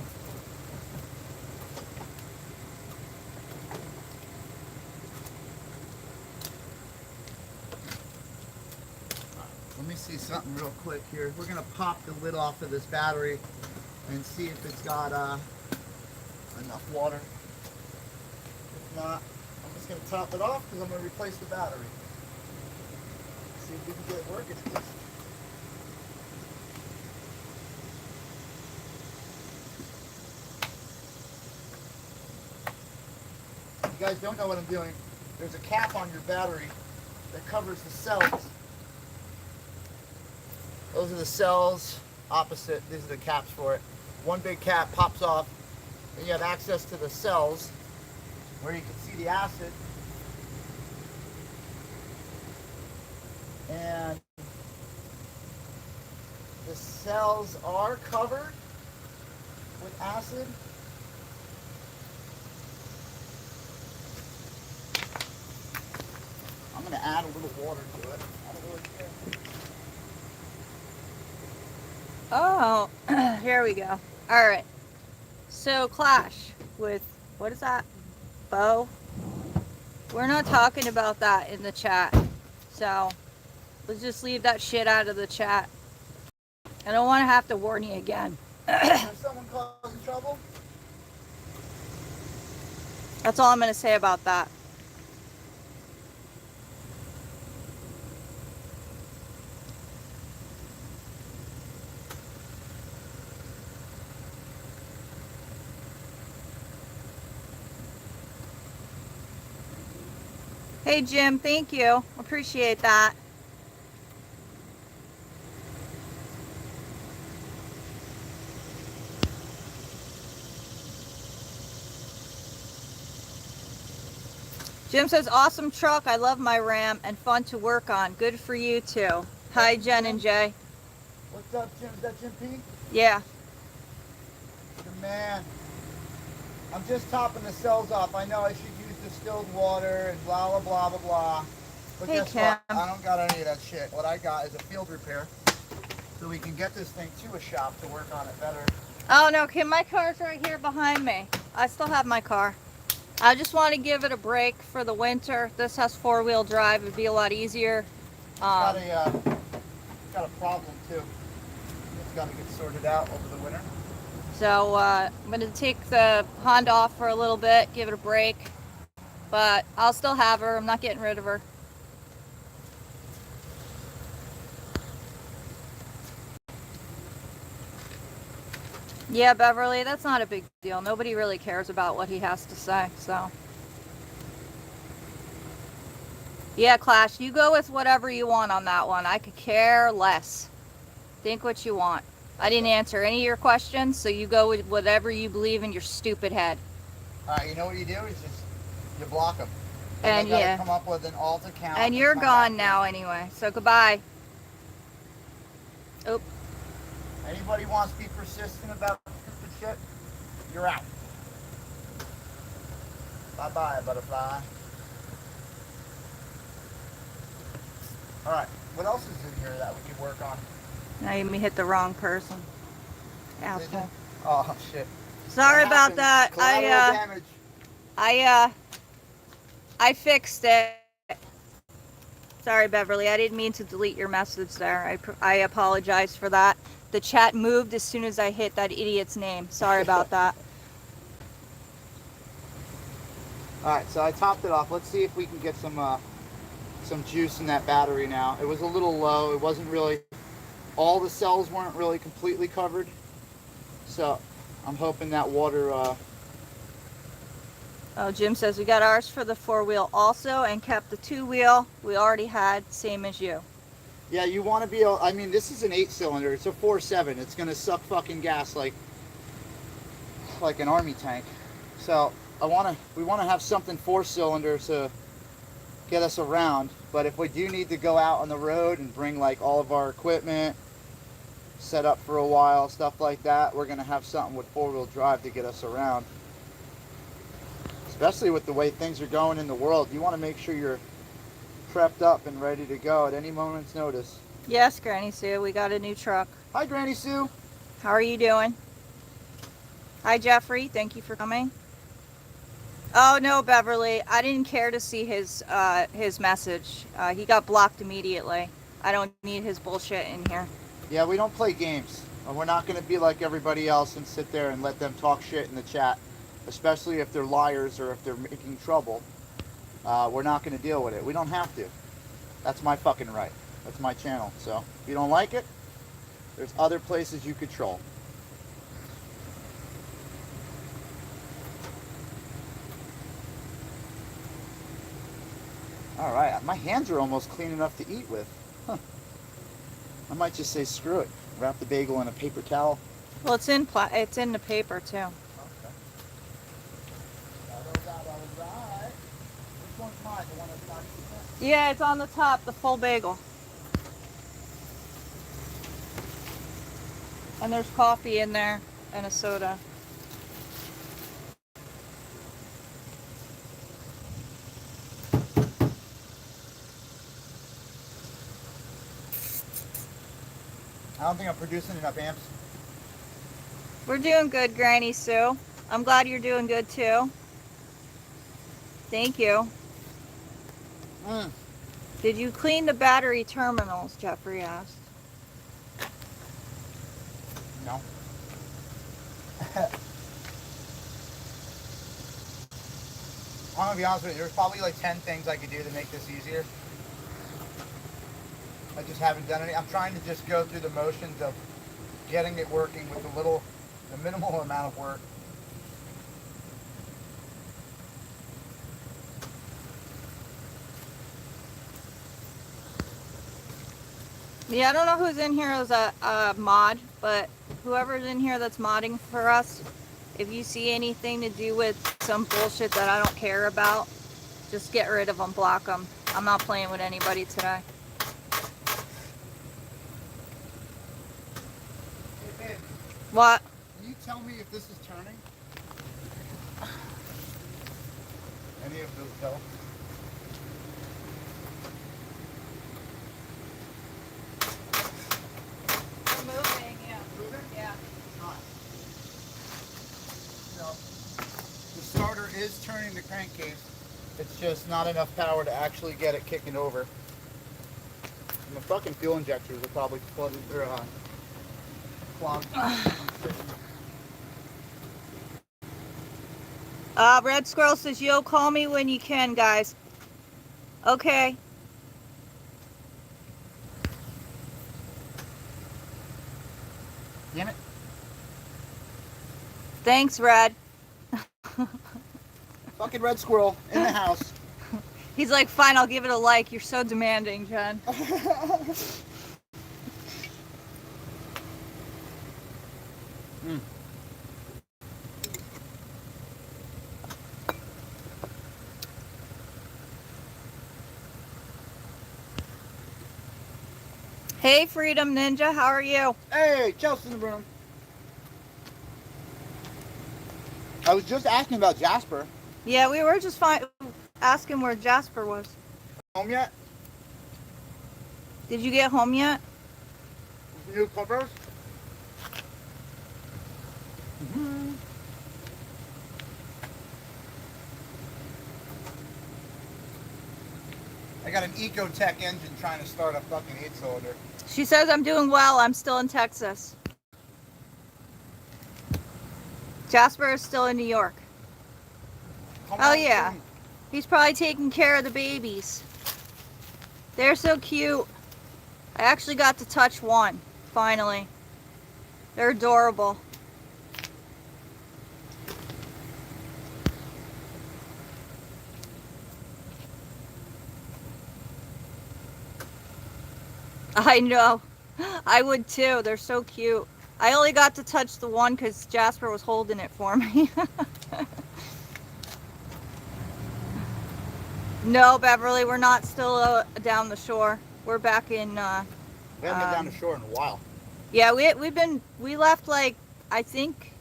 Let me see something real quick here. We're going to pop the lid off of this battery and see if it's got enough water. If not, I'm just going to top it off because I'm going to replace the battery. See if we can get it working at least. You guys don't know what I'm doing. There's a cap on your battery that covers the cells. Those are the cells opposite. These are the caps for it. One big cap pops off, and you have access to the cells where you can see the acid. And the cells are covered with acid. I'm going to add a little water to it. I don't really care. Oh, here we go. All right. So clash with, what is that? Bo? We're not talking about that in the chat. So let's just leave that shit out of the chat. I don't want to have to warn you again. Is someone causing trouble? That's all I'm going to say about that. Hey Jim, thank you. Appreciate that. Jim says, awesome truck. I love my Ram and fun to work on. Good for you too. Hi Jen and Jay. What's up, Jim? Is that Jim P? Yeah. Good man. I'm just topping the cells off. I know I should use distilled water and blah, blah, blah, blah, blah. But Hey, guess Cam. what? I don't got any of that shit. What I got is a field repair so we can get this thing to a shop to work on it better. Oh no, Kim, my car's right here behind me. I still have my car. I just want to give it a break for the winter. This has four-wheel drive. It'd be a lot easier. Got a problem too. It's got to get sorted out over the winter. So I'm going to take the Honda off for a little bit, give it a break. But I'll still have her. I'm not getting rid of her. Yeah, Beverly, that's not a big deal. Nobody really cares about what he has to say, so. Yeah, Clash, you go with whatever you want on that one. I could care less. Think what you want. I didn't answer any of your questions, so you go with whatever you believe in your stupid head. Alright, you know what you do is just, you block them. And they gotta yeah. come up with an alt account. And you're come gone back. now anyway, so goodbye. Oh, Anybody wants to be persistent about the shit, you're out. Bye-bye, butterfly. All right, what else is in here that we can work on? Now you may hit the wrong person. Asshole. Oh, shit. Sorry about that. Collateral damage. I fixed it. Sorry, Beverly. I didn't mean to delete your message there. I apologize for that. The chat moved as soon as I hit that idiot's name. Sorry about that. All right, so I topped it off. Let's see if we can get some juice in that battery now. It was a little low. It wasn't really, all the cells weren't really completely covered. So I'm hoping that water, Oh, Jim says we got ours for the 4-wheel also and kept the 2-wheel we already had, same as you. yeah, you want to be able, I mean, this is an 8-cylinder. It's a 4.7. It's going to suck fucking gas like an army tank. So we want to have something 4-cylinder to get us around. But if we do need to go out on the road and bring like all of our equipment, set up for a while, stuff like that, we're going to have something with 4-wheel drive to get us around. Especially with the way things are going in the world, you want to make sure you're prepped up and ready to go at any moment's notice. Yes, Granny Sue, we got a new truck. Hi, Granny Sue. How are you doing? Hi, Jeffrey. Thank you for coming. Oh, no, Beverly. I didn't care to see his message. He got blocked immediately. I don't need his bullshit in here. Yeah, we don't play games. We're not going to be like everybody else and sit there and let them talk shit in the chat. Especially if they're liars or if they're making trouble. We're not going to deal with it. We don't have to. That's my fucking right. That's my channel. So if you don't like it, there's other places you could troll. All right, my hands are almost clean enough to eat with. Huh. I might just say screw it. Wrap the bagel in a paper towel. Well, it's in the paper too. Yeah, it's on the top, the full bagel. And there's coffee in there and a soda. I don't think I'm producing enough amps. We're doing good, Granny Sue. I'm glad you're doing good too. Thank you. Did you clean the battery terminals? Jeffrey asked. No. I'm gonna be honest with you, there's probably like 10 things I could do to make this easier. I just haven't done any. I'm trying to just go through the motions of getting it working with the minimal amount of work. Yeah, I don't know who's in here as a mod, but whoever's in here that's modding for us, if you see anything to do with some bullshit that I don't care about, just get rid of them, block them. I'm not playing with anybody today. Hey, babe, What? can you tell me if this is turning? Any of those belts? Moving, yeah. Moving? Yeah. Not. So, the starter is turning the crankcase. It's just not enough power to actually get it kicking over. And the fucking fuel injectors are probably flooded or clogged. Red Squirrel says, yo, call me when you can, guys. Okay. Damn it. Thanks, Red. Fucking red squirrel in the house. He's like, fine, I'll give it a like. You're so demanding, Jen. Hey, Freedom Ninja, how are you? Hey, Chelsea in the room. I was just asking about Jasper. Yeah, we were just asking where Jasper was. Home yet? Did you get home yet? New clippers? I got an Ecotech engine trying to start a fucking 8-cylinder. She says I'm doing well. I'm still in Texas. Jasper is still in New York. Oh yeah. He's probably taking care of the babies. They're so cute. I actually got to touch one, finally. They're adorable. I know. I would too. They're so cute. I only got to touch the one because Jasper was holding it for me. No, Beverly, we're not still down the shore. We're back in. We haven't been down the shore in a while. Yeah, we left like I think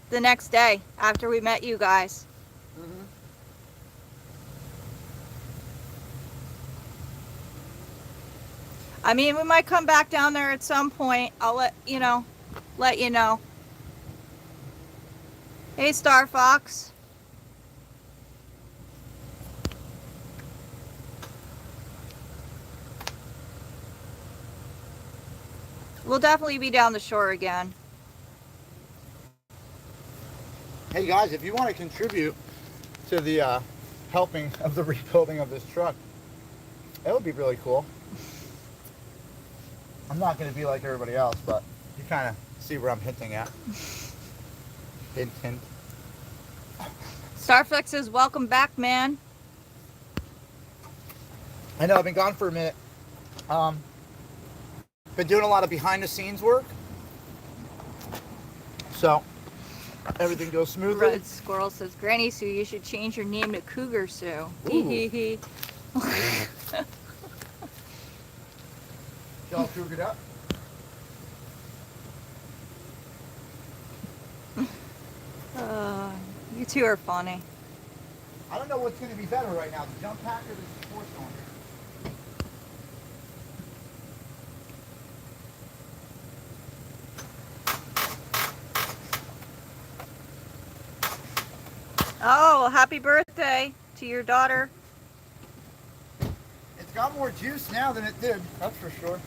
the next day after we met you guys. Mm-hmm. I mean, we might come back down there at some point. I'll let you know. Hey, Star Fox. We'll definitely be down the shore again. Hey guys, if you want to contribute to the helping of the rebuilding of this truck, it would be really cool. I'm not going to be like everybody else, but you kind of see where I'm hinting at. Hint, hint. Starflex says, welcome back, man. I know, I've been gone for a minute. Been doing a lot of behind the scenes work. So, everything goes smoothly. Red Squirrel says, Granny Sue, you should change your name to Cougar Sue. Ooh. Y'all cougared up? You two are funny. I don't know what's going to be better right now, the jump pack or the 4-cylinder. Oh, happy birthday to your daughter. It's got more juice now than it did, that's for sure.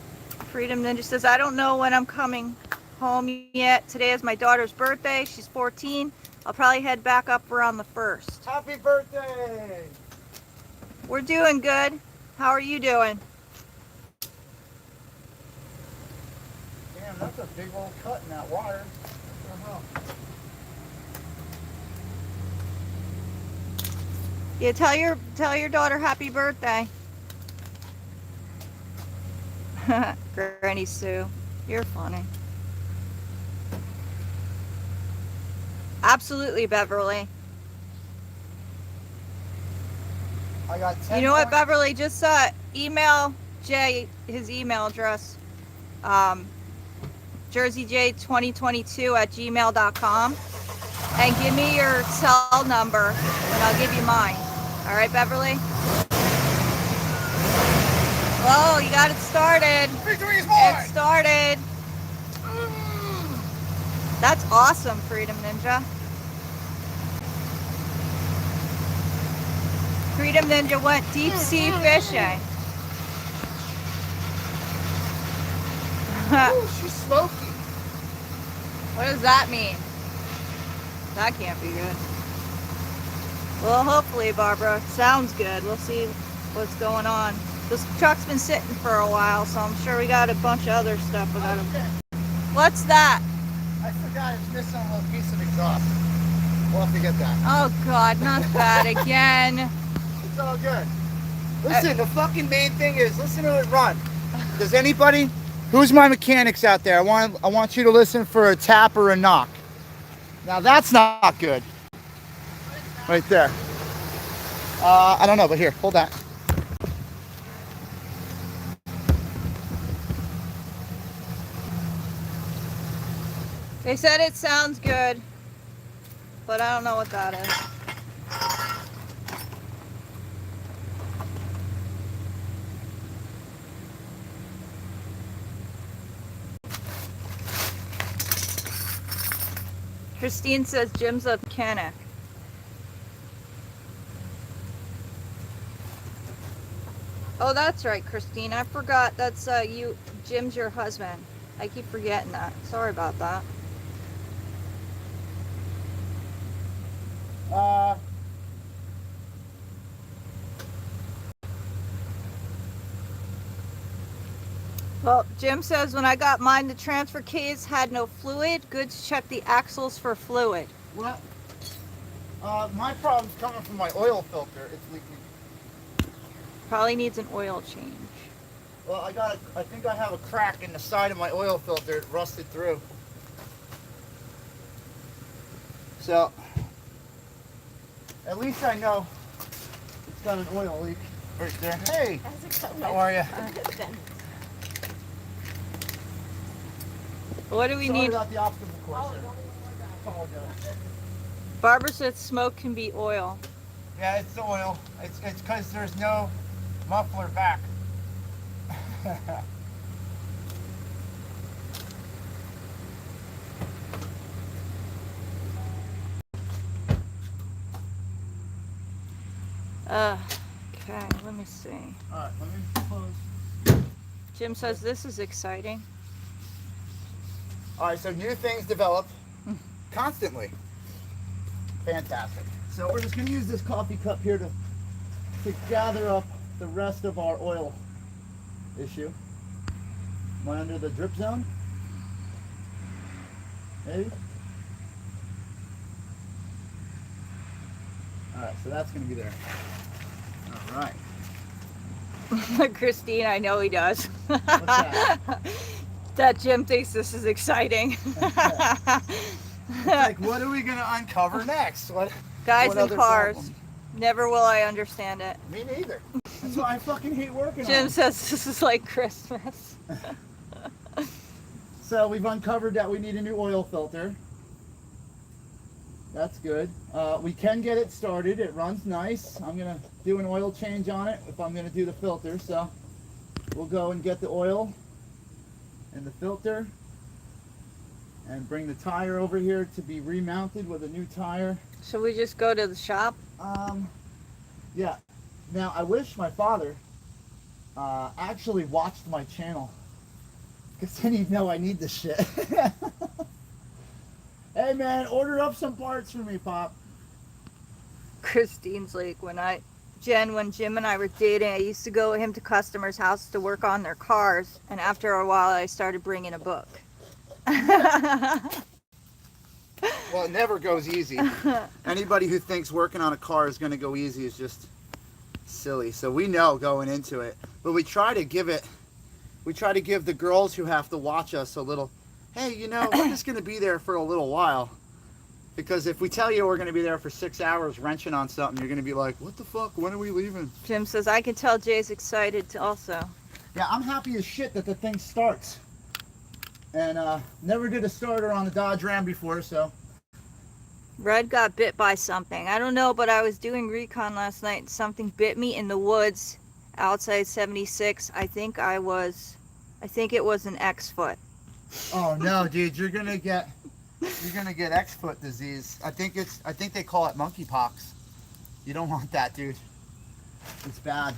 Freedom Ninja says, I don't know when I'm coming home yet. Today is my daughter's birthday. She's 14. I'll probably head back up around the 1st. Happy birthday! We're doing good. How are you doing? Damn, that's a big old cut in that wire. What the hell? Yeah, tell your daughter happy birthday. Granny Sue, you're funny. Absolutely, Beverly. I got 10 You know what, points. Beverly? Just email Jay his email address. jerseyj2022@gmail.com and give me your cell number and I'll give you mine. All right, Beverly? Oh, you got it started. Victory is mine! It started. That's awesome, Freedom Ninja. Freedom Ninja went deep sea fishing. Ooh, she's smoky. What does that mean? That can't be good. Well, hopefully, Barbara. Sounds good. We'll see what's going on. This truck's been sitting for a while, so I'm sure we got a bunch of other stuff we got to... What's that? I forgot it's missing a little piece of exhaust. We'll have to get that. Oh, God, not that again. It's all good. Listen, the fucking main thing is listen to it run. Does anybody... Who's my mechanics out there? I want you to listen for a tap or a knock. Now that's not good. Right there. I don't know, but here, hold that. They said it sounds good. but I don't know what that is. Christine says Jim's a mechanic. Oh, that's right, Christine. I forgot that's you. Jim's your husband. I keep forgetting that. Sorry about that. Well, Jim says when I got mine, the transfer case had no fluid. Good to check the axles for fluid. What? My problem's coming from my oil filter. It's leaking. Probably needs an oil change. Well, I think I have a crack in the side of my oil filter. It rusted through. So, at least I know it's got an oil leak right there. Hey, how are you? What do we Sorry need? about the obstacle course. Apologize. Barbara said smoke can be oil. Yeah, it's the oil. It's because there's no muffler back. Okay, let me see. Alright, let me close. Jim says this is exciting. Alright, so new things develop constantly. Fantastic. So we're just going to use this coffee cup here to gather up the rest of our oil issue. Am I under the drip zone? Maybe? Alright, so that's going to be there. Alright. Christine, I know he does. What's that? That Jim thinks this is exciting. It's like, what are we going to uncover next? Guys what in other cars. problem? Never will I understand it. Me neither. That's why I fucking hate working Jim on says this is like Christmas. So we've uncovered that we need a new oil filter. That's good. We can get it started. It runs nice. I'm going to do an oil change on it if I'm going to do the filter. So we'll go and get the oil and the filter and bring the tire over here to be remounted with a new tire. Should we just go to the shop? Yeah. Now, I wish my father actually watched my channel, because then he'd know I need this shit. Hey, man, order up some parts for me, Pop. Christine's like, when Jim and I were dating, I used to go with him to customers' houses to work on their cars, and after a while, I started bringing a book. Well, it never goes easy. Anybody who thinks working on a car is going to go easy is just silly. So we know going into it, but we try to give the girls who have to watch us a little, hey, you know, we're just going to be there for a little while. Because if we tell you we're going to be there for 6 hours wrenching on something, you're going to be like, what the fuck? When are we leaving? Jim says, I can tell Jay's excited also. Yeah, I'm happy as shit that the thing starts. And never did a starter on the Dodge Ram before, so. Red got bit by something. I don't know, but I was doing recon last night and something bit me in the woods outside 76. I think it was an X-foot. Oh no, dude, you're gonna get X-foot disease. I think they call it monkeypox. You don't want that, dude. It's bad.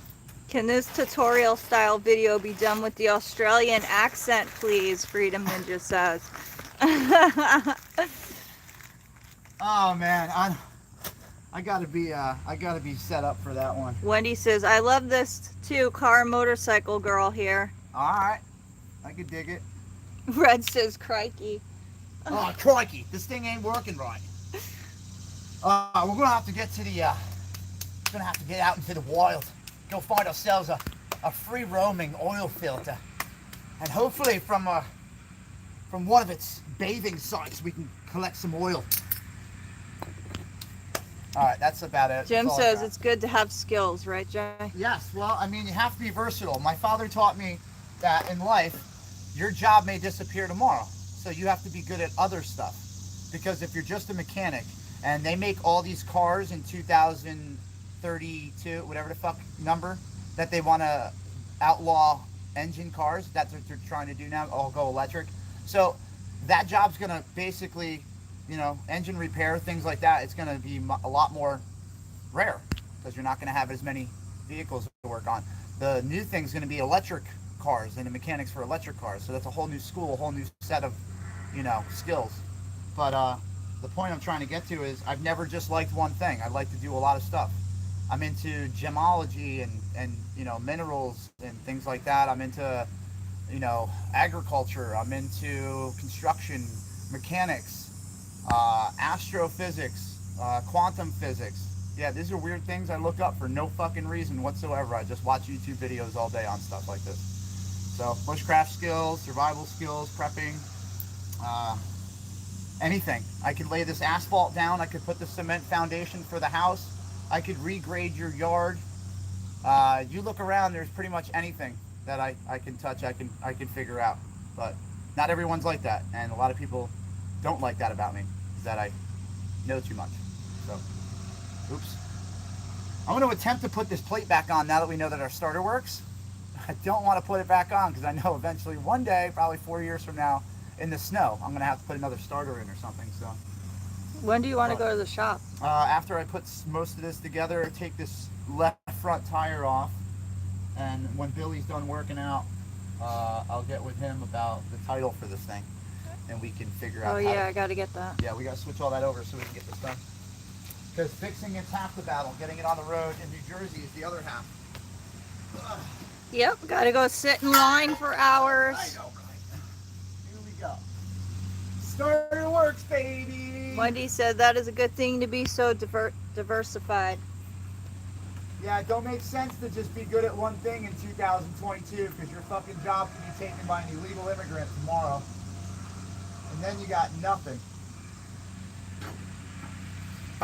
Can this tutorial style video be done with the Australian accent, please? Freedom Ninja says. Oh man, I gotta be set up for that one. Wendy says, I love this too, car and motorcycle girl here. All right, I could dig it. Red says, crikey. Oh crikey, this thing ain't working right. We're gonna have to get to the get out into the wild, go find ourselves a free roaming oil filter, and hopefully from one of its bathing sites we can collect some oil. All right, that's about it. Jim That's all I says got. it's good to have skills, right, Jay? Yes, well, I mean, you have to be versatile. My father taught me that in life, your job may disappear tomorrow. So you have to be good at other stuff. Because if you're just a mechanic, and they make all these cars in 2032, whatever the fuck number, that they want to outlaw engine cars. That's what they're trying to do now, all go electric. So that job's going to basically, you know, engine repair, things like that, it's going to be a lot more rare because you're not going to have as many vehicles to work on. The new thing's going to be electric cars and the mechanics for electric cars. So that's a whole new school, a whole new set of, you know, skills. But the point I'm trying to get to is I've never just liked one thing. I like to do a lot of stuff. I'm into gemology and you know, minerals and things like that. I'm into, you know, agriculture. I'm into construction, mechanics, astrophysics, quantum physics. Yeah, these are weird things I look up for no fucking reason whatsoever. I just watch YouTube videos all day on stuff like this. So bushcraft skills, survival skills, prepping, anything. I could lay this asphalt down. I could put the cement foundation for the house. I could regrade your yard. You look around, there's pretty much anything that I can touch, I can figure out. But not everyone's like that, and a lot of people don't like that about me, is that I know too much. So, oops. I'm going to attempt to put this plate back on now that we know that our starter works. I don't want to put it back on because I know eventually one day, probably 4 years from now, in the snow, I'm going to have to put another starter in or something. So, When do you want to go to the shop? after I put most of this together, take this left front tire off, and when Billy's done working out, I'll get with him about the title for this thing, and we can figure out. Oh yeah, I got to get that. Yeah, we got to switch all that over so we can get this done. Because fixing it's half the battle. Getting it on the road in New Jersey is the other half. Ugh. Yep, got to go sit in line for hours. I know, right? Here we go. Starter works, baby. Wendy said that is a good thing to be so diversified. Yeah, it don't make sense to just be good at one thing in 2022 because your fucking job can be taken by an illegal immigrant tomorrow. And then you got nothing.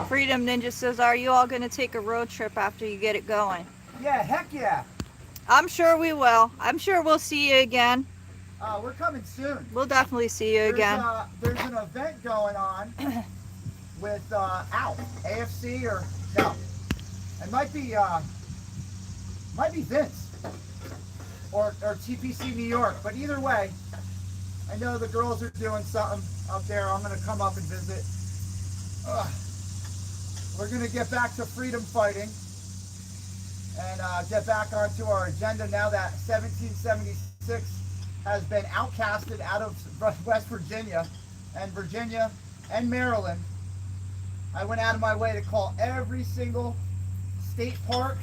Freedom Ninja says, are you all going to take a road trip after you get it going? Yeah, heck yeah. I'm sure we will. I'm sure we'll see you again. We're coming soon. We'll definitely see you again. There's an event going on with Al, AFC or no. It might be Vince or TPC New York, but either way, I know the girls are doing something up there. I'm gonna come up and visit. We're gonna get back to freedom fighting and get back onto our agenda now that 1776 has been outcasted out of West Virginia and Maryland. I went out of my way to call every single state park,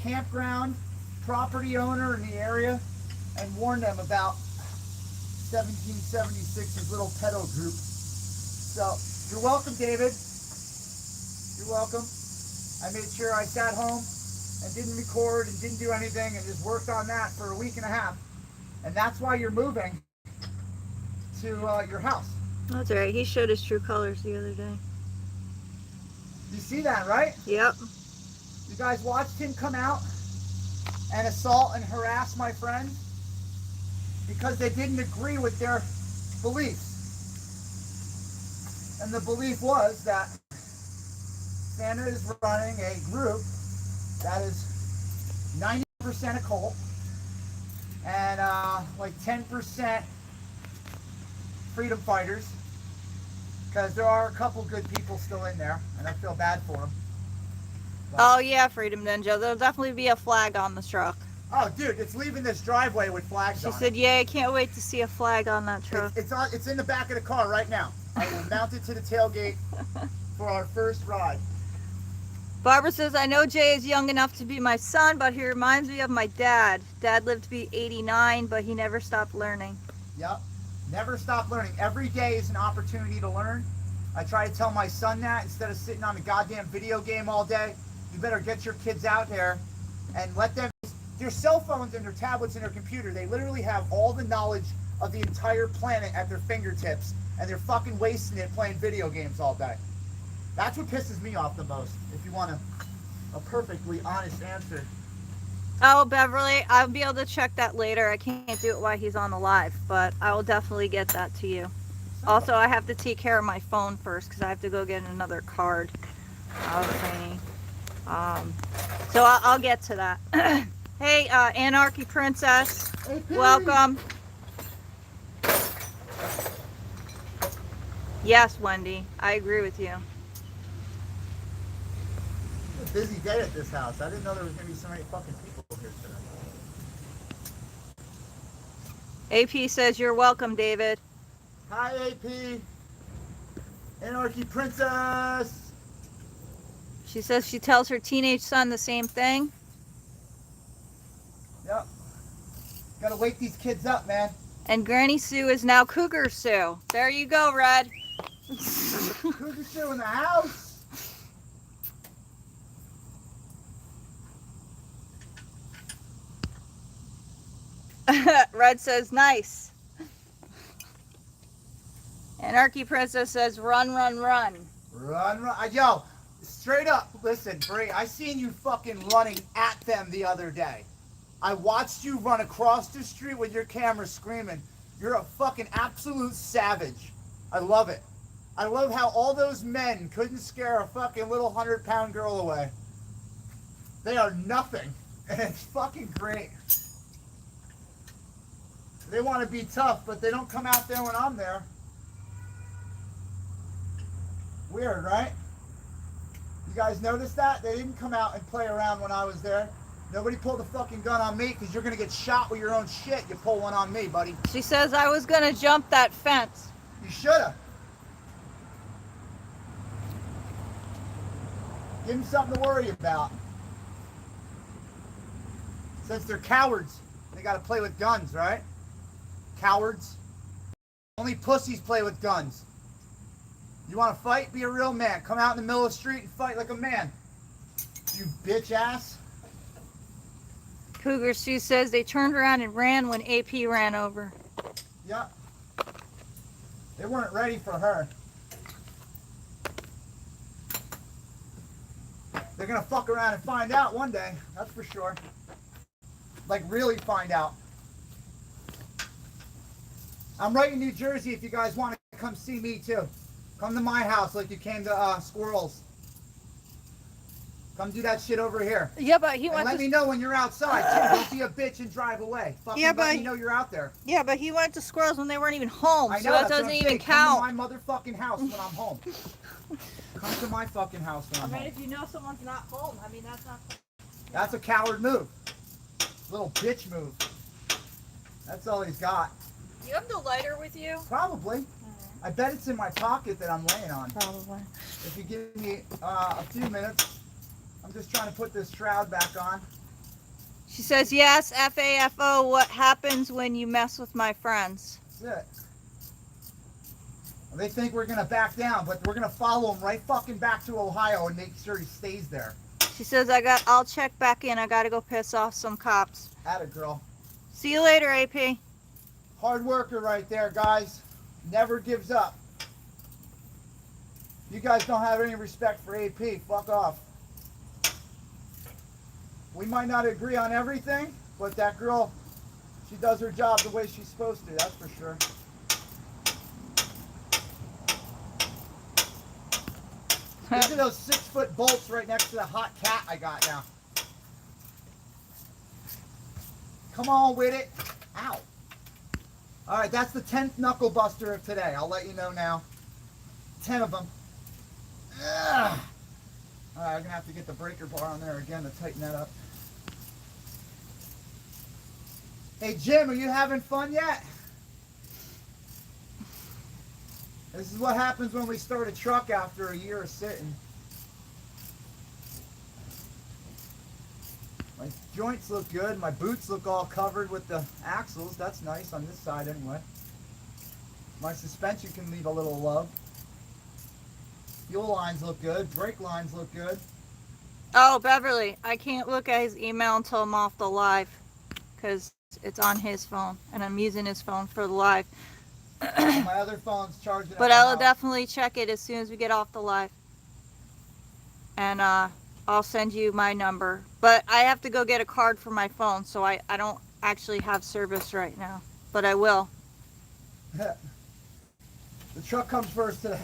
campground, property owner in the area and warn them about 1776's little pedo group. So, you're welcome, David. You're welcome. I made sure I sat home and didn't record and didn't do anything and just worked on that for a week and a half. And that's why you're moving to your house. That's all right. He showed his true colors the other day. You see that, right? Yep. You guys watched him come out and assault and harass my friend because they didn't agree with their beliefs. And the belief was that Santa is running a group that is 90% a cult and like 10% freedom fighters, because there are a couple good people still in there and I feel bad for them. Oh yeah, Freedom Ninja. There'll definitely be a flag on the truck. Oh dude, it's leaving this driveway with flags on She it. said, yeah, I can't wait to see a flag on that truck. It's in the back of the car right now. I will mount it to the tailgate for our first ride. Barbara says, I know Jay is young enough to be my son, but he reminds me of my dad. Dad lived to be 89, but he never stopped learning. Yep. Never stop learning. Every day is an opportunity to learn. I try to tell my son that instead of sitting on a goddamn video game all day, you better get your kids out there and let them. Their cell phones and their tablets and their computer, they literally have all the knowledge of the entire planet at their fingertips, and they're fucking wasting it playing video games all day. That's what pisses me off the most, if you want a perfectly honest answer. Oh, Beverly, I'll be able to check that later. I can't do it while he's on the live, but I will definitely get that to you. So Also, I have to take care of my phone first because I have to go get another card. Thingy. So I'll get to that. Hey, Anarchy Princess, welcome. Yes, Wendy, I agree with you. It's a busy day at this house. I didn't know there was gonna be so many fucking people here today. AP says you're welcome, David. Hi, AP. Anarchy Princess. She says she tells her teenage son the same thing. Yep. Gotta wake these kids up, man. And Granny Sue is now Cougar Sue. There you go, Red. Cougar Sue in the house. Red says nice. Anarchy Princess says run, run, run. Run, run. Yo, straight up, listen, Bree, I seen you fucking running at them the other day. I watched you run across the street with your camera screaming. You're a fucking absolute savage. I love it. I love how all those men couldn't scare a fucking little 100-pound girl away. They are nothing. And it's fucking great. They want to be tough, but they don't come out there when I'm there. Weird, right? You guys notice that? They didn't come out and play around when I was there. Nobody pulled a fucking gun on me because you're going to get shot with your own shit. You pull one on me, buddy. She says I was gonna jump that fence. You should have. Give them something to worry about. Since they're cowards, they got to play with guns, right? Cowards. Only pussies play with guns. You want to fight? Be a real man. Come out in the middle of the street and fight like a man. You bitch ass. Cougar Sue says they turned around and ran when AP ran over. Yep. They weren't ready for her. They're going to fuck around and find out one day. That's for sure. Like, really find out. I'm right in New Jersey if you guys want to come see me, too. Come to my house like you came to Squirrels. Come do that shit over here. Yeah, but he And went let to me know when you're outside, too. Don't be a bitch and drive away. Fucking Yeah, let but- me know you're out there. Yeah, but he went to Squirrels when they weren't even home, I know, so that that's what doesn't I'm even saying. count. Come to my motherfucking house when I'm home. Come to my fucking house when I'm home. if you know someone's not home, I mean that's not. That's a coward move. Little bitch move. That's all he's got. Do you have the lighter with you? Probably. I bet it's in my pocket that I'm laying on. Probably. If you give me a few minutes, I'm just trying to put this shroud back on. She says yes, FAFO. What happens when you mess with my friends? That's it. Well, they think we're gonna back down, but we're gonna follow him right fucking back to Ohio and make sure he stays there. She says I'll check back in. I gotta go piss off some cops. Atta girl. See you later, AP. Hard worker right there, guys. Never gives up. You guys don't have any respect for AP. Fuck off. We might not agree on everything, but that girl, she does her job the way she's supposed to, that's for sure. Look at those 6-foot bolts right next to the hot cat I got now. Come on with it. Ow. All right, that's the 10th knuckle buster of today. I'll let you know now. 10 of them. Ugh. All right, I'm gonna have to get the breaker bar on there again to tighten that up. Hey Jim, are you having fun yet? This is what happens when we start a truck after a year of sitting. My joints look good. My boots look all covered with the axles. That's nice on this side anyway. My suspension can leave a little love. Fuel lines look good. Brake lines look good. Oh, Beverly, I can't look at his email until I'm off the live because it's on his phone and I'm using his phone for the live. My other phone's charging. But I'll definitely check it as soon as we get off the live. And I'll send you my number. But I have to go get a card for my phone, so I don't actually have service right now. But I will. The truck comes first today.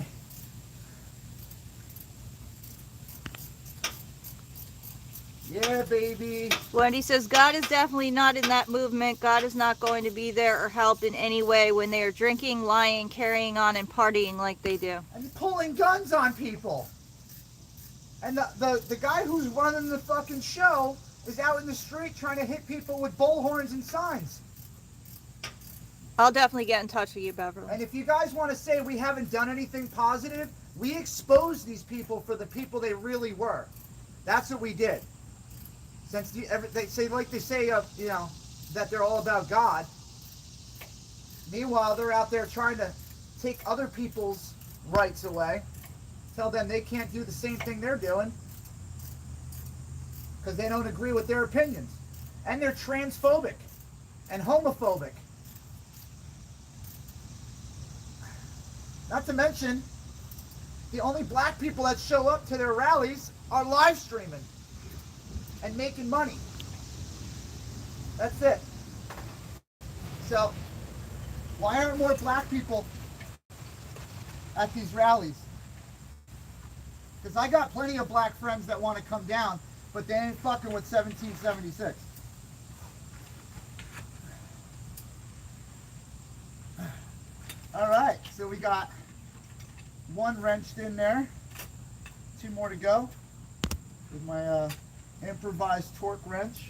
Yeah, baby. Wendy says, God is definitely not in that movement. God is not going to be there or help in any way when they are drinking, lying, carrying on, and partying like they do. And pulling guns on people. And the guy who's running the fucking show is out in the street trying to hit people with bullhorns and signs. I'll definitely get in touch with you, Beverly. And if you guys want to say we haven't done anything positive, we exposed these people for the people they really were. That's what we did. Since they say, you know, that they're all about God. Meanwhile, they're out there trying to take other people's rights away. Tell them they can't do the same thing they're doing because they don't agree with their opinions. And they're transphobic and homophobic. Not to mention, the only black people that show up to their rallies are live streaming and making money. That's it. So, why aren't more black people at these rallies? Because I got plenty of black friends that want to come down, but they ain't fucking with 1776. All right, so we got one wrenched in there, 2 more to go with my improvised torque wrench.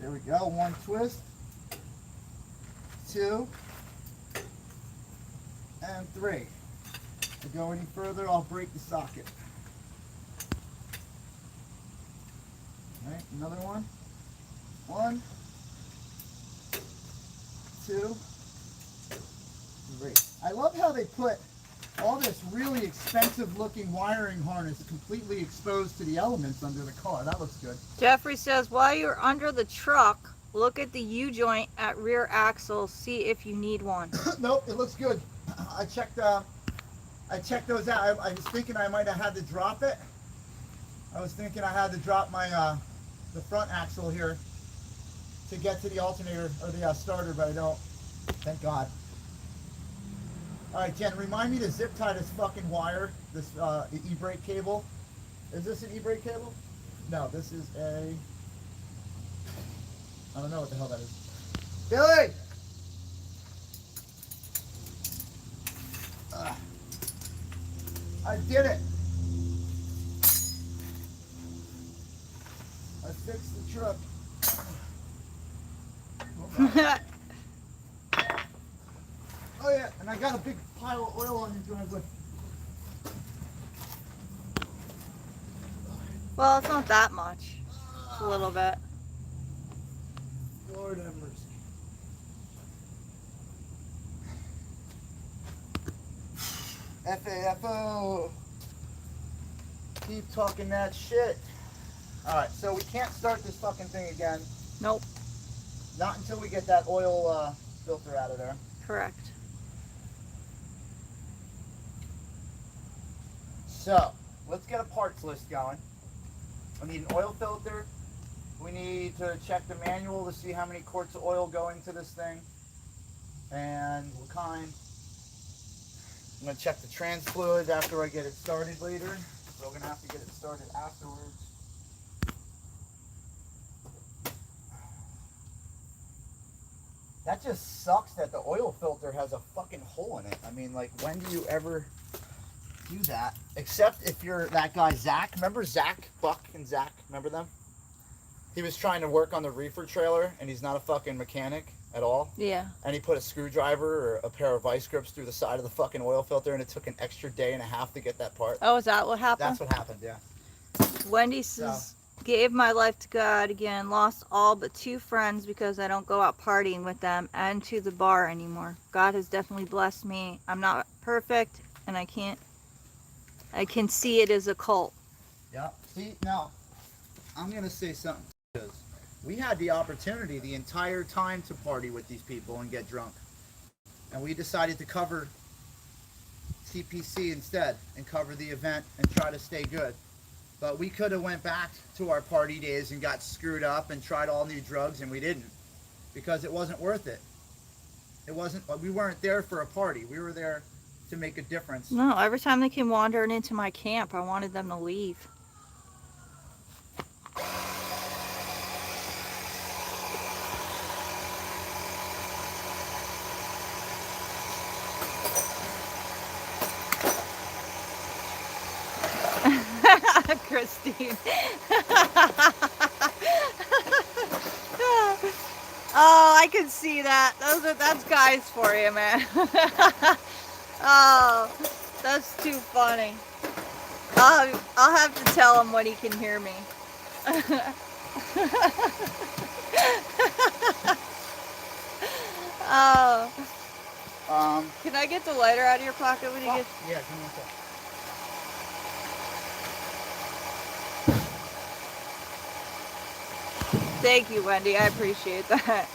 There we go, 1 twist, 2, and 3. To go any further, I'll break the socket. All right, another one. 1, 2, 3. I love how they put all this really expensive looking wiring harness completely exposed to the elements under the car. That looks good. Jeffrey says, while you're under the truck, look at the U-joint at rear axle, see if you need one. Nope, it looks good. I checked those out. I was thinking I might have had to drop it. I was thinking I had to drop my the front axle here to get to the alternator or the starter, but I don't. Thank God. All right, Jen, remind me to zip tie this fucking wire, this e-brake cable. Is this an e-brake cable? No, this is a... I don't know what the hell that is. Billy! I did it. I fixed the truck. Oh yeah, and I got a big pile of oil on your driveway. Well, it's not that much. It's a little bit. Lord have mercy. FAFO. Keep talking that shit. Alright, so we can't start this fucking thing again. Nope. Not until we get that oil filter out of there. Correct. So, let's get a parts list going. We need an oil filter. We need to check the manual to see how many quarts of oil go into this thing. And what kind. I'm going to check the trans fluid after I get it started later. So we're going to have to get it started afterwards. That just sucks that the oil filter has a fucking hole in it. I mean, like, when do you ever do that? Except if you're that guy, Zach. Remember Zach? Buck and Zach. Remember them? He was trying to work on the reefer trailer, and he's not a fucking mechanic at all. Yeah. And he put a screwdriver or a pair of vice grips through the side of the fucking oil filter, and it took an extra day and a half to get that part. Oh, is that what happened? That's what happened, yeah. Wendy says, gave my life to God again, lost all but 2 friends because I don't go out partying with them and to the bar anymore. God has definitely blessed me. I'm not perfect, and I can see it as a cult. Yeah. See, now, I'm going to say something. We had the opportunity the entire time to party with these people and get drunk. And we decided to cover TPC instead and cover the event and try to stay good. But we could have went back to our party days and got screwed up and tried all new drugs, and we didn't because it wasn't worth it. It wasn't. We weren't there for a party. We were there to make a difference. No, every time they came wandering into my camp, I wanted them to leave. Christine. Oh, I can see that. That's guys for you, man. Oh, that's too funny. I'll have to tell him when he can hear me. Oh. Can I get the lighter out of your pocket when you get? Yeah, give me a sec. Thank you, Wendy. I appreciate that.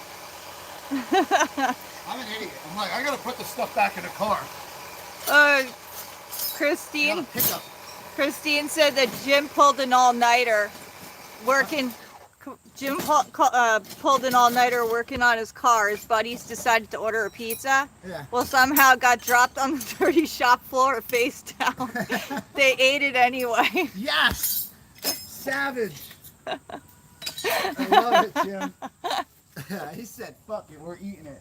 I'm an idiot. I'm like, I gotta put the stuff back in the car. Christine. Pickup. Christine said that Jim pulled an all-nighter working. Jim pulled an all-nighter working on his car. His buddies decided to order a pizza. Yeah. Well, somehow got dropped on the dirty shop floor face down. They ate it anyway. Yes. Savage. I love it, Jim. He said, "Fuck it, we're eating it."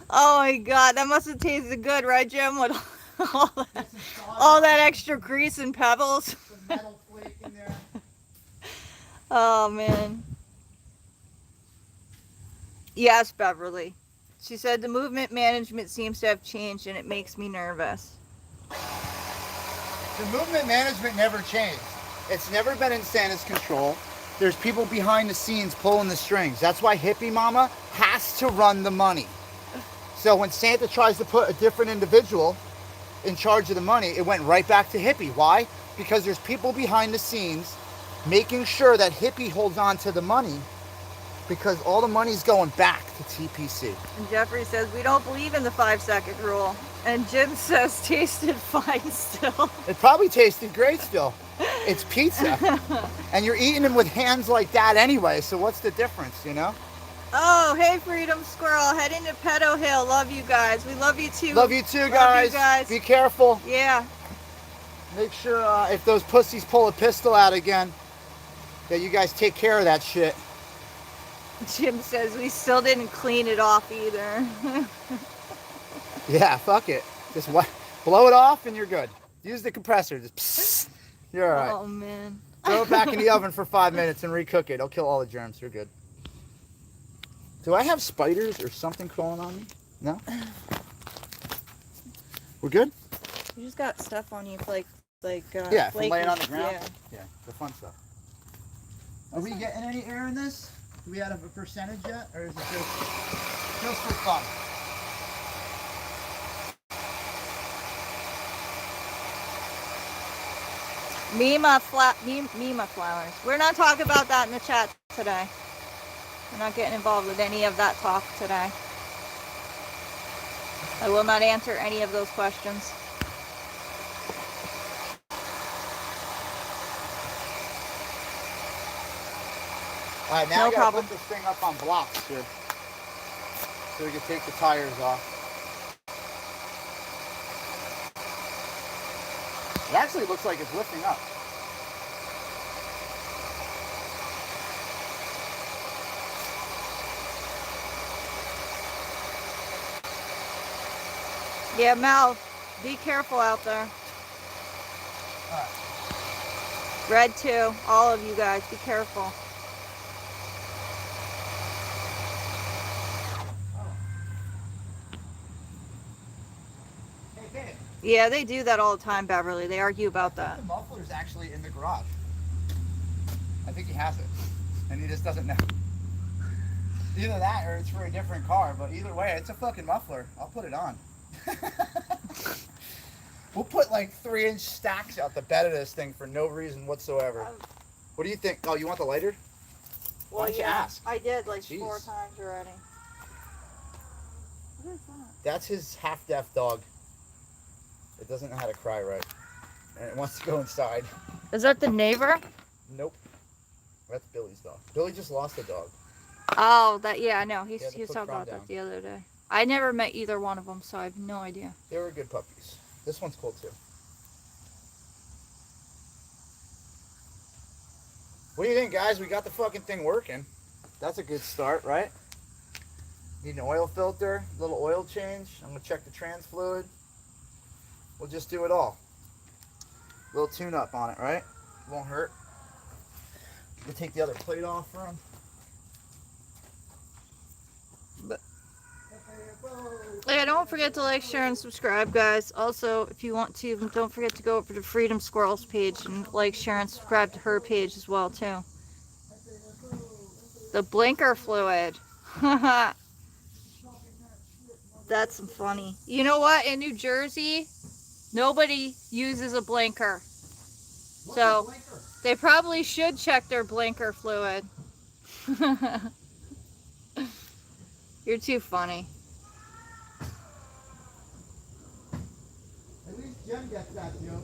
Oh my God, that must have tasted good, right, Jim? With all that extra grease and pebbles. Some metal flake in there. Oh man. Yes, Beverly. She said the movement management seems to have changed and it makes me nervous. The movement management never changed. It's never been in Santa's control. There's people behind the scenes pulling the strings. That's why Hippie Mama has to run the money. So when Santa tries to put a different individual in charge of the money, it went right back to Hippie. Why? Because there's people behind the scenes making sure that Hippie holds on to the money, because all the money's going back to TPC. And Jeffrey says we don't believe in the 5-second rule. And Jim says tasted fine still. It probably tasted great still. It's pizza. And you're eating them with hands like that anyway, so what's the difference, you know? Oh, hey Freedom Squirrel, heading to Pedo Hill. Love you guys. We love you too. Love you too, Love guys. you guys. Be careful. Yeah. Make sure if those pussies pull a pistol out again, that you guys take care of that shit. Jim says we still didn't clean it off either. Yeah, fuck it. Just blow it off and you're good. Use the compressor. Just psst. You're all right. Oh man. Throw it back in the oven for 5 minutes and recook it. It'll kill all the germs. You're good. Do I have spiders or something crawling on me? No? We're good? You just got stuff on you Yeah, from laying on the ground? Yeah. Yeah, the fun stuff. Are we getting any air in this? Do we have a percentage yet? Or is it just for fun? Mima flowers. We're not talking about that in the chat today. We're not getting involved with any of that talk today. I will not answer any of those questions. All right, now No I gotta problem. put this thing up on blocks here, so we can take the tires off. It actually looks like it's lifting up. Yeah, Mel, be careful out there. All right. Red too, all of you guys, be careful. Hey, babe. Yeah, they do that all the time, Beverly. They argue about that. The muffler's actually in the garage. I think he has it, and he just doesn't know. Either that or it's for a different car, but either way, it's a fucking muffler. I'll put it on. We'll put like 3-inch stacks out the bed of this thing for no reason whatsoever. What do you think? Oh, you want the lighter? Why don't you ask? I did like Jeez. 4 times already. What is that? That's his half-deaf dog. It doesn't know how to cry right, and it wants to go inside. Is that the neighbor? Nope. That's Billy's dog. Billy just lost a dog. Oh, that, yeah, I know. Yeah, He they was put talking Crom about down. that the other day. I never met either one of them, so I have no idea. They were good puppies. This one's cool too. What do you think, guys? We got the fucking thing working. That's a good start, right? Need an oil filter, a little oil change. I'm gonna check the trans fluid. We'll just do it all. A little tune up on it, right? Won't hurt. We'll take the other plate off for him. Yeah, don't forget to like, share, and subscribe, guys. Also, if you want to, don't forget to go over to Freedom Squirrels page and like, share, and subscribe to her page as well, too. The blinker fluid. That's some funny. You know what? In New Jersey, nobody uses a blinker. So, they probably should check their blinker fluid. You're too funny. At least Jen gets that joke.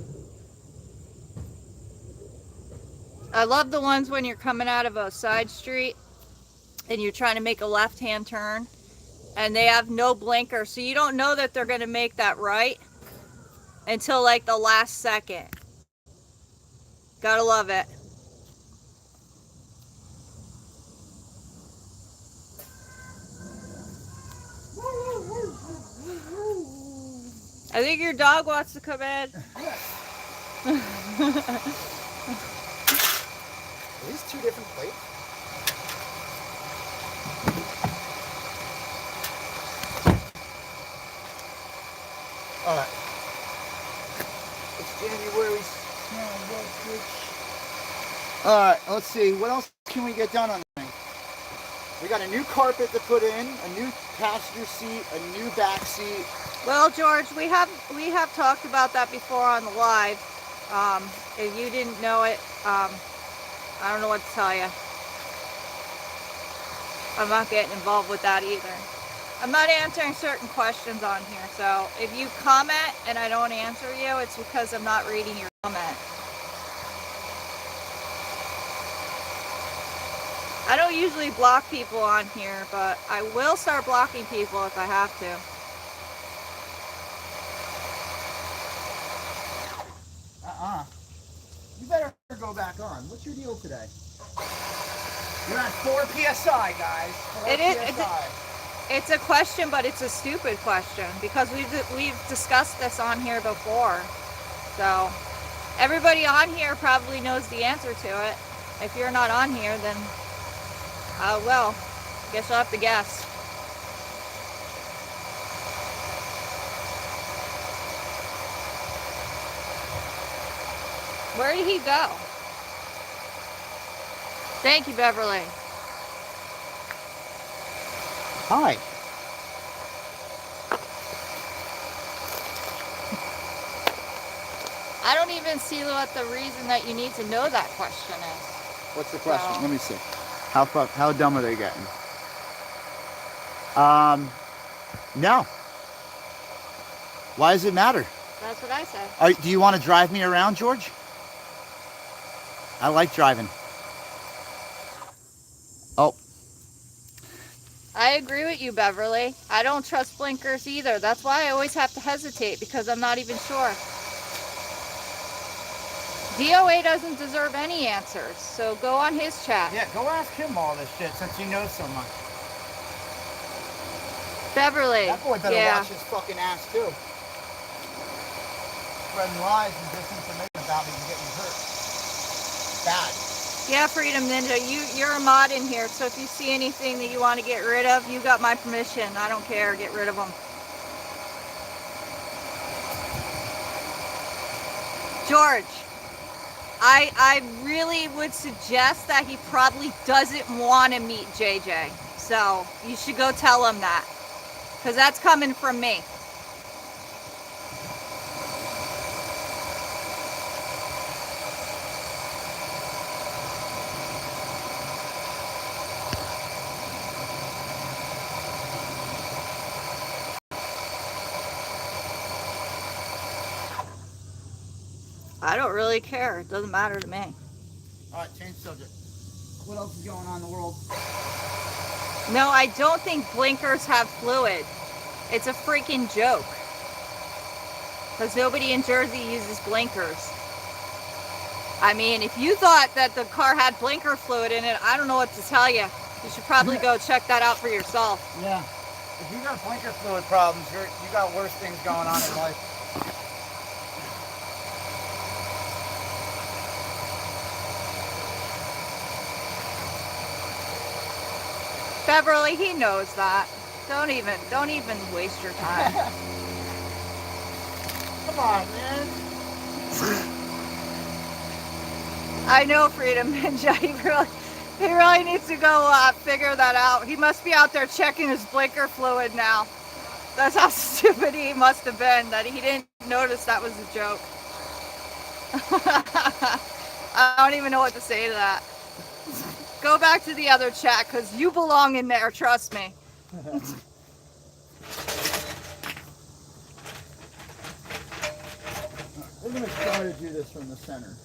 I love the ones when you're coming out of a side street and you're trying to make a left-hand turn and they have no blinker, so you don't know that they're going to make that right until like the last second. Gotta love it. I think your dog wants to come in. Are these two different plates? Alright. It's January. Alright, let's see. What else can we get done on the thing? We got a new carpet to put in, a new passenger seat, a new back seat. Well, George, we have talked about that before on the live. If you didn't know it, I don't know what to tell you. I'm not getting involved with that either. I'm not answering certain questions on here, so if you comment and I don't answer you, it's because I'm not reading your comment. I don't usually block people on here, but I will start blocking people if I have to. You better go back on. What's your deal today? You're at 4 PSI, guys. 4 It is- PSI. It's a question, but it's a stupid question because we've discussed this on here before. So everybody on here probably knows the answer to it. If you're not on here, then well, guess you'll have to guess. Where did he go? Thank you, Beverly. Hi. I don't even see what the reason that you need to know that question is. What's the question? Well- Let me see. How dumb are they getting? No. Why does it matter? That's what I said. Do you want to drive me around, George? I like driving. Oh. I agree with you, Beverly. I don't trust blinkers either. That's why I always have to hesitate because I'm not even sure. DOA doesn't deserve any answers, so go on his chat. Yeah, go ask him all this shit since he knows so much. Beverly. That boy better Yeah. watch his fucking ass too. Spreading lies and disinformation about me and getting hurt. Bad. Yeah, Freedom Ninja, you're a mod in here, so if you see anything that you want to get rid of, you got my permission. I don't care. Get rid of them. George, I really would suggest that he probably doesn't want to meet JJ. So you should go tell him that. Because that's coming from me. I don't really care. It doesn't matter to me. All right, change subject. What else is going on in the world? No, I don't think blinkers have fluid. It's a freaking joke. Because nobody in Jersey uses blinkers. I mean, if you thought that the car had blinker fluid in it, I don't know what to tell you. You should probably go check that out for yourself. Yeah. If you got blinker fluid problems, you got worse things going on in life. Beverly, he knows that. Don't even waste your time. Come on, man. I know, Freedom Ninja. He really needs to go figure that out. He must be out there checking his blinker fluid now. That's how stupid he must have been that he didn't notice that was a joke. I don't even know what to say to that. Go back to the other chat because you belong in there, trust me. We're gonna try to do this from the center.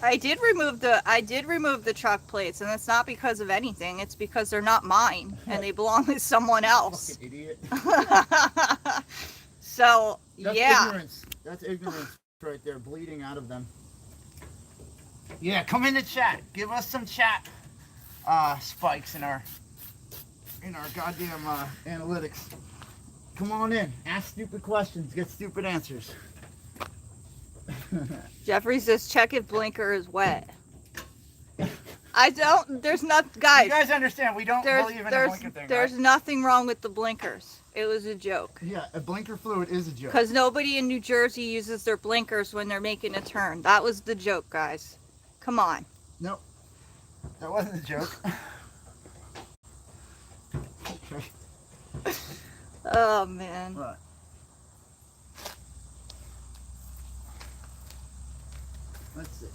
I did remove the truck plates, and it's not because of anything. It's because they're not mine and they belong to someone else. Fucking idiot. So That's yeah. ignorance. That's ignorance right there, bleeding out of them. Yeah, come in the chat. Give us some chat spikes in our goddamn analytics. Come on in. Ask stupid questions. Get stupid answers. Jeffrey says check if blinker is wet. I don't. There's not, guys. You guys understand? We don't believe in the blinker thing. There's Right? nothing wrong with the blinkers. It was a joke. Yeah, a blinker fluid is a joke. Because nobody in New Jersey uses their blinkers when they're making a turn. That was the joke, guys. Come on. Nope. That wasn't a joke. Okay. Oh man. Right. Let's see.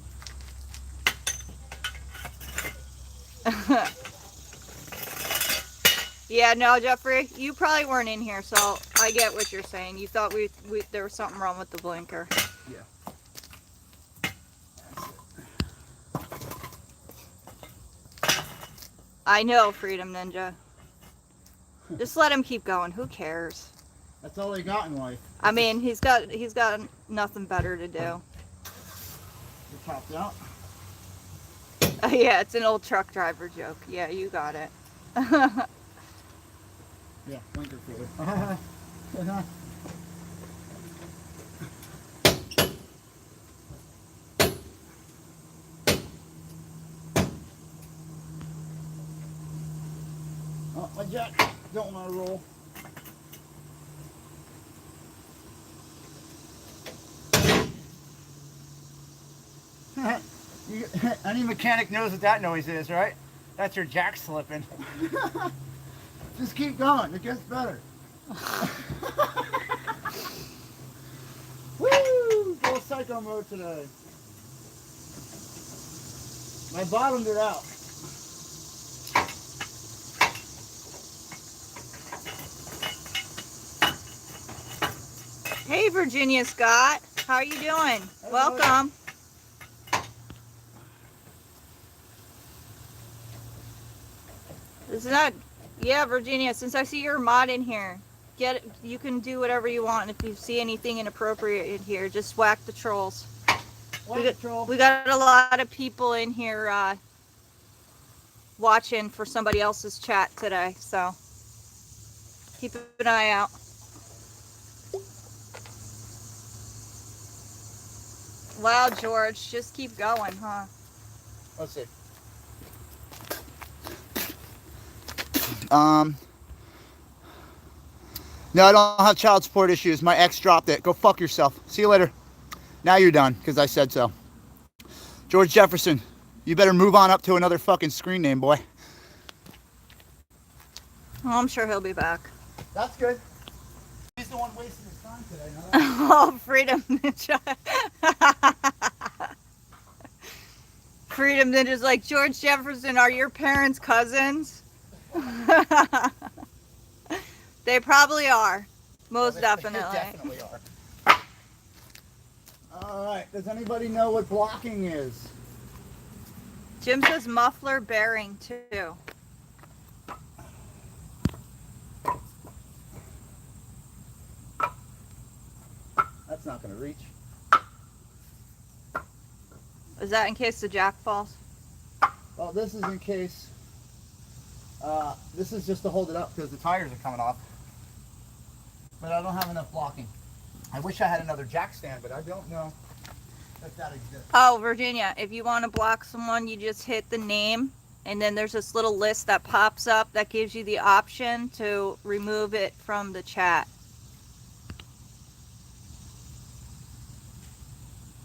Yeah, no, Jeffrey, you probably weren't in here, so I get what you're saying. You thought there was something wrong with the blinker. Yeah. I know, Freedom Ninja. Just let him keep going. Who cares? That's all they got in life. I mean, he's got nothing better to do. You're topped out. Yeah, it's an old truck driver joke. Yeah, you got it. Yeah, blinker fluid. Oh, my jack don't want to roll. Any mechanic knows what that noise is, right? That's your jack slipping. Just keep going. It gets better. Woo! Full psycho mode today. I bottomed it out. Hey, Virginia Scott. How are you doing? Hello. Welcome. This is not... Yeah, Virginia, since I see your mod in here, you can do whatever you want. If you see anything inappropriate in here, just whack the trolls. We got a lot of people in here watching for somebody else's chat today, so keep an eye out. Wow, George, just keep going, huh? Let's see. No, I don't have child support issues. My ex dropped it. Go fuck yourself. See you later. Now you're done, because I said so. George Jefferson, you better move on up to another fucking screen name, boy. Oh, I'm sure he'll be back. That's good. He's the one wasting his time today. Oh, Freedom Ninja. Freedom Ninja's like, George Jefferson, are your parents cousins? They probably are. Most definitely. Definitely are. All right. Does anybody know what blocking is? Jim says muffler bearing too. That's not going to reach. Is that in case the jack falls? Well, this is in case. This is just to hold it up because the tires are coming off. But I don't have enough blocking. I wish I had another jack stand, but I don't know if that exists. Oh, Virginia, if you want to block someone, you just hit the name, and then there's this little list that pops up that gives you the option to remove it from the chat.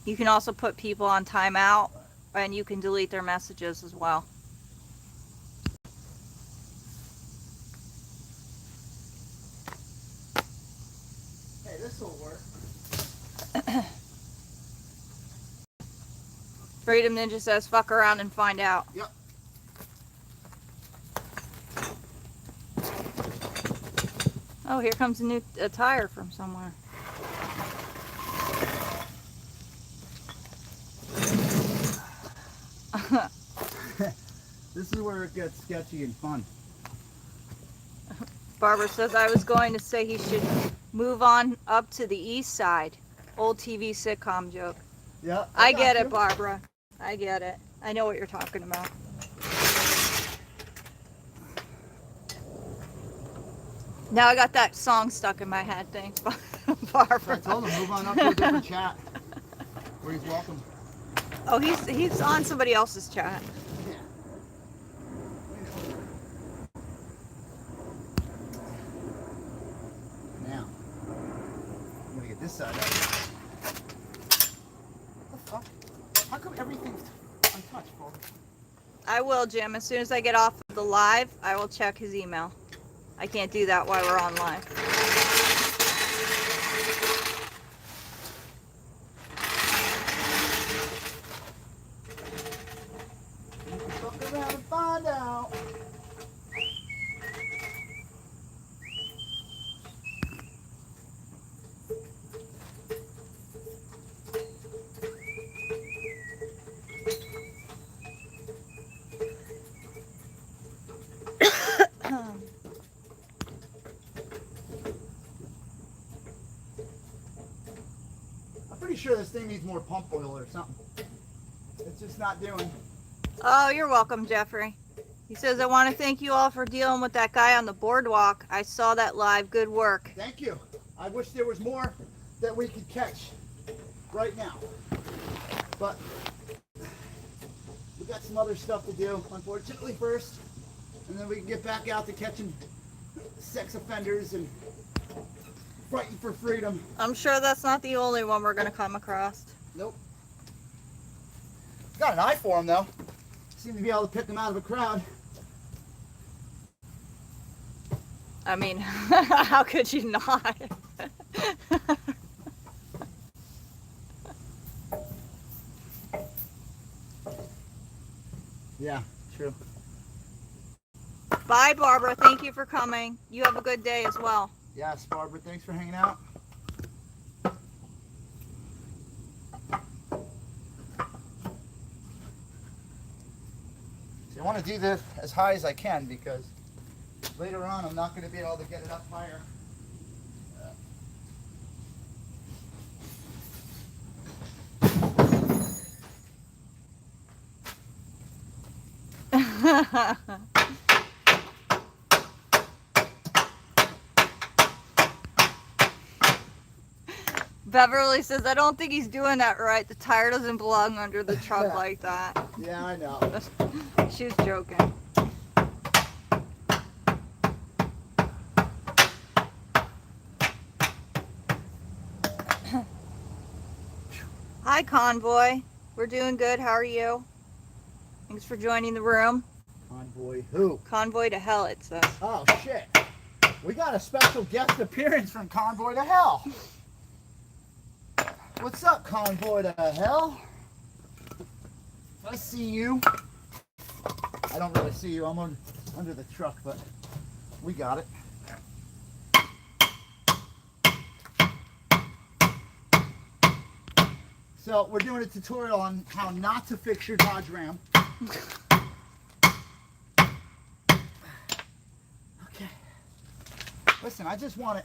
You can also put people on timeout, and you can delete their messages as well. Hey, this will work. Freedom Ninja says, fuck around and find out. Yep. Oh, here comes a tire from somewhere. This is where it gets sketchy and fun. Barbara says, I was going to say he should move on up to the east side. Old TV sitcom joke. Yeah. I got get you. it, Barbara. I get it. I know what you're talking about. Now I got that song stuck in my head. Thanks, So Barbara. I told him move on up to a different chat where he's welcome. Oh, he's on somebody else's chat. Yeah. Now, I'm gonna get this side out. What the fuck? How come everything's untouched, Paul? I will, Jim. As soon as I get off of the live, I will check his email. I can't do that while we're on live. Fuck around and find out. I'm pretty sure this thing needs more pump oil or something. It's just not doing. Oh, you're welcome, Jeffrey. He says, I want to thank you all for dealing with that guy on the boardwalk. I saw that live. Good work. Thank you. I wish there was more that we could catch right now. But we got some other stuff to do, unfortunately, first. And then we can get back out to catching sex offenders and fighting for freedom. I'm sure that's not the only one we're going to come across. Nope. Got an eye for him, though. Seem to be able to pick him out of a crowd. I mean, how could you not? Yeah, true. Bye, Barbara. Thank you for coming. You have a good day as well. Yes, Barbara, thanks for hanging out. See, I want to do this as high as I can because later on I'm not going to be able to get it up higher. Beverly says, I don't think he's doing that right. The tire doesn't belong under the truck like that. Yeah, I know. She was joking. Hi, Convoy. We're doing good. How are you? Thanks for joining the room. Convoy who? Convoy to hell, it says. Oh, shit. We got a special guest appearance from Convoy to Hell. What's up, Convoy to Hell? I see you. I don't really see you. I'm under the truck, but we got it. So we're doing a tutorial on how not to fix your Dodge Ram. Okay. Listen, I just want it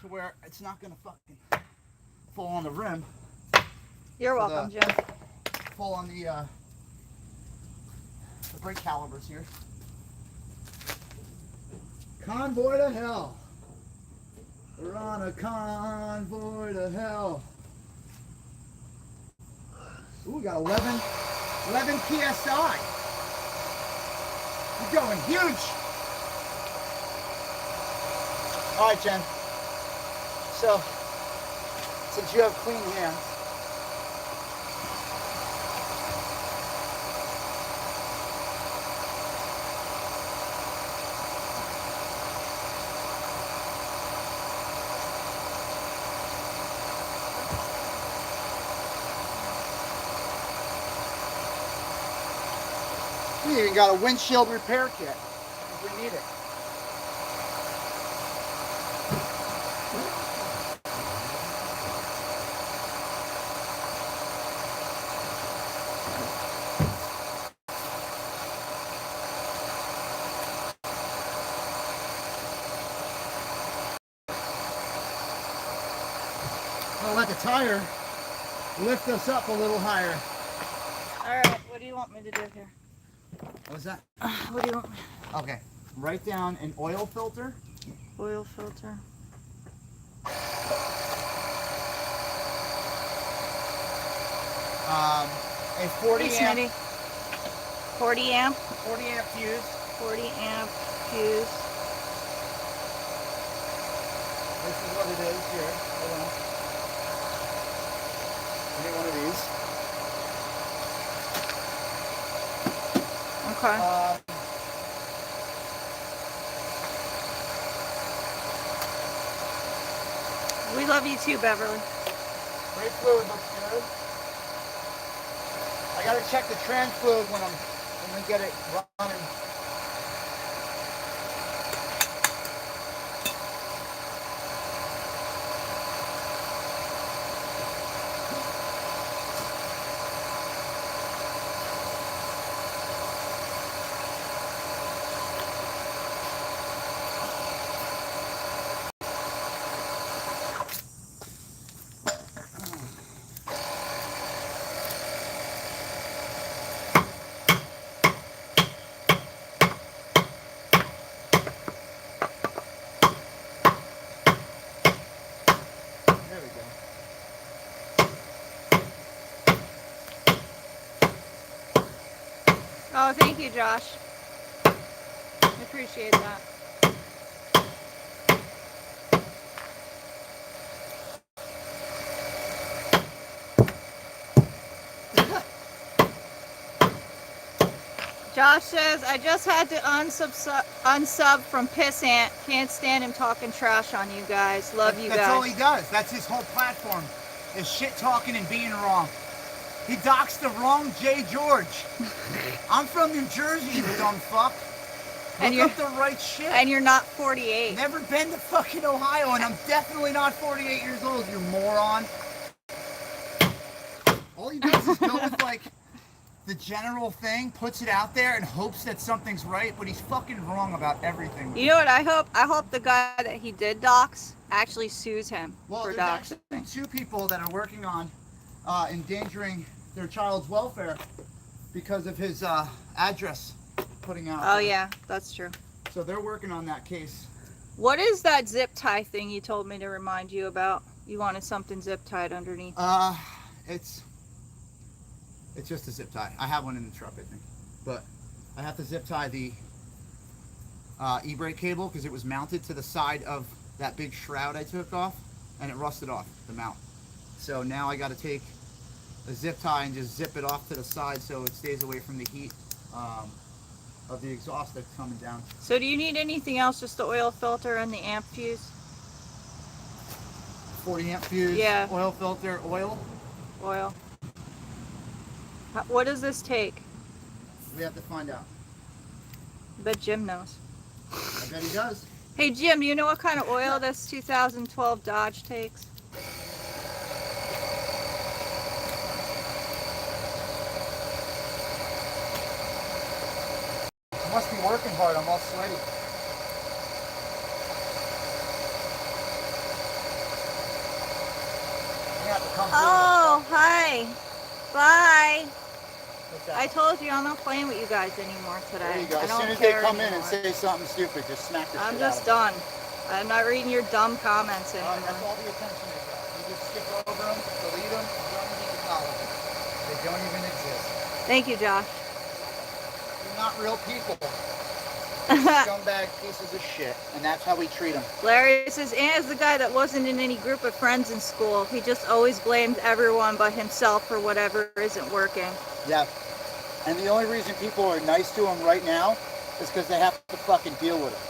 to where it's not gonna fucking fall on the rim. You're For welcome, the- Jim. Fall on the brake calipers here. Convoy to hell. We're on a convoy to hell. Ooh, we got 11 PSI. We're going huge. All right, Jen. So, since you have clean hands, we even got a windshield repair kit if we need it. I'll let the tire lift us up a little higher. All right, what do you want me to do here? What was that? What do you want me? Okay, write down an oil filter. Oil filter. A 40 Hey, amp, Smitty. 40 amp. 40 amp fuse. 40 amp fuse. This is what it is here. Hold on. Give me one of these. Okay. We love you too, Beverly. Brake fluid looks good. I gotta check the trans fluid when we get it running. There we go. Oh, thank you, Josh. I appreciate that. Josh says, I just had to unsub from Pissant. Can't stand him talking trash on you guys. Love you That's all guys. he does. That's his whole platform, is shit talking and being wrong. He doxed the wrong Jay George. I'm from New Jersey, you dumb fuck. And Look up the right shit. And you're not 48. Never been to fucking Ohio, and I'm definitely not 48 years old, you moron. All he does is go with, like, the general thing, puts it out there, and hopes that something's right, but he's fucking wrong about everything. You know what I hope? I hope the guy that he did dox actually sues him Well, for there's doxing. actually two people that are working on endangering their child's welfare because of his address putting out. Oh yeah, that's true. So they're working on that case. What is that zip tie thing you told me to remind you about? You wanted something zip tied underneath. It's just a zip tie. I have one in the truck, I think, but I have to zip tie the e-brake cable because it was mounted to the side of that big shroud I took off, and it rusted off the mount. So now I got to take a zip tie and just zip it off to the side so it stays away from the heat of the exhaust that's coming down. So do you need anything else? Just the oil filter and the amp fuse? 40 amp fuse, Yeah. oil filter, oil. Oil. What does this take? We have to find out. I bet Jim knows. I bet he does. Hey Jim, do you know what kind of oil this 2012 Dodge takes? I must be working hard. I'm all sweaty. come Oh, hi. Bye. What's that? I told you I'm not playing with you guys anymore today. There you go. I As don't soon as they care come in and anymore. say something stupid, just smack the I'm shit just out of them. done. I'm not reading your dumb comments All right, that's anymore. all the attention they got. You just skip over them, delete them, you don't even acknowledge them. They don't even exist. Thank you, Josh. They're not real people. They're scumbag pieces of shit, and that's how we treat them. Larry says, Ant is the guy that wasn't in any group of friends in school. He just always blamed everyone but himself for whatever isn't working. Yeah. And the only reason people are nice to him right now is because they have to fucking deal with him.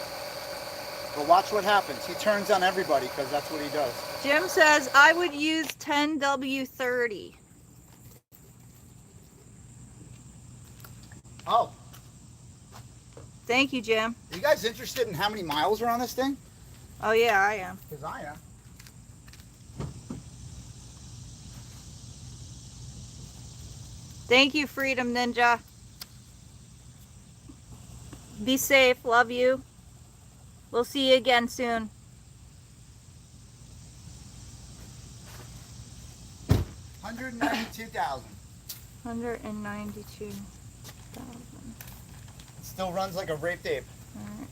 But watch what happens. He turns on everybody because that's what he does. Jim says, I would use 10W30. Oh, Thank you, Jim. are you guys interested in how many miles are on this thing? Oh, yeah, I am. Because I am. Thank you, Freedom Ninja. Be safe. Love you. We'll see you again soon. 192,000. 192,000. It still runs like a raped ape. Alright.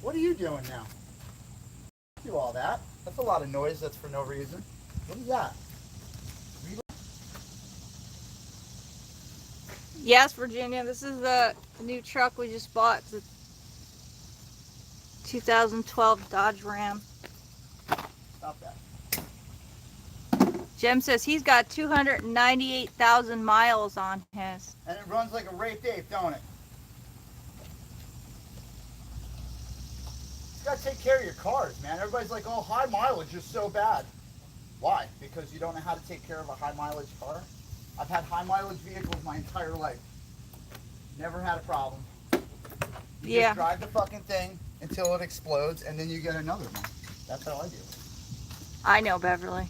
What are you doing now? Do all that. That's a lot of noise that's for no reason. What is that? Yes, Virginia, this is the new truck we just bought. It's a 2012 Dodge Ram. Stop that. Jim says he's got 298,000 miles on his. And it runs like a raped ape, don't it? You gotta take care of your cars, man. Everybody's like, oh, high mileage is so bad. Why? Because you don't know how to take care of a high mileage car? I've had high mileage vehicles my entire life. Never had a problem. You Yeah. just drive the fucking thing until it explodes and then you get another one. That's how I do it. I know, Beverly.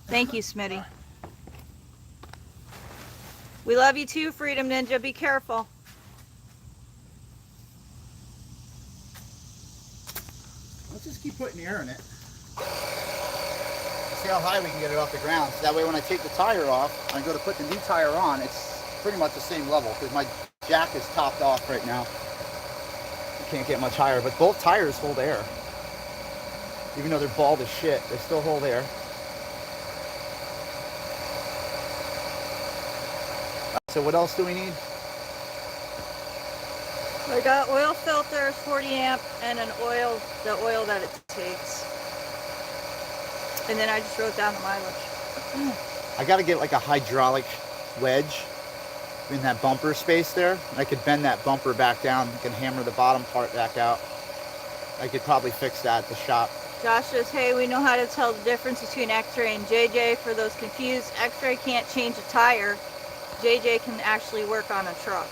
Thank you, Smitty. We love you too, Freedom Ninja. Be careful. Let's just keep putting air in it. See how high we can get it off the ground. So that way when I take the tire off, I go to put the new tire on, it's pretty much the same level because my jack is topped off right now. You can't get much higher, but both tires hold air. Even though they're bald as shit, they still hold air. So what else do we need? I got oil filters, 40 amp, and the oil that it takes. And then I just wrote down the mileage. I gotta get like a hydraulic wedge in that bumper space there. I could bend that bumper back down. I can hammer the bottom part back out. I could probably fix that at the shop. Josh says, hey, we know how to tell the difference between X-Ray and JJ. For those confused, X-Ray can't change a tire. JJ can actually work on a truck.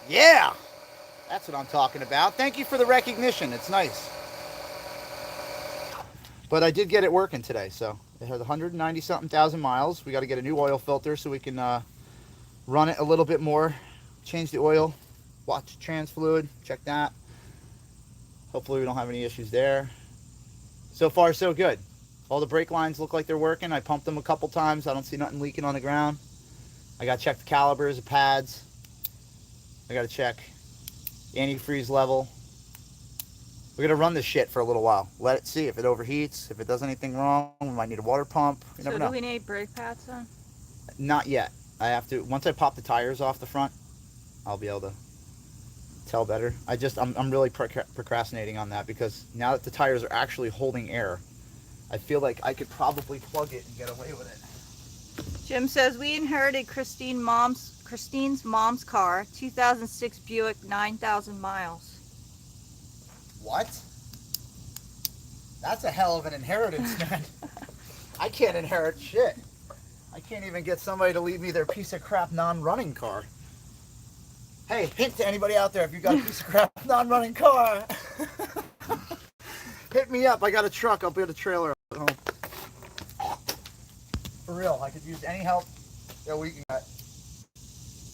Yeah, that's what I'm talking about. Thank you for the recognition. It's nice. But I did get it working today, so it has 190-something thousand miles. We got to get a new oil filter so we can run it a little bit more, change the oil, watch trans fluid, check that. Hopefully we don't have any issues there. So far, so good. All the brake lines look like they're working. I pumped them a couple times. I don't see nothing leaking on the ground. I got to check the calipers, the pads. I got to check antifreeze level. We're going to run this shit for a little while. Let it see if it overheats, if it does anything wrong. We might need a water pump. You never So know. do we need brake pads then? Not yet. I have to, once I pop the tires off the front, I'll be able to tell better. I'm really procrastinating on that because now that the tires are actually holding air, I feel like I could probably plug it and get away with it. Jim says, we inherited Christine's mom's car, 2006 Buick, 9,000 miles. What? That's a hell of an inheritance, man. I can't inherit shit. I can't even get somebody to leave me their piece of crap non-running car. Hey, hint to anybody out there if you got a piece of crap non-running car. Hit me up. I got a truck. I'll be at a trailer at home. For real, I could use any help that we can get.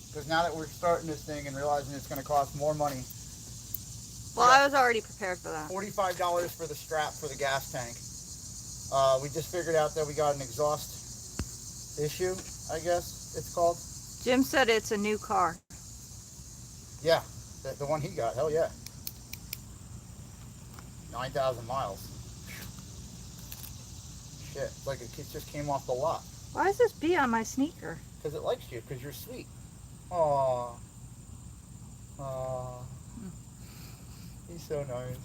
Because now that we're starting this thing and realizing it's going to cost more money Well, I was already prepared for that. $45 for the strap for the gas tank. We just figured out that we got an exhaust issue, I guess it's called. Jim said it's a new car. Yeah, the one he got, hell yeah. 9,000 miles. Shit, it's like it just came off the lot. Why is this bee on my sneaker? Because it likes you, because you're sweet. Aww. Aww. He's so nice.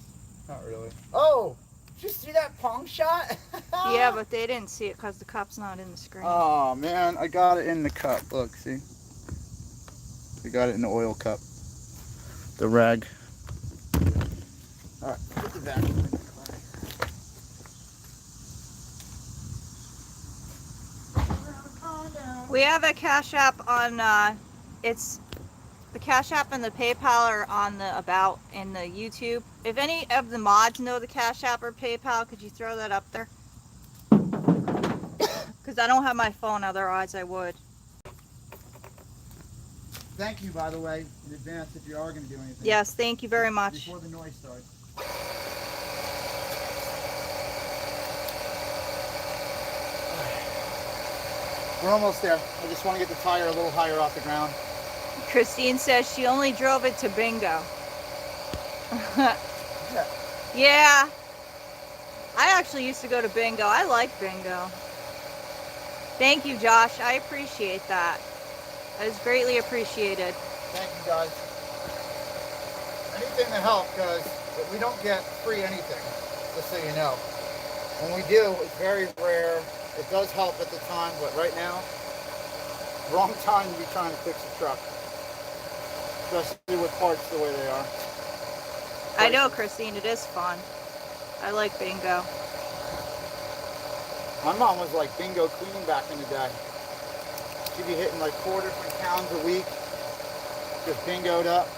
Not really. Oh! Did you see that pong shot? Yeah, but they didn't see it because the cup's not in the screen. Oh man, I got it in the cup. Look, see? We got it in the oil cup. The rag. Alright, put the vacuum in the corner. We have a Cash App on, it's the Cash App and the PayPal are on the About in the YouTube. If any of the mods know the Cash App or PayPal, could you throw that up there? Because I don't have my phone, otherwise I would. Thank you, by the way, in advance if you are going to do anything. Yes, thank you very much. Before the noise starts. We're almost there. I just want to get the tire a little higher off the ground. Christine says she only drove it to Bingo. Yeah. Yeah. I actually used to go to Bingo. I like Bingo. Thank you, Josh. I appreciate that. That is greatly appreciated. Thank you, guys. Anything to help, because we don't get free anything, just so you know. When we do, it's very rare. It does help at the time, but right now, wrong time to be trying to fix a truck. Especially with parts the way they are. I know, Christine, it is fun. I like Bingo. My mom was like Bingo cleaning back in the day. She'd be hitting like 4 different towns a week, just bingoed up.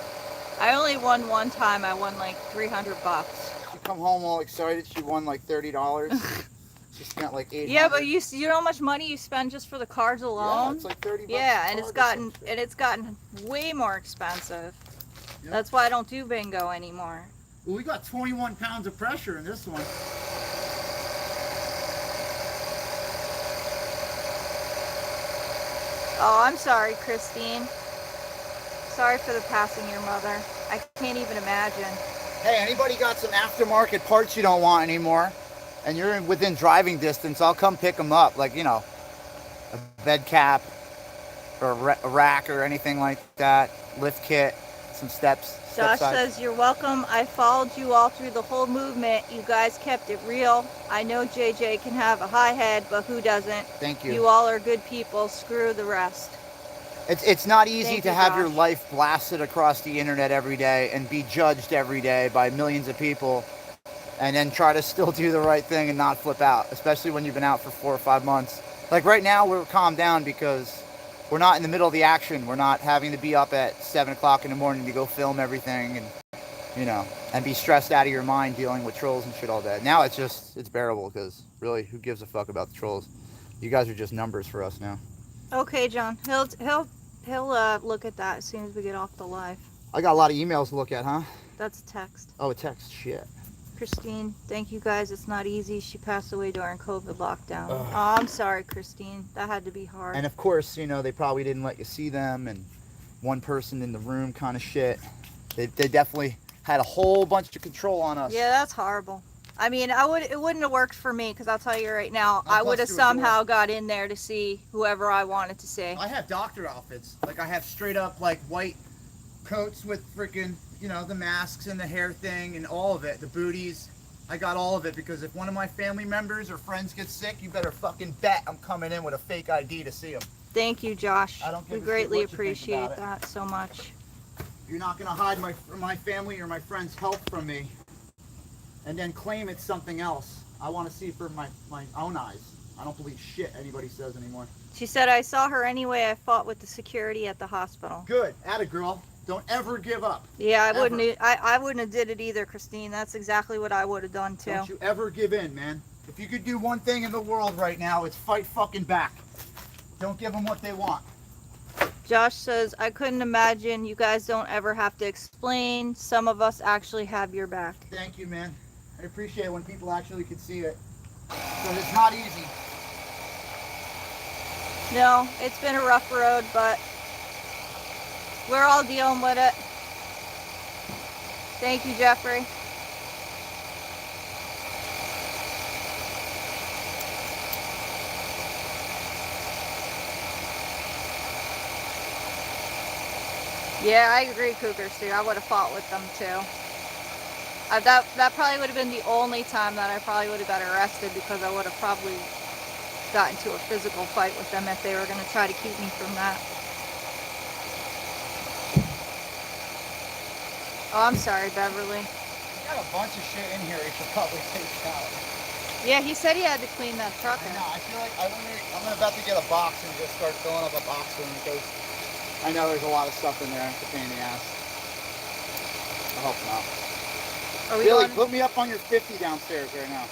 I only won one time. I won like $300. She'd come home all excited. She won like $30. She spent like $800. Yeah, but you know how much money you spend just for the cards Yeah, alone? it's like 30 bucks. Yeah, a and it's card or some gotten shit. way more expensive. Yep. That's why I don't do Bingo anymore. Well, we got 21 pounds of pressure in this one. Oh, I'm sorry, Christine. Sorry for the passing of your mother. I can't even imagine. Hey, anybody got some aftermarket parts you don't want anymore, and you're within driving distance, I'll come pick them up. Like, you know, a bed cap or a rack or anything like that, lift kit, some steps. Josh step size. says, you're welcome. I followed you all through the whole movement. You guys kept it real. I know JJ can have a high head, but who doesn't? Thank you. You all are good people. Screw the rest. It's not easy Thank to you, have Josh. your life blasted across the internet every day and be judged every day by millions of people, and then try to still do the right thing and not flip out, especially when you've been out for 4 or 5 months. Like right now, we're calmed down because we're not in the middle of the action. We're not having to be up at 7 o'clock in the morning to go film everything and, you know, and be stressed out of your mind dealing with trolls and shit all day. Now it's bearable because really, who gives a fuck about the trolls? You guys are just numbers for us now. Okay, John. He'll look at that as soon as we get off the live. I got a lot of emails to look at, huh? That's a text. Oh, a text. Shit. Christine, thank you guys. It's not easy. She passed away during COVID lockdown. Ugh. Oh, I'm sorry, Christine. That had to be hard. And of course, you know, they probably didn't let you see them, and one person in the room kind of shit. They definitely had a whole bunch of control on us. Yeah, that's horrible. I mean, it wouldn't have worked for me because I'll tell you right now, I'll I would have bust through a door. somehow got in there to see whoever I wanted to see. I have doctor outfits. Like, I have straight up, like, white coats with freaking, you know, the masks and the hair thing and all of it, the booties. I got all of it because if one of my family members or friends gets sick, you better fucking bet I'm coming in with a fake ID to see them. Thank you, Josh. I don't give We a shit greatly what you think appreciate about it. that so much. You're not going to hide my family or my friends' health from me and then claim it's something else. I want to see for my own eyes. I don't believe shit anybody says anymore. She said, I saw her anyway. I fought with the security at the hospital. Good. Atta girl. Don't ever give up. Yeah, I Ever. wouldn't have did it either, Christine. That's exactly what I would have done too. Don't you ever give in, man. If you could do one thing in the world right now, it's fight fucking back. Don't give them what they want. Josh says, I couldn't imagine you guys don't ever have to explain. Some of us actually have your back. Thank you, man. I appreciate it when people actually can see it. But it's not easy. No, it's been a rough road, but we're all dealing with it. Thank you, Jeffrey. Yeah, I agree, Cougar Steer. I would have fought with them too. That probably would have been the only time that I probably would have got arrested, because I would have probably got into a physical fight with them if they were going to try to keep me from that. Oh, I'm sorry, Beverly. You got a bunch of shit in here you should probably take out. Yeah, he said he had to clean that truck I out. know, I feel like I'm about to get a box and just start filling up a box with them, because I know there's a lot of stuff in there. It's a pain in the ass. I hope not. Are we Billy, going? put me up on your 50 downstairs right now.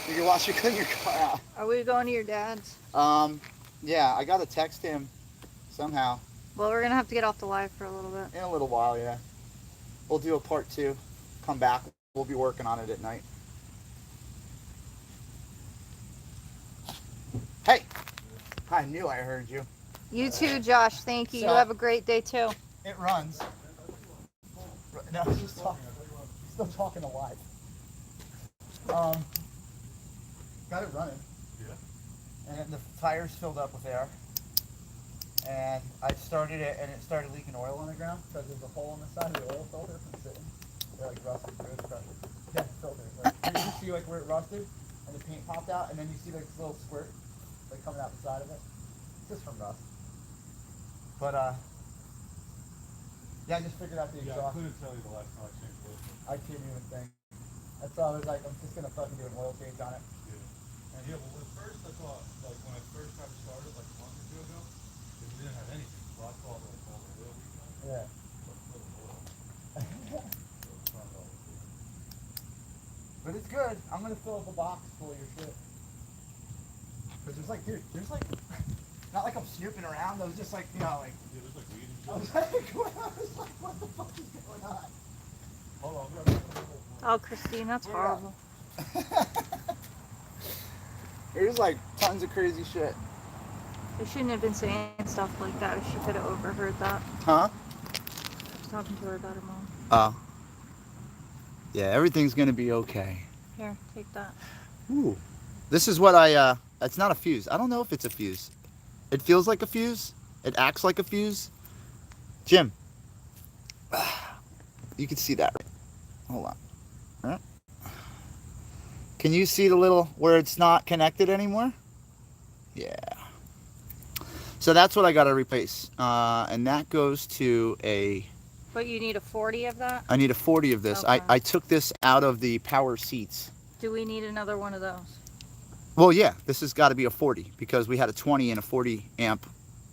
You can watch you clean your car out. Are we going to your dad's? Yeah, I gotta text him somehow Well, we're gonna have to get off the live for a little bit. in a little while. Yeah, we'll do a part 2. Come back. We'll be working on it at night. Hey, I knew I heard you. You too, Josh. Thank you. You So- have a great day too. It runs. No, he's talking. He's still talking to live. Got it running. Yeah. And the tires filled up with air. And I started it, and it started leaking oil on the ground because there's a hole on the side of the oil filter from sitting. They're like rusted through the pressure. Yeah, filter. Like, you see like where it rusted, and the paint popped out, and then you see like this little squirt like coming out the side of it. It's just from rust. But yeah, I just figured out the Yeah, I exhaust. couldn't tell you the last time I changed oil. I couldn't even think. That's why I was like, I'm just gonna fucking do an oil change on it. Yeah. And yeah, well, at first I thought, like when I first got started, like a month or two ago, we didn't have anything. So I thought like all the oil leaked out. Yeah. But full of oil. So it's not all leaking. But it's good. I'm gonna fill up a box full of your shit. Cause there's like, dude, there's like, not like I'm snooping around. I was just like, you know, like, Yeah, there's like weed and I was shit. like, what the fuck is going on? Hold on, we're Oh, Christine, that's We're up. horrible. There's like tons of crazy shit. I shouldn't have been saying stuff like that. She could have overheard that. Huh? I was talking to her about her mom. Oh. Yeah, everything's gonna be okay. Here, take that. Ooh. This is what it's not a fuse. I don't know if it's a fuse. It feels like a fuse. It acts like a fuse. Jim. You can see that. Hold on. Huh? Can you see the little where it's not connected anymore? Yeah. So that's what I got to replace. And that goes to But you need a 40 of that? I need a 40 of this. Okay. I took this out of the power seats. Do we need another one of those? Well, yeah, this has got to be a 40 because we had a 20 and a 40 amp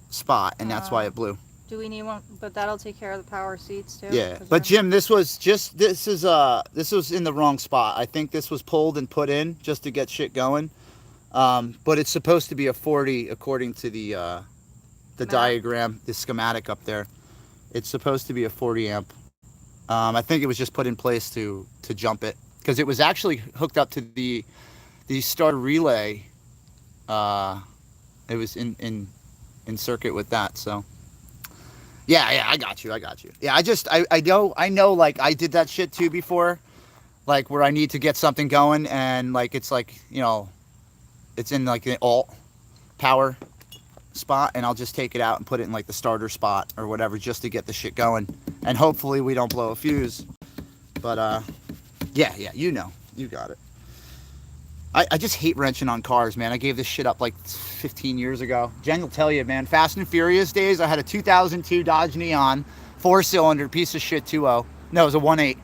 spot, and that's why it blew. Do we need one? But that'll take care of the power seats too? Yeah, 'Cause but we're- Jim, this was in the wrong spot. I think this was pulled and put in just to get shit going. But it's supposed to be a 40 according to the Map. diagram, the schematic up there. It's supposed to be a 40 amp. I think it was just put in place to jump it because it was actually hooked up to the starter relay. It was in circuit with that, so. Yeah, I got you. Yeah, I know, like, I did that shit too before, like, where I need to get something going, and, like, it's, like, you know, it's in, like, the alt power spot, and I'll just take it out and put it in, like, the starter spot or whatever, just to get the shit going, and hopefully we don't blow a fuse, but, yeah, you know, you got it. I just hate wrenching on cars, man. I gave this shit up like 15 years ago. Jen will tell you, man. Fast and Furious days, I had a 2002 Dodge Neon, 4-cylinder, piece of shit, 2.0. No, it was a 1.8.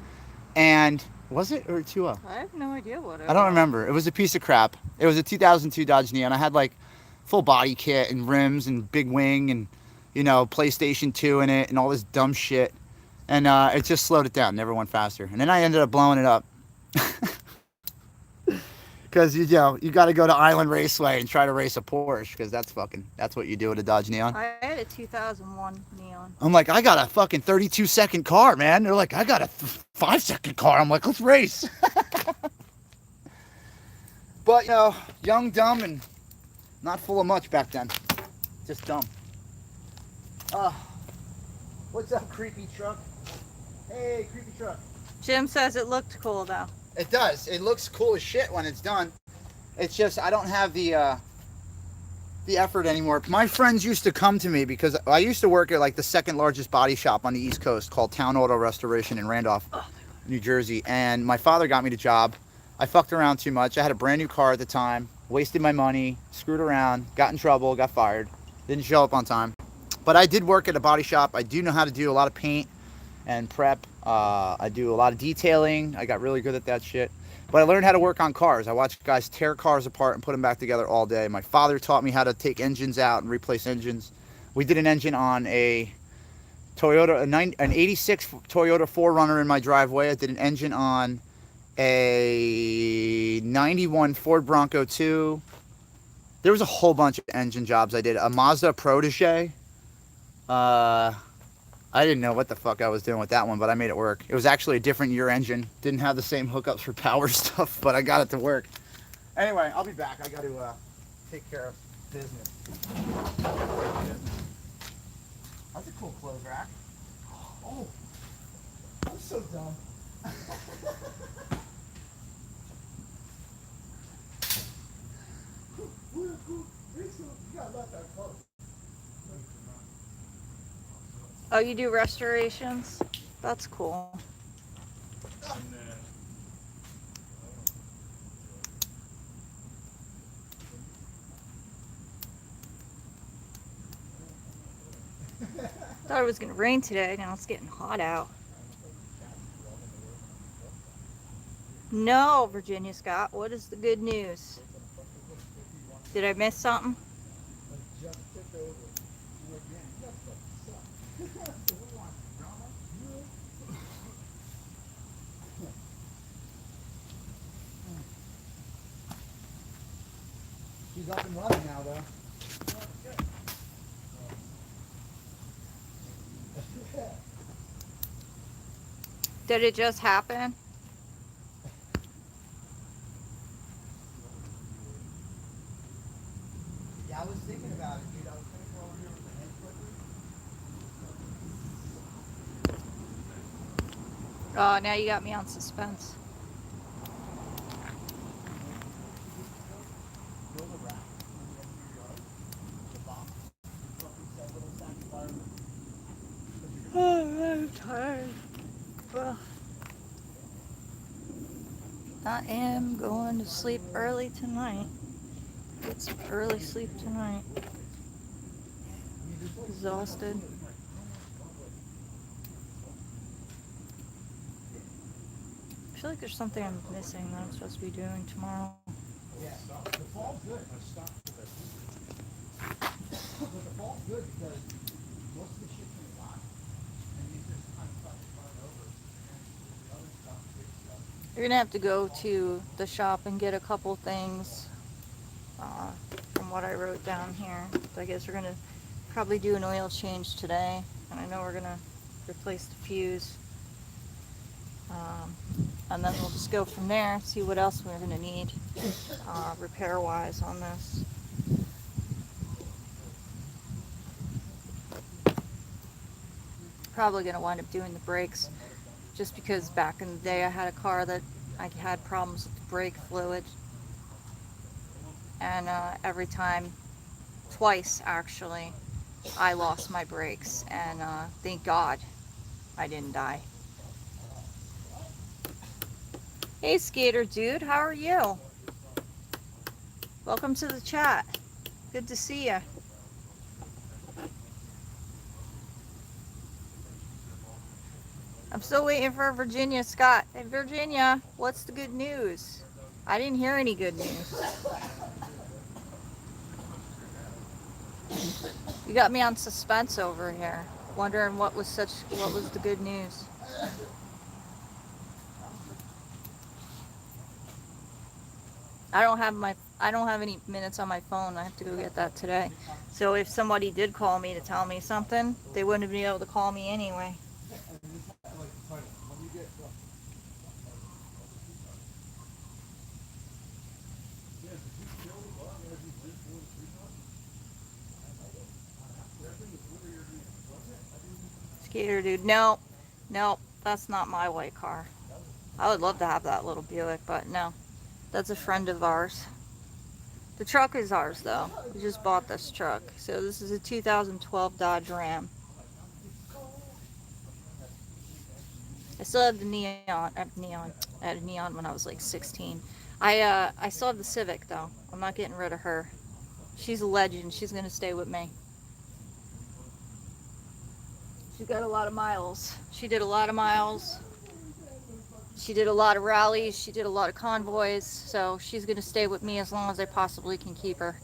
And, was it? Or a 2.0? I have no idea what it I don't was. remember. It was a piece of crap. It was a 2002 Dodge Neon. I had like full body kit and rims and big wing and, you know, PlayStation 2 in it and all this dumb shit. And it just slowed it down. Never went faster. And then I ended up blowing it up. Because you know you got to go to Island Raceway and try to race a Porsche because that's what you do with a Dodge Neon. I had a 2001 Neon. I'm like, I got a fucking 32-second car, man. They're like, I got a 5-second car. I'm like, let's race. But you know, young, dumb, and not full of much back then. Just dumb. What's up, creepy truck? Hey, creepy truck. Jim says it looked cool though. It does. It looks cool as shit when it's done. It's just I don't have the effort anymore. My friends used to come to me because I used to work at like the second largest body shop on the East Coast called Town Auto Restoration in Randolph, New Jersey. And my father got me the job. I fucked around too much. I had a brand new car at the time, wasted my money, screwed around, got in trouble, got fired, didn't show up on time. But I did work at a body shop. I do know how to do a lot of paint and prep. I do a lot of detailing. I got really good at that shit. But I learned how to work on cars. I watched guys tear cars apart and put them back together all day. My father taught me how to take engines out and replace engines. We did an engine on a Toyota, an 86 Toyota 4Runner in my driveway. I did an engine on a 91 Ford Bronco 2. There was a whole bunch of engine jobs I did. A Mazda Protege. I didn't know what the fuck I was doing with that one, but I made it work. It was actually a different year engine. Didn't have the same hookups for power stuff, but I got it to work. Anyway, I'll be back. I got to take care of business. That's a cool clothes rack. Oh, I'm so dumb. You gotta let that close. Oh, you do restorations? That's cool. Thought it was gonna rain today. Now it's getting hot out. No, Virginia Scott. What is the good news? Did I miss something? She's up and running now, though. Did it just happen? Yeah, I was thinking about it, dude. I was gonna go over here with the head clipper. Oh, now you got me on suspense. Oh, I'm tired. Ugh. I am going to sleep early tonight. Get some early sleep tonight. Exhausted. I feel like there's something I'm missing that I'm supposed to be doing tomorrow. Yeah, the fall's good. But the fall's good because most of the shit's in the lot. And you just kind of fucking start over. And the other stuff, big stuff. You're gonna have to go to the shop and get a couple things from what I wrote down here. So I guess we're gonna probably do an oil change today, and I know we're gonna replace the fuse. And then we'll just go from there, see what else we're gonna need repair-wise on this. Probably gonna wind up doing the brakes, just because back in the day I had a car that I had problems with the brake fluid, and every time, twice actually, I lost my brakes, and thank God I didn't die. Hey Skater Dude, how are you? Welcome to the chat. Good to see you. I'm still waiting for Virginia Scott. Hey Virginia, what's the good news? I didn't hear any good news. You got me on suspense over here, wondering what was the good news. I don't have any minutes on my phone. I have to go get that today. So if somebody did call me to tell me something, they wouldn't be able to call me anyway. Skater dude, no, that's not my white car. I would love to have that little Buick, but no, that's a friend of ours. The truck is ours though. We just bought this truck. So this is a 2012 Dodge Ram. I still have the neon. I had a neon when I was like 16. I still have the Civic though. I'm not getting rid of her. She's a legend. She's gonna stay with me. She got a lot of miles. She did a lot of miles. She did a lot of rallies. She did a lot of convoys. So she's gonna stay with me as long as I possibly can keep her.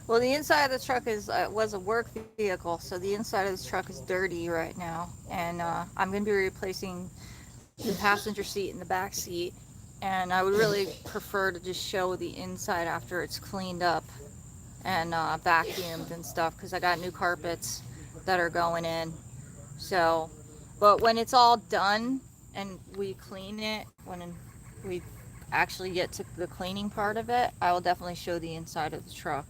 Well, the inside of the truck was a work vehicle, so the inside of this truck is dirty right now, and I'm going to be replacing the passenger seat and the back seat, and I would really prefer to just show the inside after it's cleaned up and vacuumed and stuff, because I got new carpets that are going in. So, but when it's all done and we clean it, when we actually get to the cleaning part of it, I will definitely show the inside of the truck.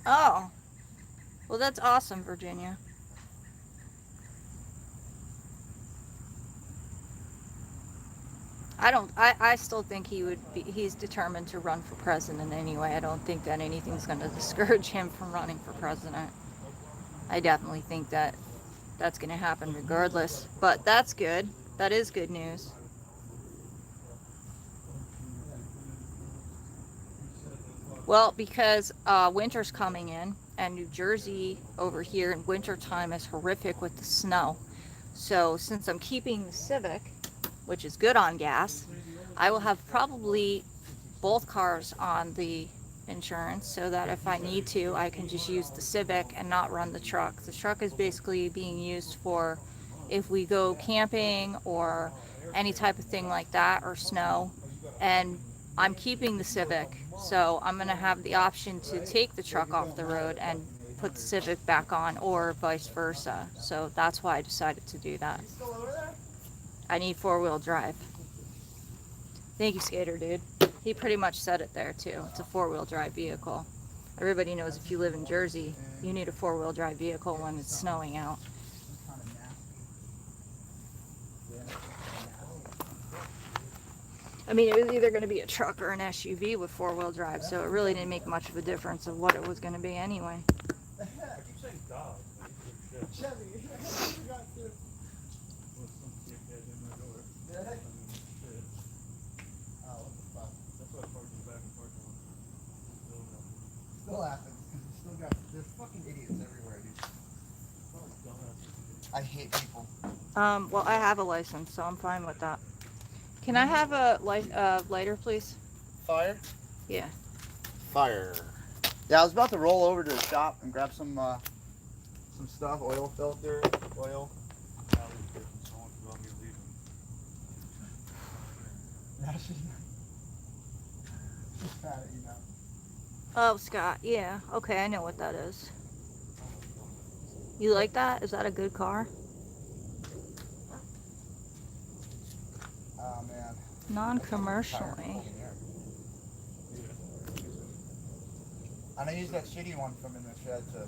Oh, well, that's awesome, Virginia. I still think he's determined to run for president anyway. I don't think that anything's going to discourage him from running for president. I definitely think that that's going to happen regardless, but that's good. That is good news. Well, because winter's coming in, and New Jersey over here in wintertime is horrific with the snow. So since I'm keeping the Civic, which is good on gas, I will have probably both cars on the insurance, so that if I need to, I can just use the Civic and not run the truck. The truck is basically being used for if we go camping or any type of thing like that, or snow, and I'm keeping the Civic, so I'm going to have the option to take the truck off the road and put the Civic back on, or vice versa. So that's why I decided to do that. I need four-wheel drive. Thank you, Skater Dude. He pretty much said it there too. It's a four-wheel drive vehicle. Everybody knows if you live in Jersey, you need a four-wheel drive vehicle when it's snowing out. I mean, it was either going to be a truck or an SUV with four-wheel drive, so it really didn't make much of a difference of what it was going to be anyway. I keep saying dog. Chevy. Still happens. There's fucking idiots everywhere, dude. I hate people. Well, I have a license, so I'm fine with that. Can I have a lighter, please? Fire? Yeah. Fire. Yeah, I was about to roll over to the shop and grab some stuff, oil filter, oil. Now she's mad at you now. Oh, Scott. Yeah. Okay, I know what that is. You like that? Is that a good car? Oh man. Non-commercially. And I use that shitty one from in the shed to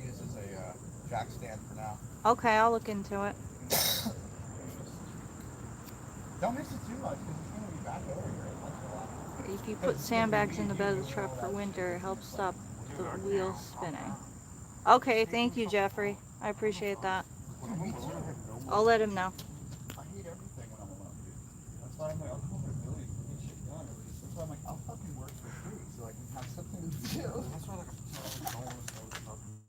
use as a jack stand for now. Okay, I'll look into it. Don't mix it too much because it's going to be back over here once in a while. If you put sandbags in the bed of the truck for winter, it helps stop the wheels spinning. Okay, thank you, Jeffrey. I appreciate that. Dude, me too. I'll let him know. I hate everything when I'm alone, dude. That's why I'm like, I'll come over to Billy and get shit done. That's why I'm like, I'll fucking work for free so I can have something to do. That's why like, I don't want to know nothing.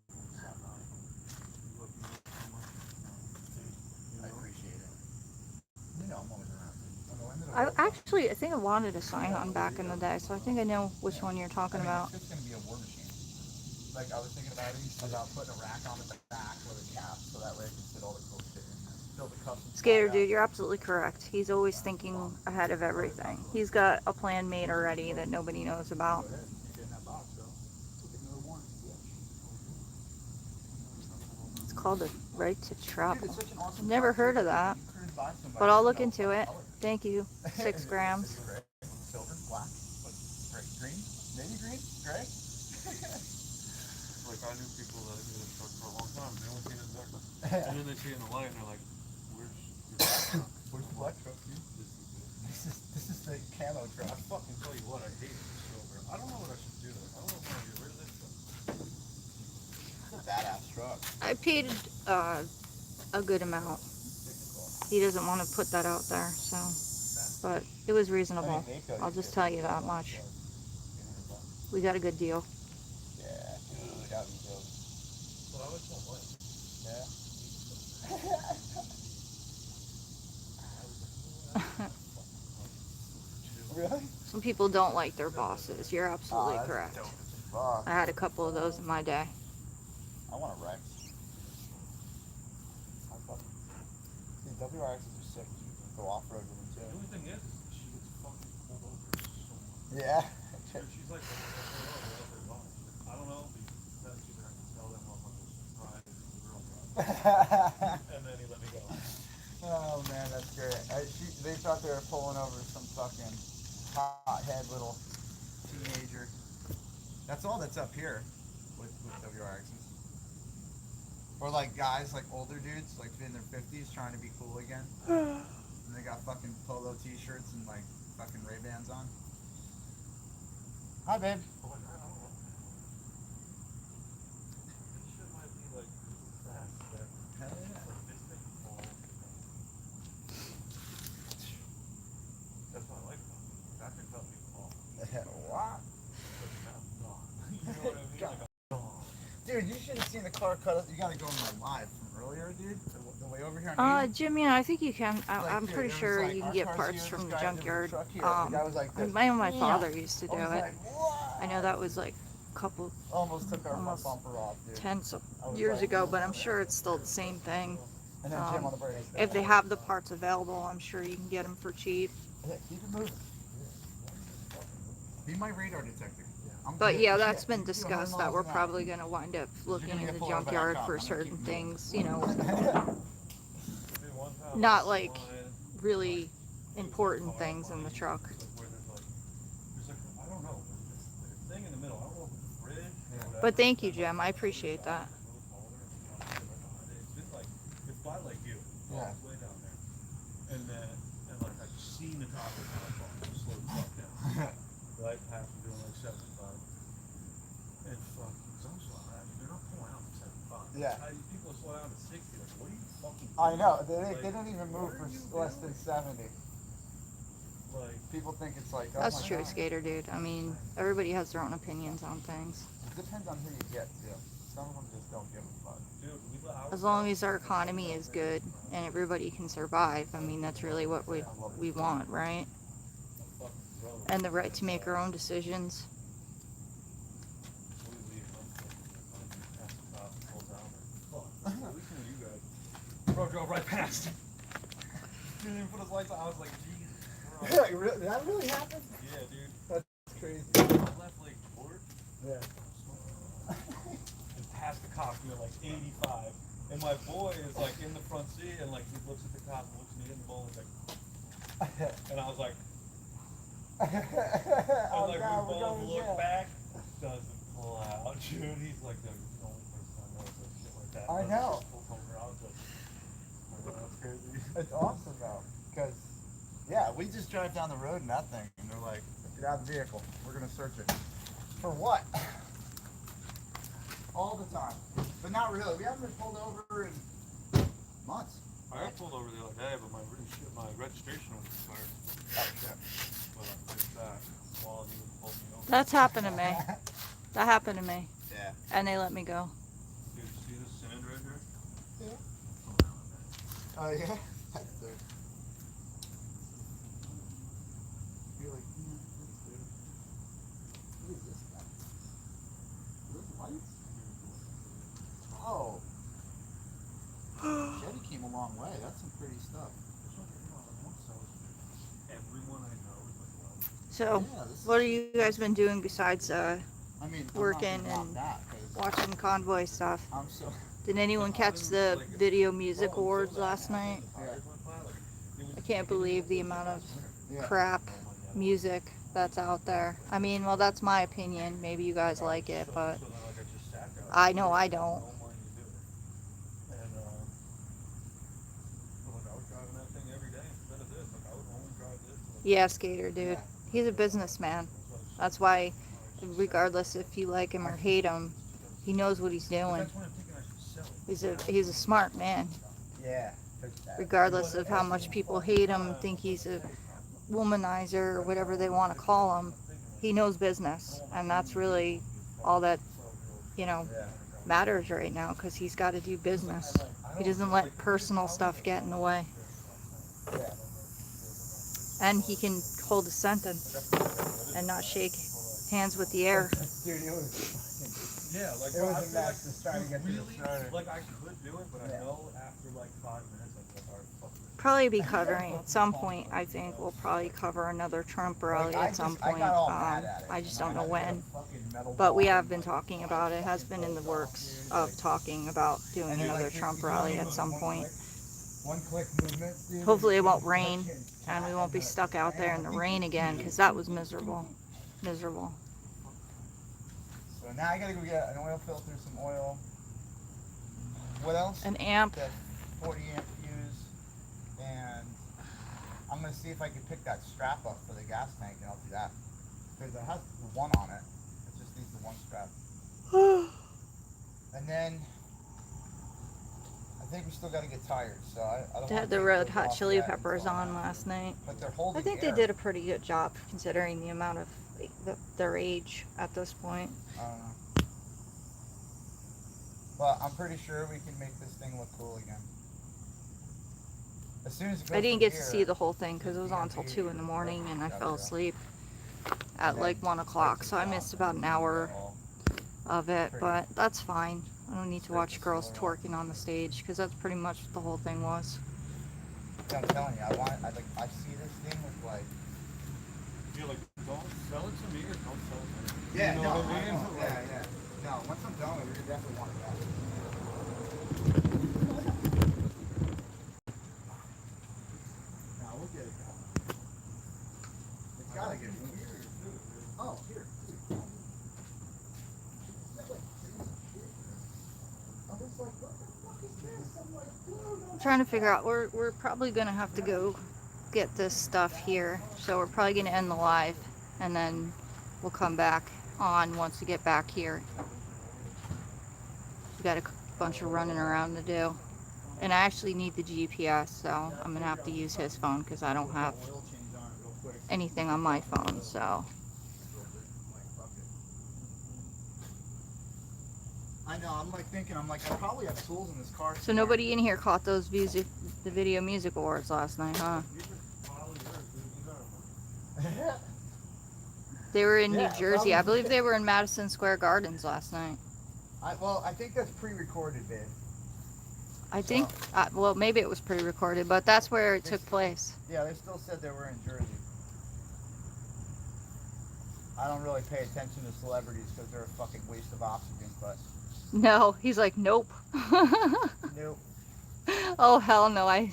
I appreciate it. You know I'm always around. I think I wanted a Scion back in the day, so I think I know which one you're talking about. It's just going to be a war machine. Like, I was thinking about putting a rack on the back with a cap so that way I can fit all the cool shit in there. Build a custom Skater slide dude, out. you're absolutely correct. He's always thinking ahead of everything. He's got a plan made already that nobody knows about. Go ahead. You get in that box, though. We'll get another warranty. It's called the right to Dude, travel. it's such an awesome I've never car, heard too. of that, You cruise by somebody, but I'll you look know, into it. color. Thank you. 6 grams. Is it gray? Silver? Black? What? Gray? Green? Navy green? Gray? Like, I knew people that had been in a truck for a long time. They only seen it in dark. And then they see it in the light and they're like, where's your black truck? Where's the black truck, dude? This is the camo truck. I fucking tell you what, I hate silver. I don't know what I should do. I don't know if I want to get rid of this truck. It's a badass truck. I paid a good amount. He doesn't want to put that out there, so. But it was reasonable. I'll just tell you that much. We got a good deal. Yeah, dude, that was dope. But I always don't like. Yeah. Really? Some people don't like their bosses. You're absolutely that's correct. dope as fuck. I had a couple of those in my day. I want a Rex. Dude, WRXs are sick. You can go off-road with them The too. only thing is she gets fucking pulled over so much. Yeah. Dude, she's like, I don't know, because she's like, I can tell that motherfucker's pride is the girl drive. And then he let me go. Oh man, that's great. They thought they were pulling over some fucking hothead little teenager. That's all that's up here with WRXs. Or like guys, like older dudes, like in their 50s trying to be cool again. And they got fucking polo t-shirts and like fucking Ray-Bans on. Hi, babe. But like, I don't know. This shit might be like fast. That, Hell yeah. like this thing falls. That's what I like about it. That can cut me off. What? But it's not gone. You know what I mean? Like a dog. Dude, you should have seen the car cut up. You gotta go on my live from earlier, dude. The way over here on 80. Jim, yeah, I think you can. Like, I'm dude, pretty it was sure like, you can our get car's parts here, from this the guy did junkyard. truck here. The guy was like this. My father used to do I was it. like, what? I know that was like a couple Almost took our almost bumper off, dude. tens of I was years like, ago, but I'm sure it's still the same thing. And then Jim on the brakes. If they have the parts available, I'm sure you can get them for cheap. Yeah, keep it moving. Be my radar detector. I'm But good. yeah, that's Shit, been you do 100 discussed that miles we're an hour. probably going to wind up looking gonna in get the pulled over by that junkyard cop. for I'm gonna certain keep things, you know, Could be one pound not off like the line. really important things in the truck. Like where there's like, I don't know, there's this thing in the middle. I don't know if it's a bridge or whatever. But thank you, Jim. I appreciate that. It's been like, it's by like you. Yeah. It's way down there. And then, and like I seen the top of the car slow the fuck down. Right past me doing like 75. And fucking, some slow down. They're not pulling out for 75. Yeah. People are slow down to 60. Like, what are you fucking I know. doing? They don't even move for less than 70. Like, People think it's like, oh That's my true, God. skater dude. I mean, everybody has their own opinions on things. It depends on who you get to. Some of them just don't give a fuck. dude, As long as our economy is good and everybody can survive, I mean, that's really what we want, right? And the right to make our own decisions. Bro drove right past. He didn't even put his lights on. I was like, Jesus Did that really happen? Yeah, dude. That's crazy. I left like work Yeah. and passed the cop at like 85. And my boy is like in the front seat and like he looks at the cop and looks at me in the bowl and he's like, and I was like, Oh, and like God, we we're both going to look jail. back, doesn't pull out. Dude, he's like the only person I know that does shit like that. I Doesn't know. just pull over. I was like, oh, that's crazy. It's awesome though, because yeah, we just drive down the road and that thing, and they're like, "Get out of the vehicle. We're gonna search it." For what? All the time, but not really. We haven't been pulled over in months. I got pulled over the other day, but my registration was expired. Oh shit. But I fixed that while he was pulling me over. That's happened to me. That happened to me. Yeah. And they let me go. Dude, see this sand right here? Yeah. Oh yeah. That's the. You're like, what is this guy? Are those lights? Oh. Chevy came a long way. That's some pretty stuff. Everyone I know is like, well, So, Yeah, this what is- have you guys been doing besides I mean, I'm working not gonna and knock that 'cause watching convoy stuff? I'm so. Did anyone catch the Video Music Awards last night? I can't believe the amount of Yeah. crap music that's out there. I mean, well, that's my opinion. Maybe you guys like it, but so then like I just sat there. I know I don't. No money to do it. And like I was driving that thing every day instead of this. Like I would only drive this. Like, Yeah, Skater, dude. He's a businessman. That's why, regardless if you like him or hate him, he knows what he's doing. that's when I'm thinking I should sell it. He's a smart man. Yeah. Regardless of how much people hate him, think he's a womanizer or whatever they want to call him, he knows business, and that's really all that, you know, Yeah. matters right now, because he's got to do business. He doesn't let personal stuff get in the way, Yeah. and he can hold a sentence and not shake hands with the air. Dude, it was fucking. Yeah, like It was I a feel mess like, just trying to get to the really, starter. like I could do it, but Yeah. I know after like 5 minutes I'd be like, alright, fuck this. Probably be covering at some point. I think we'll probably cover another Trump rally at some point. I just don't know when. But we have been talking about it. Has been in the works of talking about doing another Trump rally at some point. One click movement. Dude. Hopefully it won't rain and we won't be stuck out there in the rain again, because that was miserable. Miserable. So now I gotta go get an oil filter, some oil. What else? An amp. That 40 amp fuse, and I'm gonna see if I can pick that strap up for the gas tank, and I'll do that because it has the one on it. It just needs the one strap. And then I think we still gotta get tires. So I don't. They wanna had the take Red those Hot off Chili yet Peppers until on after. last night. But they're holding. I think they air. did a pretty good job considering the amount of their age at this point. I don't know. But I'm pretty sure we can make this thing look cool again. As soon as it goes I didn't from get to here, see the whole thing because it was on until 2 in the morning, and I fell asleep at like 1 o'clock, so I missed about an hour of it, but that's fine. I don't need to watch girls twerking on the stage, because that's pretty much what the whole thing was. I'm telling you, I see this thing with like. You're like, don't sell it to me or don't sell it to me. Yeah, You know no, what I mean? yeah. No, once I'm done with it, you definitely want that. No, we'll get it going. It's gotta get weird. Oh, here. I was like, what the fuck is this? I'm like, dude, I'm trying to figure out, we're probably going to have to go get this stuff here, so we're probably going to end the live, and then we'll come back on once we get back here. We got a bunch of running around to do, and I actually need the GPS, so I'm going to have to use his phone because I don't have oil change on it real quick. anything on my phone, so I know, I'm like thinking, I probably have tools in this car. so nobody in here caught those the Video Music Awards last night, huh? They were in New Yeah, Jersey. I probably. believe they were in Madison Square Gardens last night. I think that's pre-recorded, babe. I think, well, maybe it was pre-recorded, but that's where it took place. Yeah, they still said they were in Jersey. I don't really pay attention to celebrities because they're a fucking waste of oxygen, but No, he's like, nope. nope. Oh, hell no, I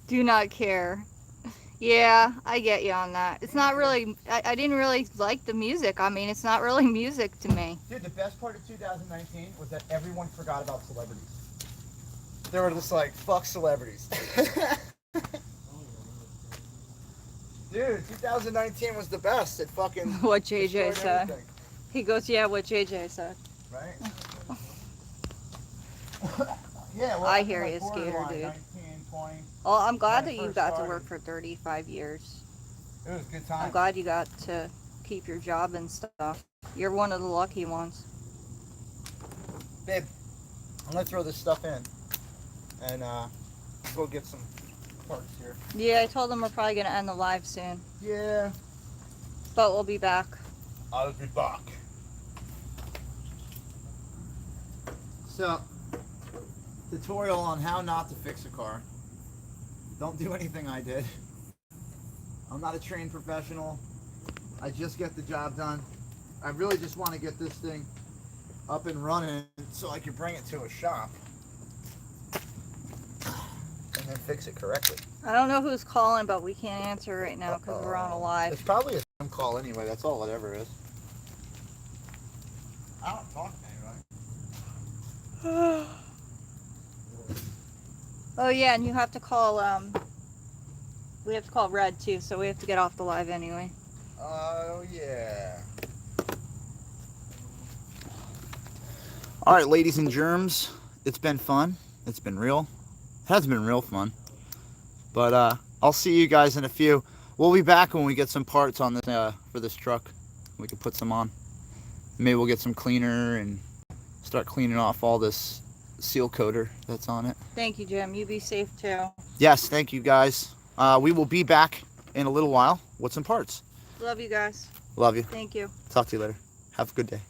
do not care. Yeah, I get you on that. It's not really, I didn't really like the music. I mean, it's not really music to me. Dude, the best part of 2019 was that everyone forgot about celebrities. They were just like, fuck celebrities. Dude, 2019 was the best. It fucking What JJ destroyed said. everything, He goes, yeah, what JJ said. right? Yeah, well, I after hear my you, skater borderline, dude. 19, 20, Well, I'm glad When I that you first got to started. work for 35 years. it was a good I'm time. glad you got to keep your job and stuff. You're one of the lucky ones. Babe, I'm gonna throw this stuff in and go get some parts here. Yeah, I told them we're probably going to end the live soon. Yeah, But we'll be back. I'll be back. So, tutorial on how not to fix a car. Don't do anything I did. I'm not a trained professional. I just get the job done. I really just want to get this thing up and running so I can bring it to a shop and then fix it correctly. I don't know who's calling, but we can't answer right now because we're on a live. It's probably a damn call anyway. That's all it ever is. I don't talk to anybody. Oh yeah, and you have to call, we have to call Red too, so we have to get off the live anyway. Oh yeah. All right, ladies and germs, it's been fun. It's been real. It has been real fun. But I'll see you guys in a few. We'll be back when we get some parts on this for this truck. We can put some on. Maybe we'll get some cleaner and start cleaning off all this seal coater that's on it. Thank you, Jim. You be safe too. Yes, thank you guys. We will be back in a little while with some parts. Love you guys. Love you. Thank you. Talk to you later. Have a good day.